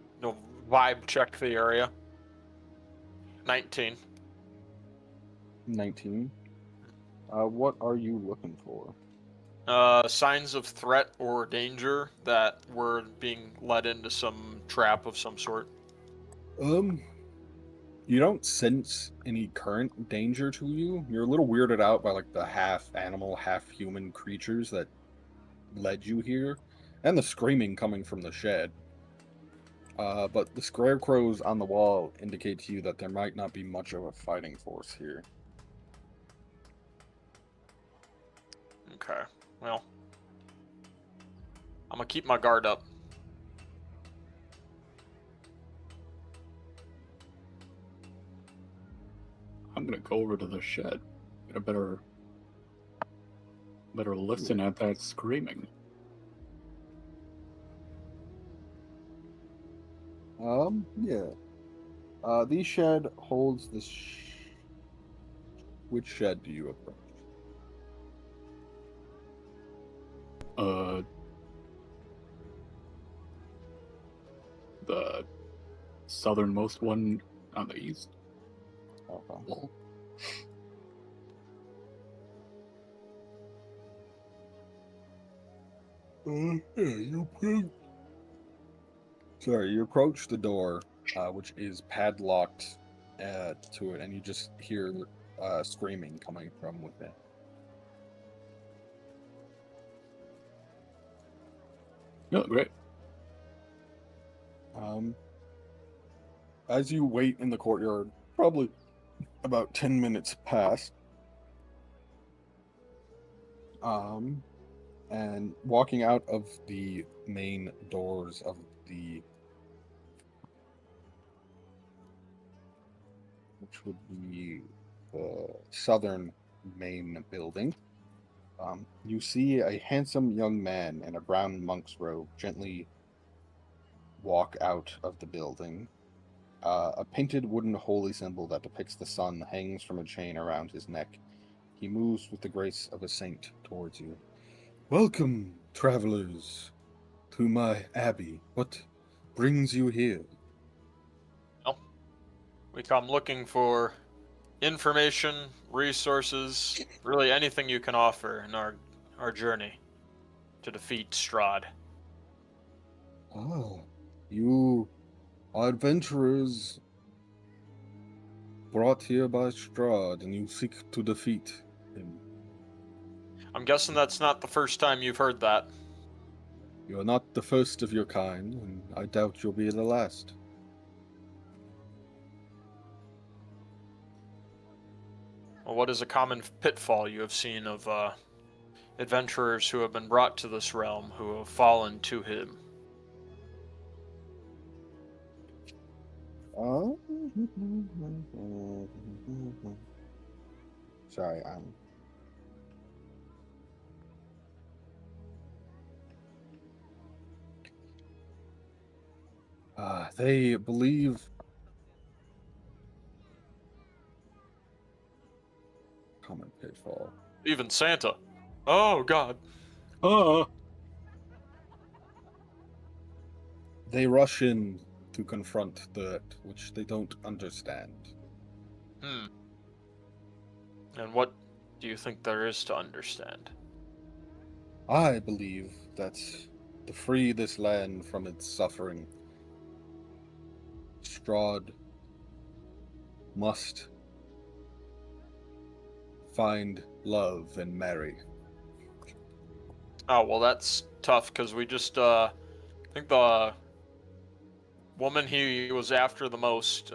vibe check the area. 19. 19. What are you looking for? Signs of threat or danger that we're being led into some trap of some sort. You don't sense any current danger to you. You're a little weirded out by like the half animal, half human creatures that led you here, and the screaming coming from the shed. But the scarecrows on the wall indicate to you that there might not be much of a fighting force here. Okay, well, I'm gonna keep my guard up. I'm gonna go over to the shed. Get a better listen at that screaming. Yeah. The shed holds the Which shed do you approach? The southernmost one on the east. Okay. Wall. You approach the door, which is padlocked to it, and you just hear screaming coming from within. Oh, great. As you wait in the courtyard, probably about 10 minutes pass. And walking out of the main doors of the, which would be the southern main building, you see a handsome young man in a brown monk's robe gently walk out of the building. A painted wooden holy symbol that depicts the sun hangs from a chain around his neck. He moves with the grace of a saint towards you. Welcome, travelers, to my abbey. What brings you here? Well, we come looking for information, resources, really anything you can offer in our journey to defeat Strahd. Ah, you are adventurers brought here by Strahd, and you seek to defeat him. I'm guessing that's not the first time you've heard that. You are not the first of your kind, and I doubt you'll be the last. Well, what is a common pitfall you have seen of adventurers who have been brought to this realm who have fallen to him? Sorry, they believe common pitfall. Even Santa. Oh, God. They rush in to confront that which they don't understand. And what do you think there is to understand? I believe that to free this land from its suffering, Strahd must find love and marry. Oh, well, that's tough, because we just, I think the woman he was after the most,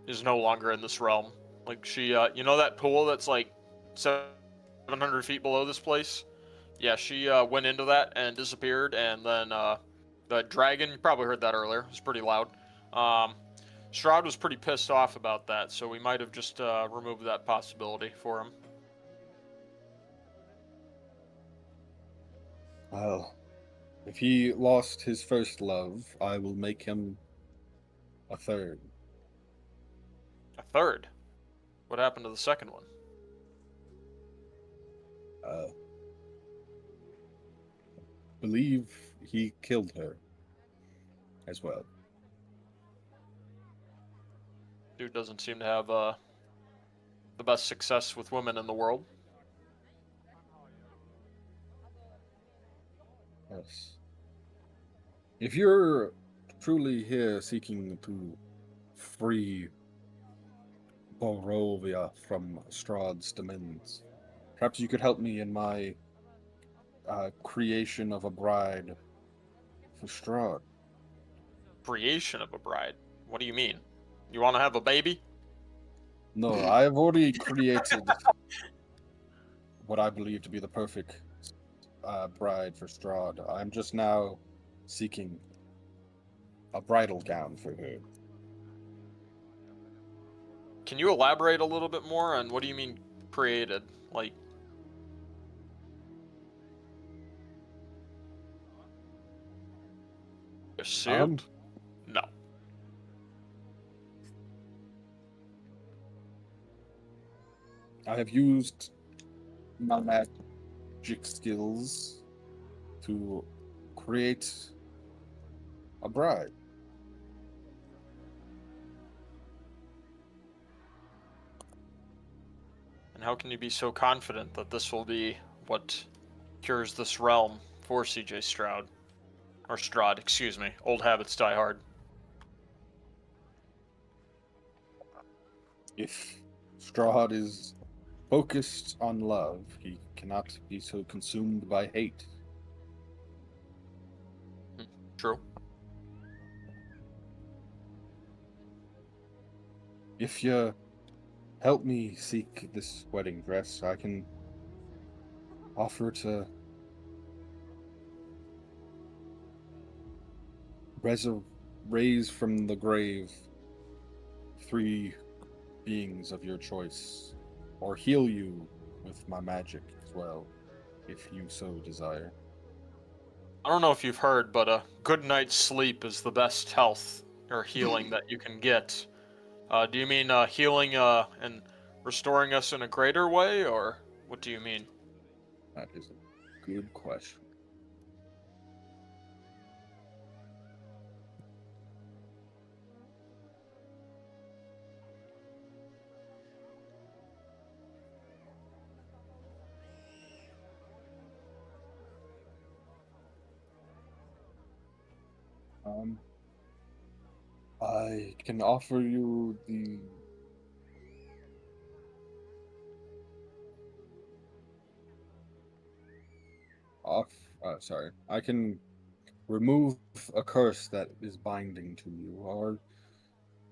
is no longer in this realm. Like, she, you know that pool that's, like, 700 feet below this place? Yeah, she, went into that and disappeared, and then, the dragon, you probably heard that earlier, it was pretty loud. Strahd was pretty pissed off about that, so we might have just, removed that possibility for him. Well, if he lost his first love, I will make him a third. A third? What happened to the second one? Believe he killed her as well. Dude doesn't seem to have, the best success with women in the world. Yes. If you're truly here seeking to free Barovia from Strahd's dominions, perhaps you could help me in my creation of a bride for Strahd. Creation of a bride? What do you mean? You want to have a baby? No, I've already created what I believe to be the perfect bride for Strahd. I'm just now seeking a bridal gown for her. Can you elaborate a little bit more on what do you mean created? Like, a suit? No. I have used my magic skills to create a bride. And how can you be so confident that this will be what cures this realm for CJ Strahd? Or Strahd, excuse me. Old habits die hard. If Strahd is focused on love, he cannot be so consumed by hate. True. If you help me seek this wedding dress, I can offer to raise from the grave 3 beings of your choice, or heal you with my magic as well, if you so desire. I don't know if you've heard, but a good night's sleep is the best health or healing that you can get. Do you mean healing and restoring us in a greater way, or what do you mean? That is it. good question. I can offer you the sorry. I can remove a curse that is binding to you, or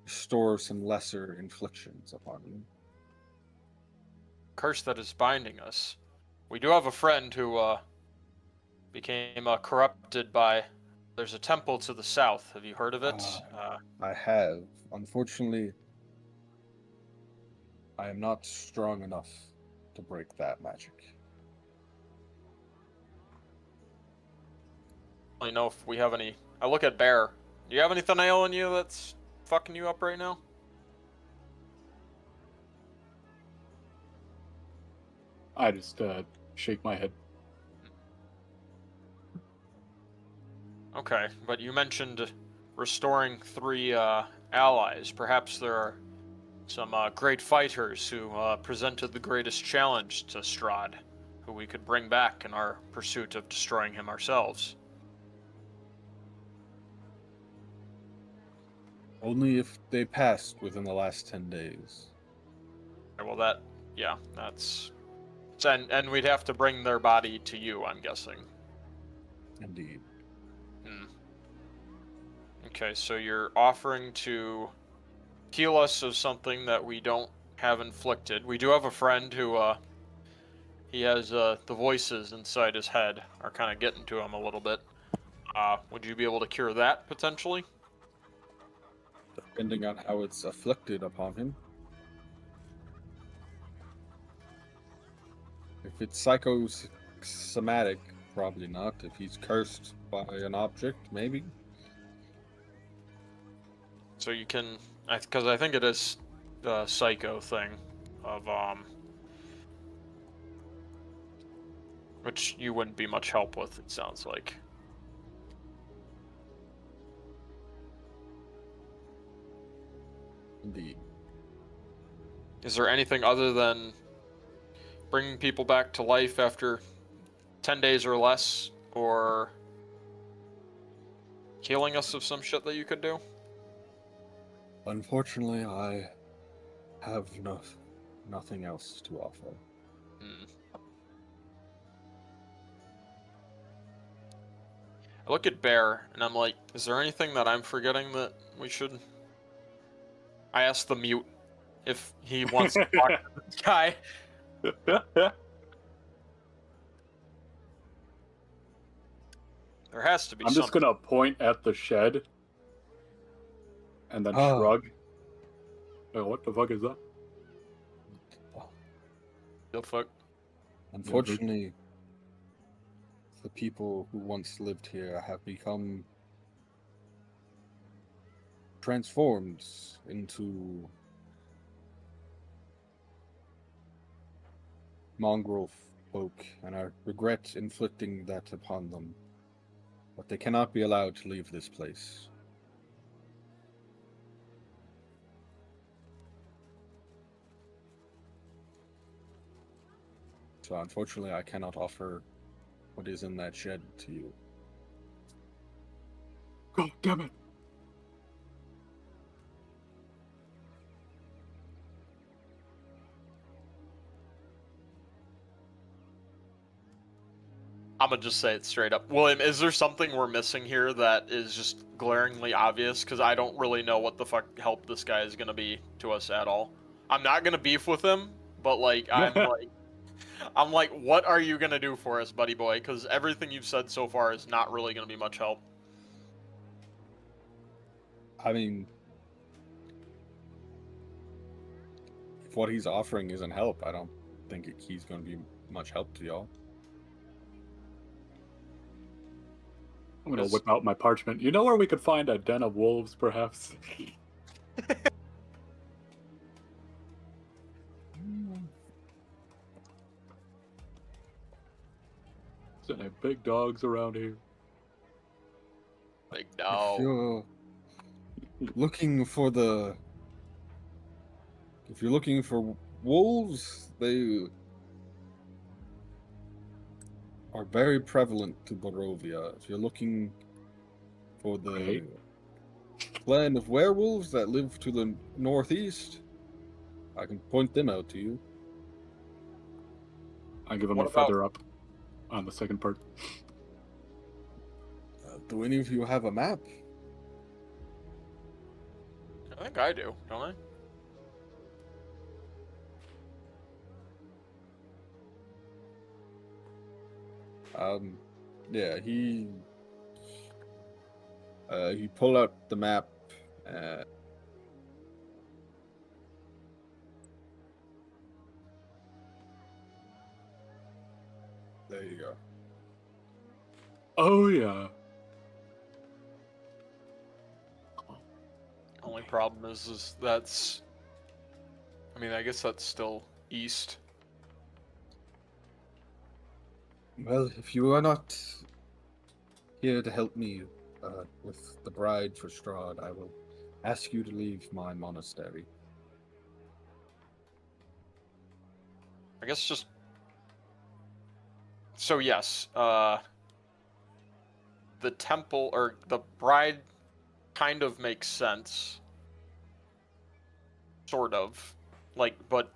restore some lesser inflictions upon you. Curse that is binding us. We do have a friend who became corrupted by. There's a temple to the south. Have you heard of it? I have. Unfortunately, I am not strong enough to break that magic. I don't know if we have any. I look at Bear. Do you have anything ailing you that's fucking you up right now? I just shake my head. Okay, but you mentioned restoring 3 allies. Perhaps there are some great fighters who presented the greatest challenge to Strahd, who we could bring back in our pursuit of destroying him ourselves. Only if they passed within the last 10 days. Well, that's... And we'd have to bring their body to you, I'm guessing. Indeed. Okay, so you're offering to heal us of something that we don't have inflicted. We do have a friend who, he has, the voices inside his head are kind of getting to him a little bit. Would you be able to cure that, potentially? Depending on how it's afflicted upon him. If it's psychosomatic, probably not. If he's cursed by an object, maybe. So you can, because I think it is the psycho thing of, which you wouldn't be much help with, it sounds like. Indeed. Is there anything other than bringing people back to life after 10 days or less, or healing us of some shit that you could do? Unfortunately, I have nothing else to offer. I look at Bear, and I'm like, is there anything that I'm forgetting that we should... I asked the mute if he wants to talk to this guy. There has to be I'm just something. gonna point at the shed and then shrug. Oh, what the fuck is that? The fuck? Unfortunately, the people who once lived here have become transformed into mongrel folk, and I regret inflicting that upon them. But they cannot be allowed to leave this place. So unfortunately, I cannot offer what is in that shed to you. God damn it. I'm gonna just say it straight up. William, is there something we're missing here that is just glaringly obvious? Because I don't really know what the fuck help this guy is gonna be to us at all. I'm not gonna beef with him, but like, I'm like, what are you gonna do for us, buddy boy? Because everything you've said so far is not really gonna be much help. I mean, if what he's offering isn't help, I don't think he's going to be much help to y'all. I'm gonna whip out my parchment. You know where we could find a den of wolves, perhaps? any big dogs around here? Big If dog. you're looking for the... If you're looking for wolves, they are very prevalent to Barovia. If you're looking for the Right. clan of werewolves that live to the northeast, I can point them out to you. I give him What a about- feather up on the second part. Do any of you have a map? I think I do, don't Yeah, he pulled out the map. There you go. Oh yeah. Only problem is that's... I mean, I guess that's still east. Well, if you are not here to help me with the bride for Strahd, I will ask you to leave my monastery. I guess just... So yes, the temple, or the bride kind of makes sense. Sort of. Like, but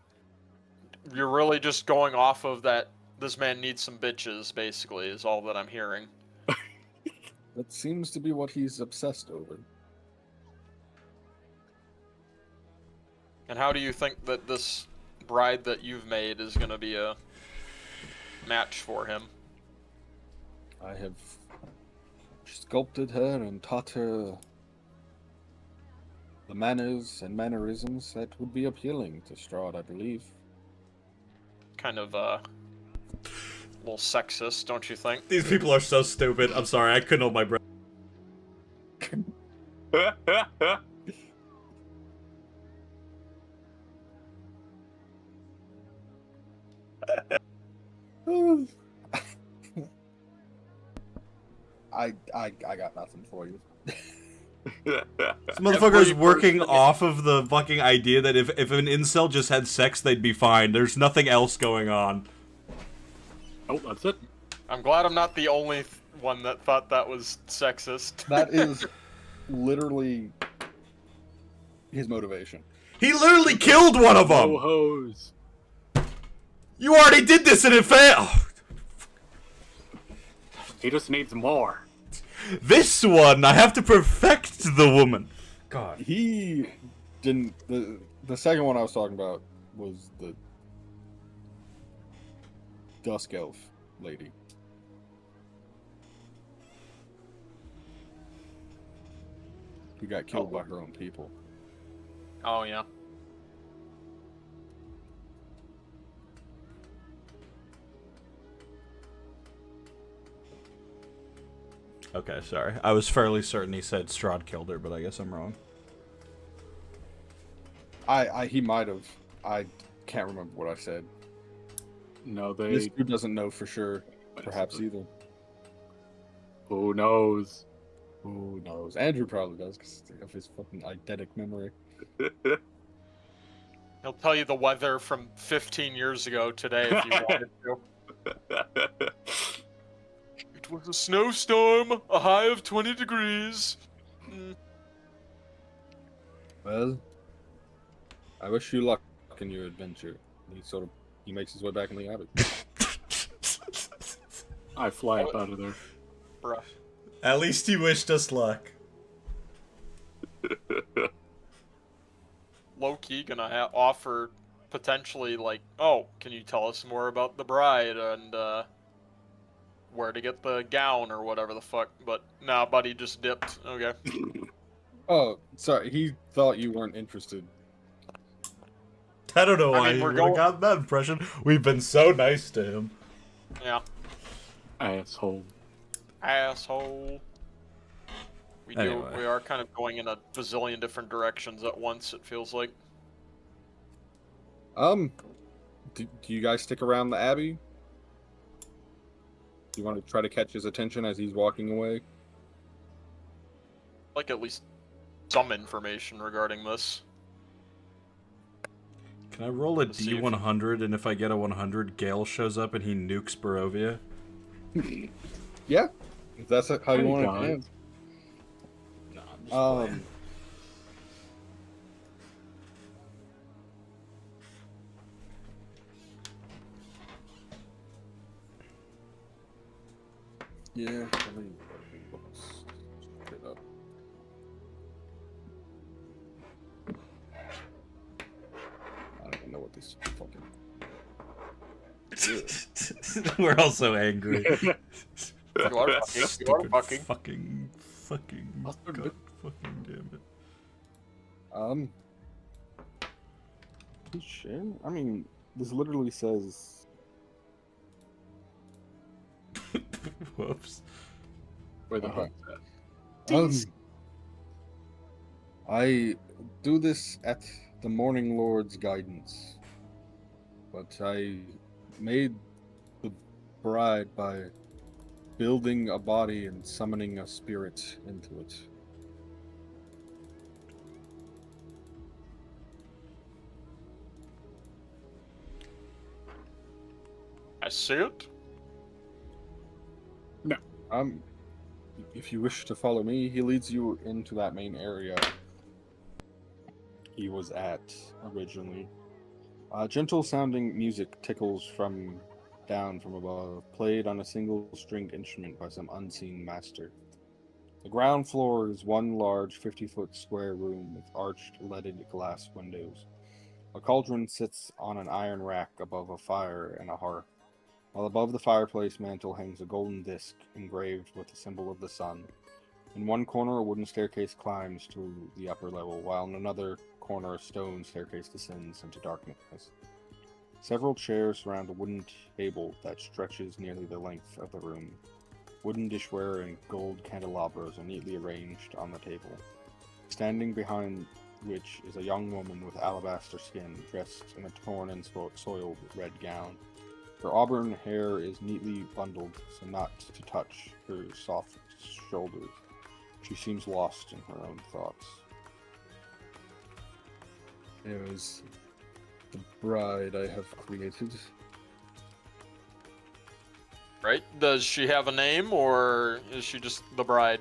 you're really just going off of that this man needs some bitches, basically, is all that I'm hearing. That seems to be what he's obsessed over. And how do you think that this bride that you've made is going to be a match for him? I have sculpted her and taught her the manners and mannerisms that would be appealing to Strahd, I believe. Kind of, a little sexist, don't you think? These people are so stupid. I'm sorry, I couldn't hold my breath. I got nothing for you. This motherfucker's working off of the fucking idea that if an incel just had sex, they'd be fine. There's nothing else going on. Oh, that's it. I'm glad I'm not the only one that thought that was sexist. That is literally his motivation. He literally killed one of them! No hose. You already did this and it failed! He just needs more. This one, I have to perfect the woman. God. He didn't. The second one I was talking about was the Dusk Elf lady. Who got killed by her own people. Oh, yeah. Okay, sorry. I was fairly certain he said Strahd killed her, but I guess I'm wrong. He might have. I can't remember what I said. No, This they. dude doesn't know for sure, perhaps either. Who knows? Who knows? Andrew probably does because of his fucking eidetic memory. He'll tell you the weather from 15 years ago today if you wanted to. It was a snowstorm, a high of 20 degrees. Well, I wish you luck in your adventure. He makes his way back in the Abbey. I fly up out of there. Bruh. At least he wished us luck. Low-key gonna offer potentially, like, oh, can you tell us more about the bride and where to get the gown or whatever the fuck, but nah, buddy just dipped. Okay. Oh, sorry. He thought you weren't interested. I don't know I why mean, he we're would have going- gotten that impression. We've been so nice to him. Yeah. Asshole. Asshole. Anyway. We are kind of going in a bazillion different directions at once, it feels like. Do you guys stick around the Abbey? You want to try to catch his attention as he's walking away? Like at least some information regarding this. Can I roll a Let's see if- D100, and if I get a 100, Gale shows up and he nukes Barovia? Yeah, if that's how you Hey, want guys. to do. No, I'm just playing. Yeah, let me look it up. I don't even know what these fucking. We're all so angry. You are fucking. You are Stupid fucking. fucking, Mustard God, fucking damn Share? I mean, this literally says. it. Whoops. Where the Okay. fuck's that? I do this at the Morning Lord's guidance, but I made the bride by building a body and summoning a spirit into it. I see it. If you wish to follow me, he leads you into that main area he was at originally. Gentle sounding music tickles from down from above, played on a single stringed instrument by some unseen master. The ground floor is one large 50-foot square room with arched leaded glass windows. A cauldron sits on an iron rack above a fire and a hearth, while above the fireplace mantel hangs a golden disc engraved with the symbol of the sun. In one corner, a wooden staircase climbs to the upper level, while in another corner, a stone staircase descends into darkness. Several chairs surround a wooden table that stretches nearly the length of the room. Wooden dishware and gold candelabras are neatly arranged on the table, standing behind which is a young woman with alabaster skin, dressed in a torn and soiled red gown. Her auburn hair is neatly bundled so not to touch her soft shoulders. She seems lost in her own thoughts. There is the bride I have created. Right? Does she have a name, or is she just the bride?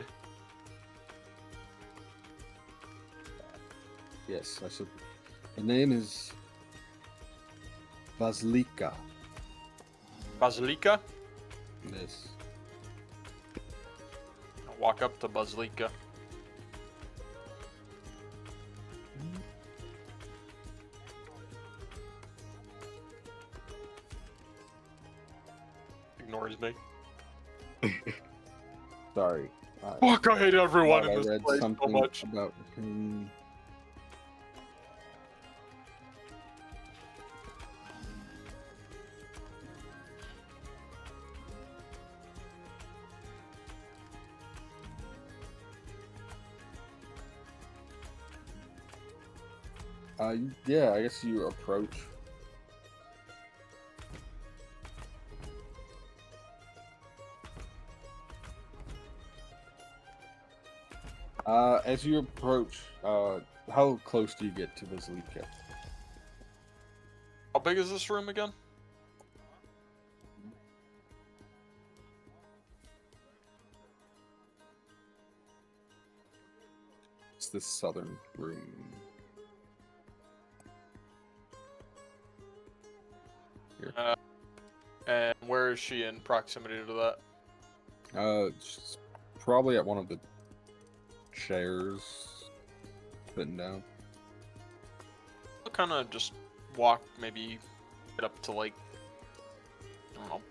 Yes, I said. The name is Basilika. Basilika? Yes. I'll walk up to Basilika. Ignores me. Sorry. Fuck, I hate everyone I in this read place so something much. about him. Yeah, I guess you approach. As you approach, how close do you get to Basilika? How big is this room again? It's the southern room. And where is she in proximity to that? She's probably at one of the chairs, sitting down. I'll kind of just walk, maybe get up to like, I don't know,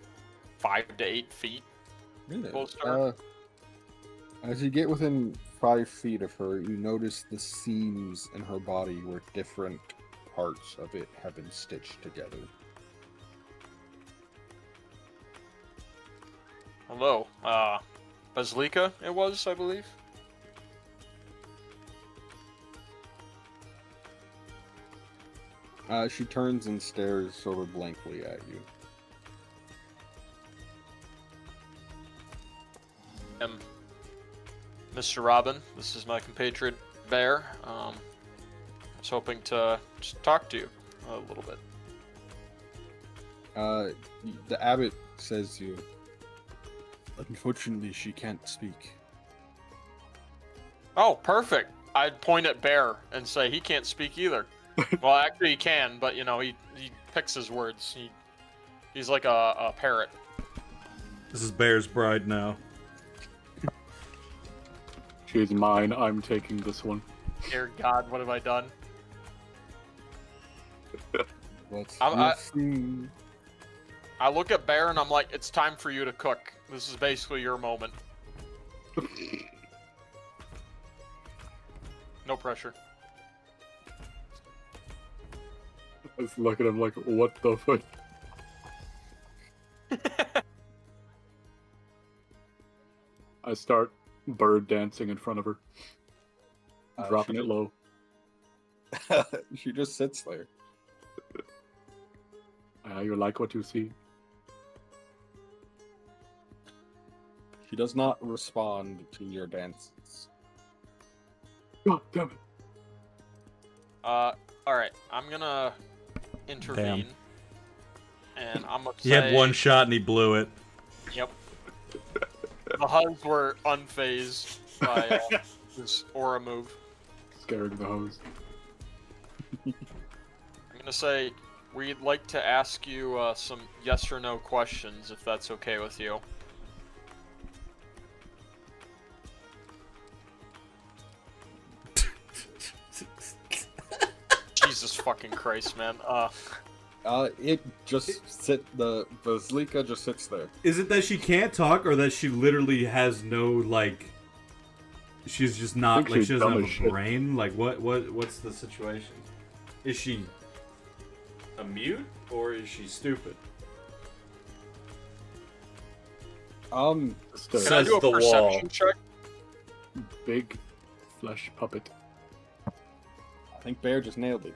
5 to 8 feet. Close to her. As you get within 5 feet of her, you notice the seams in her body where different parts of it have been stitched together. Hello, Basilika it was, I believe. She turns and stares sort of blankly at you. am Mr. Robbin. This is my compatriot Bear. I was hoping to just talk to you a little bit. The abbot says to you, unfortunately, she can't speak. Oh, perfect. I'd point at Bear and say he can't speak either. Well, actually he can, but you know, he picks his words. He's like a parrot. This is Bear's bride now. She's mine. I'm taking this one. Dear God, what have I done? What's I look at Bear and I'm like, it's time for you to cook. This is basically your moment. No pressure. I just look at him like, what the fuck? I start bird dancing in front of her, dropping it low. She just sits there. You like what you see? She does not respond to your dances. God damn it. Alright, I'm gonna intervene. And I'm gonna say... He had one shot and he blew it. Yep. The Huns were unfazed by this aura move. Scared of the hose. I'm gonna say, we'd like to ask you some yes or no questions, if that's okay with you. Jesus fucking Christ, man. It just the Bazilika just sits there. Is it that she can't talk, or that she literally has no, like... She's just not, like, she doesn't have a brain? Like, what's the situation? Is she a mute, or is she stupid? Can I do a perception check? Big flesh puppet. I think Bear just nailed it.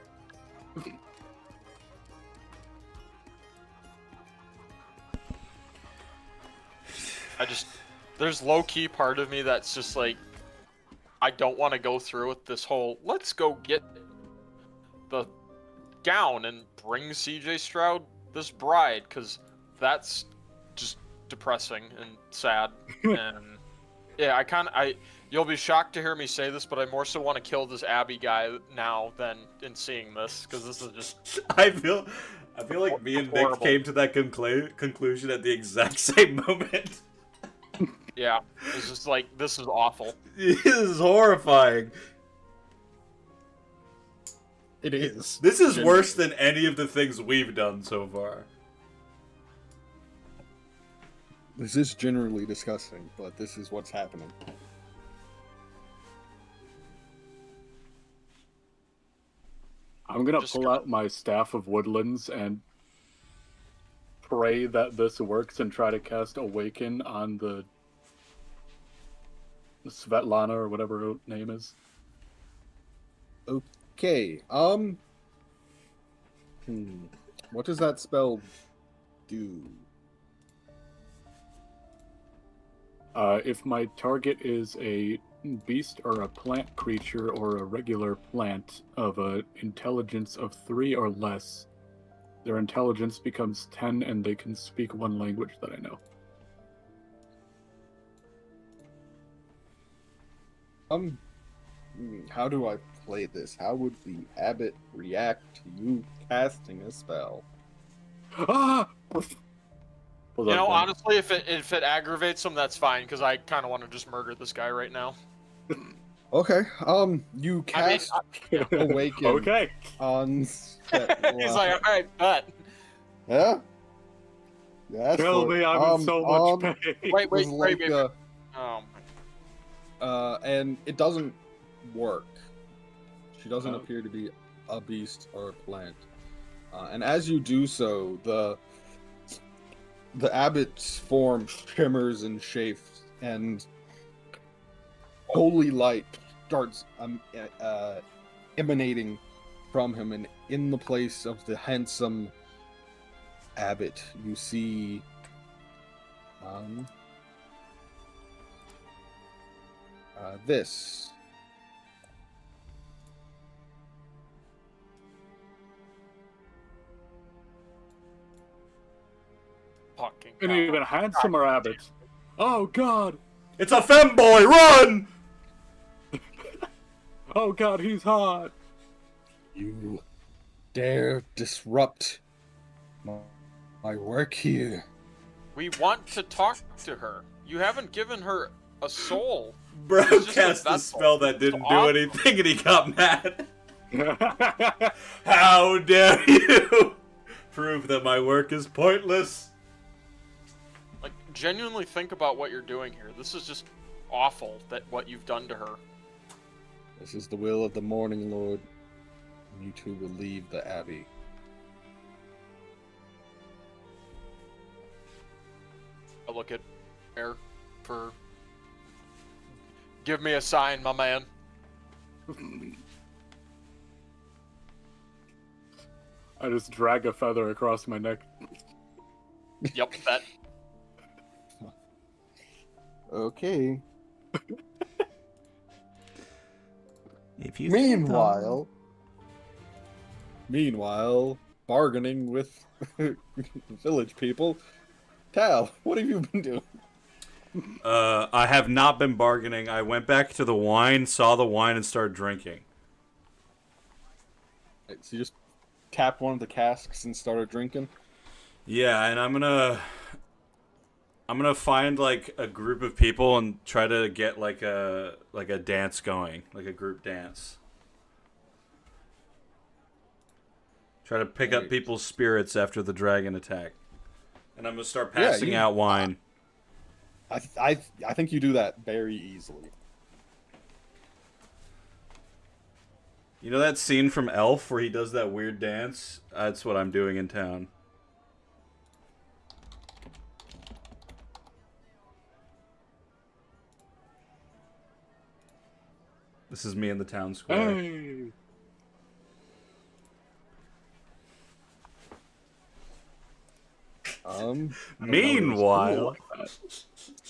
There's low-key part of me that's just like, I don't want to go through with this whole, let's go get the gown and bring CJ Strahd this bride, because that's just depressing and sad. And yeah, you'll be shocked to hear me say this, but I more so want to kill this Abbey guy now than in seeing this, because this is just... I feel like me and Nick came to that conclusion at the exact same moment. Yeah, it's just like, this is awful. This is horrifying. It is. This is worse than any of the things we've done so far. This is generally disgusting, but this is what's happening. I'm gonna pull out my Staff of Woodlands and pray that this works and try to cast Awaken on the Svetlana or whatever her name is. Okay, what does that spell do? If my target is a beast or a plant creature or a regular plant of an intelligence of 3 or less, their intelligence becomes 10 and they can speak one language that I know. How do I play this? How would the Abbot react to you casting a spell? Ah! You know, honestly, if it aggravates him, that's fine, because I kind of want to just murder this guy right now. Okay, you cast Awaken okay. on... He's like, alright, bet. Yeah? Yeah, Tell me I'm in so much pain. Wait. And it doesn't work. She doesn't appear to be a beast or a plant. And as you do so, the Abbot's form shimmers and chafes, and holy light starts emanating from him, and in the place of the handsome Abbot, you see This. Oh, fucking And God. even handsomer abbots. Oh God! It's a femboy! Run! Oh God, he's hot! You dare disrupt my work here. We want to talk to her. You haven't given her a soul. Bro It's just a cast a vessel. spell that didn't do awesome. anything and he got mad. How dare you prove that my work is pointless? Like, genuinely think about what you're doing here. This is just awful, that what you've done to her. This is the will of the Morning Lord. You two will leave the Abbey. I look at Air for... Give me a sign, my man. I just drag a feather across my neck. Yep, that. Okay. If you Meanwhile, bargaining with village people. Tal, what have you been doing? I have not been bargaining. I went back to the wine, saw the wine, and started drinking. Right, so you just tapped one of the casks and started drinking? Yeah, and I'm gonna find like a group of people and try to get like a dance going, like a group dance. Try to pick up Right. people's spirits after the dragon attack. And I'm gonna start Yeah, passing you- out wine. I think you do that very easily. You know that scene from Elf where he does that weird dance? That's what I'm doing in town. This is me in the town square. Hey! Meanwhile,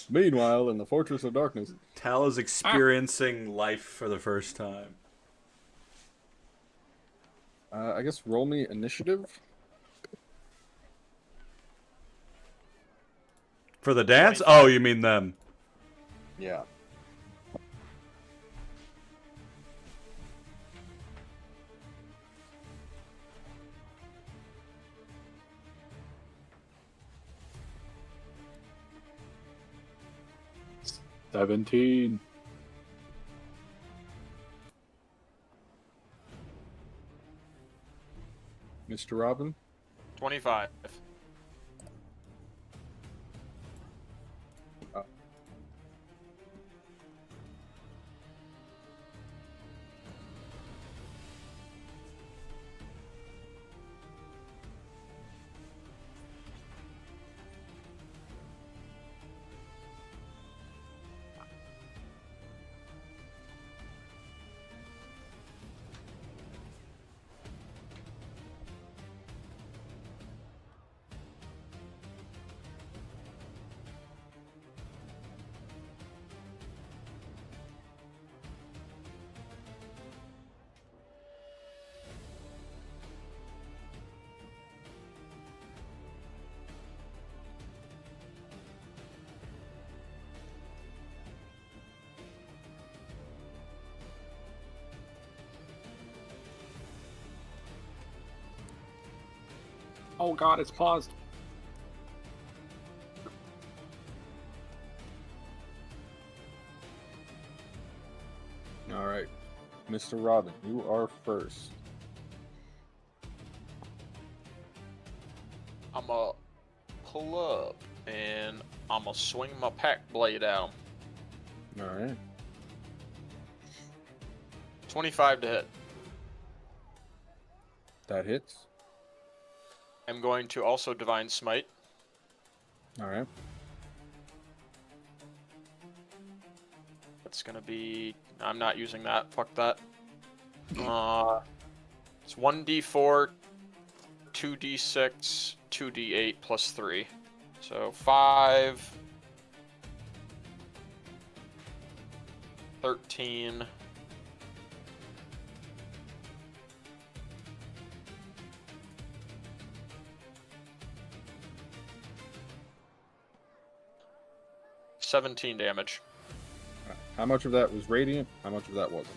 Meanwhile, in the Fortress of Darkness. Tal is experiencing life for the first time. I guess roll me initiative. For the dance? Oh, you mean them. Yeah. $17. Mr. Robbin? 25. Oh God, it's paused. Alright. Mr. Robbin, you are first. I'm gonna pull up and I'm gonna swing my pack blade at him. Alright. 25 to hit. That hits. I'm going to also Divine Smite. Alright. That's gonna be... I'm not using that. Fuck that. It's 1d4, 2d6, 2d8 plus 3. So 5... 13. $17 damage. How much of that was radiant? How much of that wasn't?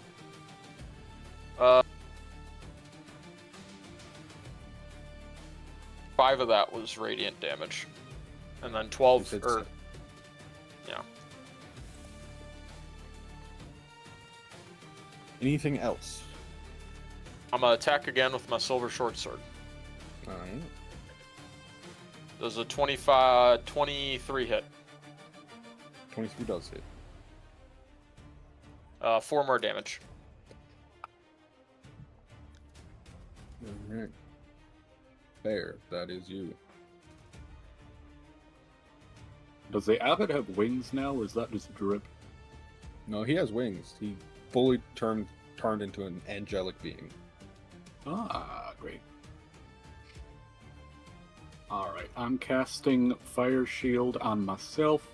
5 of that was radiant damage, and then 12 said or yeah. Anything else? I'm gonna attack again with my silver short sword. All right. Does a 23 hit? 23 does hit. 4 more damage. All right. There, that is you. Does the Abbot have wings now, or is that just drip? No, he has wings. He fully turned into an angelic being. Ah, great. Alright, I'm casting Fire Shield on myself.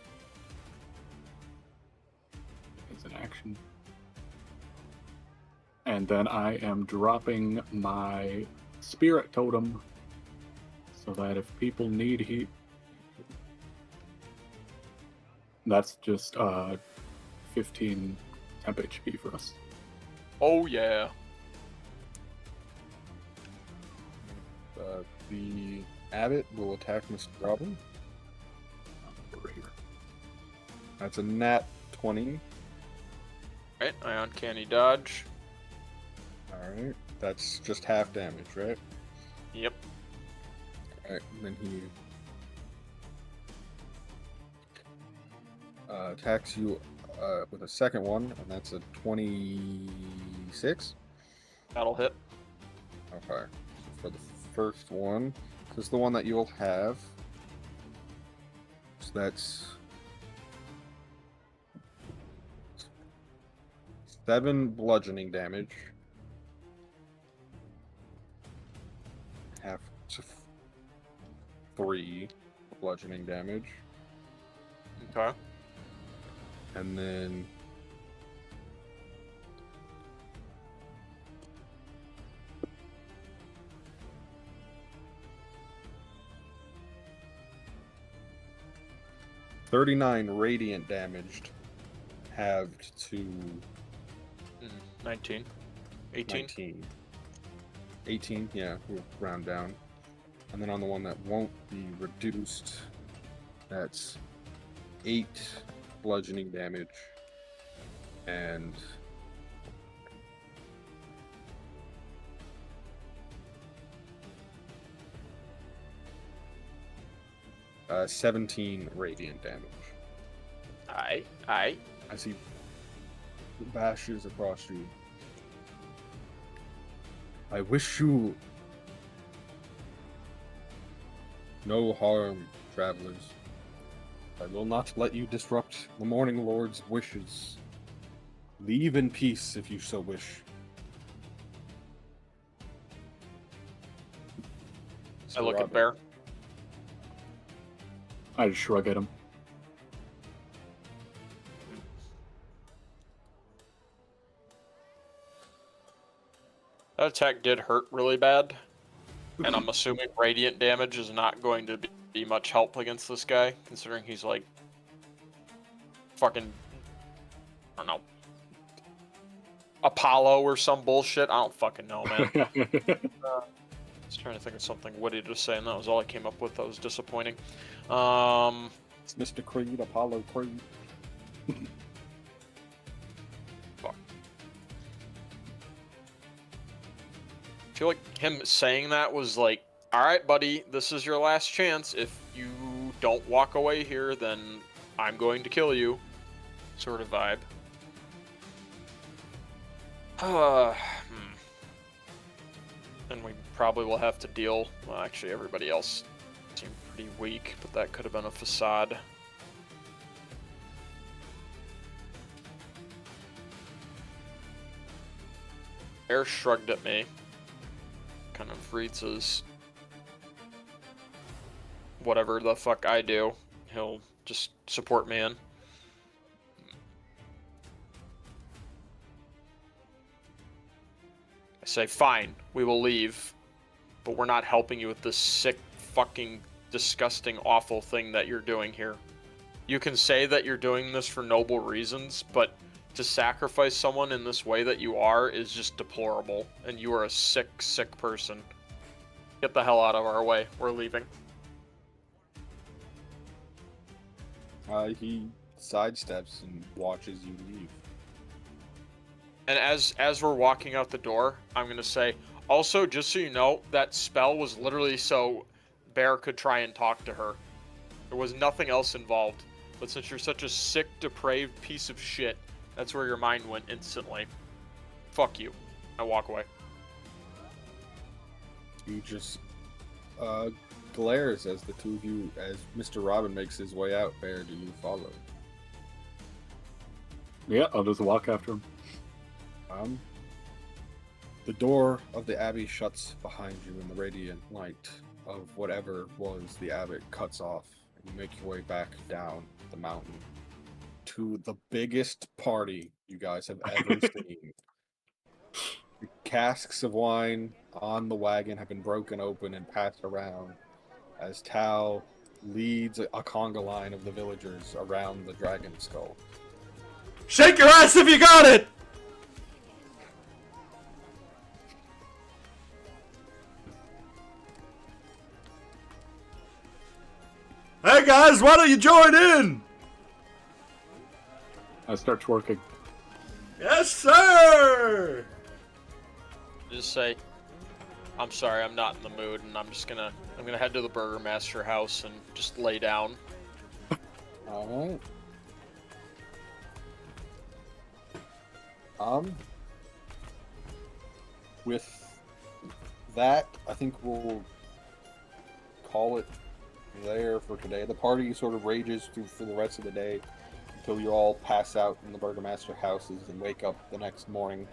As an action. And then I am dropping my Spirit Totem so that if people need heat... That's just 15 temp HP for us. Oh yeah. The Abbot will attack Mr. Robbin. That's a nat 20. Right, I uncanny dodge. Alright, that's just half damage, right? Yep. Alright, then he attacks you with a second one, and that's a 26. That'll hit. Okay, so for the first one, this is the one that you'll have. So that's 7 bludgeoning damage. Half to 3 bludgeoning damage. Okay. And then $39 radiant damaged, halved to 19. 18. 19. 18, yeah, we'll round down. And then on the one that won't be reduced, that's 8 bludgeoning damage and uh, 17 radiant damage. Aye. I see bashes across you. I wish you no harm, travelers. I will not let you disrupt the Morning Lord's wishes. Leave in peace if you so wish. I look at Robbin. Bear. I just shrug at him. That attack did hurt really bad, and I'm assuming radiant damage is not going to be much help against this guy, considering he's like fucking, I don't know, Apollo or some bullshit. I don't fucking know, man. I was trying to think of something witty to say, and that was all I came up with. That was disappointing. It's Mr. Creed, Apollo Creed. Fuck. I feel like him saying that was like, alright, buddy, this is your last chance. If you don't walk away here, then I'm going to kill you. Sort of vibe. And we probably will have to deal. Well, actually, everybody else seemed pretty weak, but that could have been a facade. Bear shrugged at me. Kind of reads as whatever the fuck I do, he'll just support me in. say, fine, we will leave, but we're not helping you with this sick, fucking, disgusting, awful thing that you're doing here. You can say that you're doing this for noble reasons, but to sacrifice someone in this way that you are is just deplorable, and you are a sick, sick person. Get the hell out of our way. We're leaving. He sidesteps and watches you leave. And as we're walking out the door, I'm gonna say, also, just so you know, that spell was literally so Bear could try and talk to her. There was nothing else involved. But since you're such a sick, depraved piece of shit, that's where your mind went instantly. Fuck you. I walk away. He just glares as the two of you, as Mr. Robbin makes his way out. Bear, do you follow? Yeah, I'll just walk after him. The door of the Abbey shuts behind you, and the radiant light of whatever was the Abbot cuts off, and you make your way back down the mountain to the biggest party you guys have ever seen. The casks of wine on the wagon have been broken open and passed around as Tal leads a conga line of the villagers around the dragon skull. Shake your ass if you got it! Hey guys, why don't you join in? I start twerking. Yes, sir! Just say, I'm sorry, I'm not in the mood, and I'm gonna head to the Burgermaster house and just lay down. Alright. With that, I think we'll call it there for today. The party sort of rages through for the rest of the day until you all pass out in the Burgermaster houses and wake up the next morning,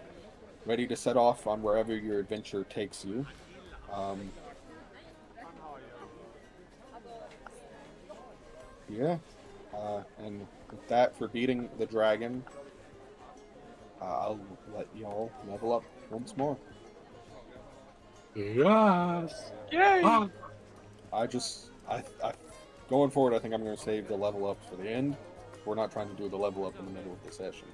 ready to set off on wherever your adventure takes you. Yeah. And with that, for beating the dragon, I'll let y'all level up once more. Yes! Yay! Ah. I going forward, I think I'm going to save the level ups for the end. We're not trying to do the level up in the middle of the session.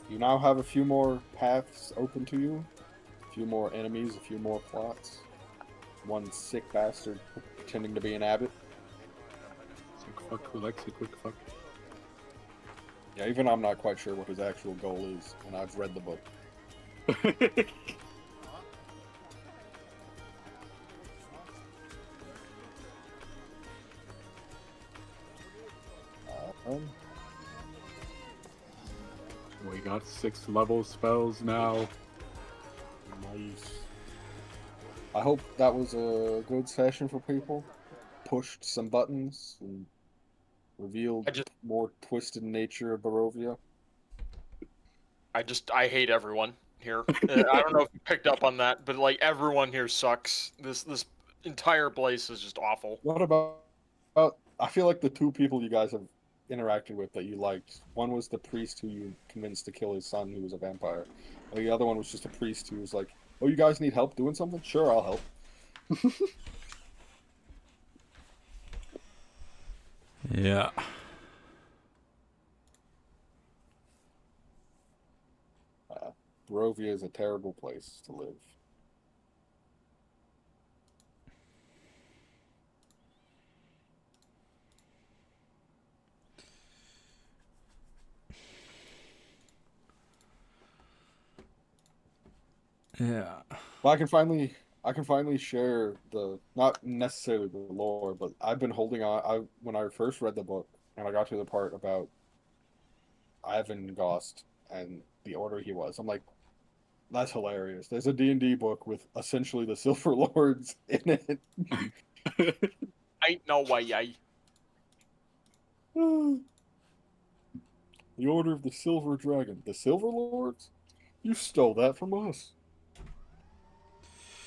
You now have a few more paths open to you, a few more enemies, a few more plots. One sick bastard pretending to be an abbot. Sick fuck who likes a quick fuck. Yeah, even I'm not quite sure what his actual goal is, and I've read the book. We got 6 level spells now. Nice. I hope that was a good session for people. Pushed some buttons and revealed more twisted nature of Barovia. I hate everyone here. I don't know if you picked up on that, but like everyone here sucks. This entire place is just awful. What about I feel like the two people you guys have interacted with that you liked. One was the priest who you convinced to kill his son who was a vampire. And the other one was just a priest who was like, "Oh, you guys need help doing something? Sure, I'll help." Yeah. Barovia is a terrible place to live. Yeah. Well, I can finally share the, not necessarily the lore, but I've been holding on. When I first read the book and I got to the part about Ivan Gost and the order he was, I'm like, that's hilarious. There's a D&D book with essentially the Silver Lords in it. Ain't no way, The Order of the Silver Dragon. The Silver Lords? You stole that from us.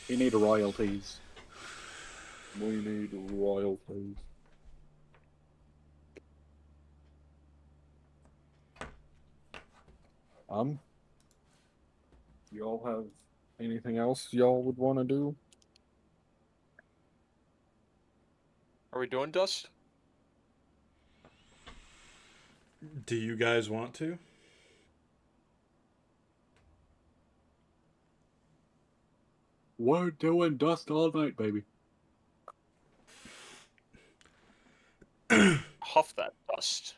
We need royalties. We need royalties. Y'all have anything else y'all would want to do? Are we doing dust? Do you guys want to? We're doing dust all night, baby. Huff that dust.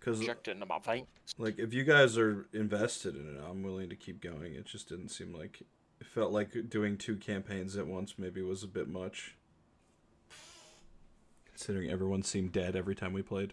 Because, Inject it into my veins. like, if you guys are invested in it, I'm willing to keep going. It just didn't seem like... It felt like doing 2 campaigns at once maybe was a bit much. Considering everyone seemed dead every time we played.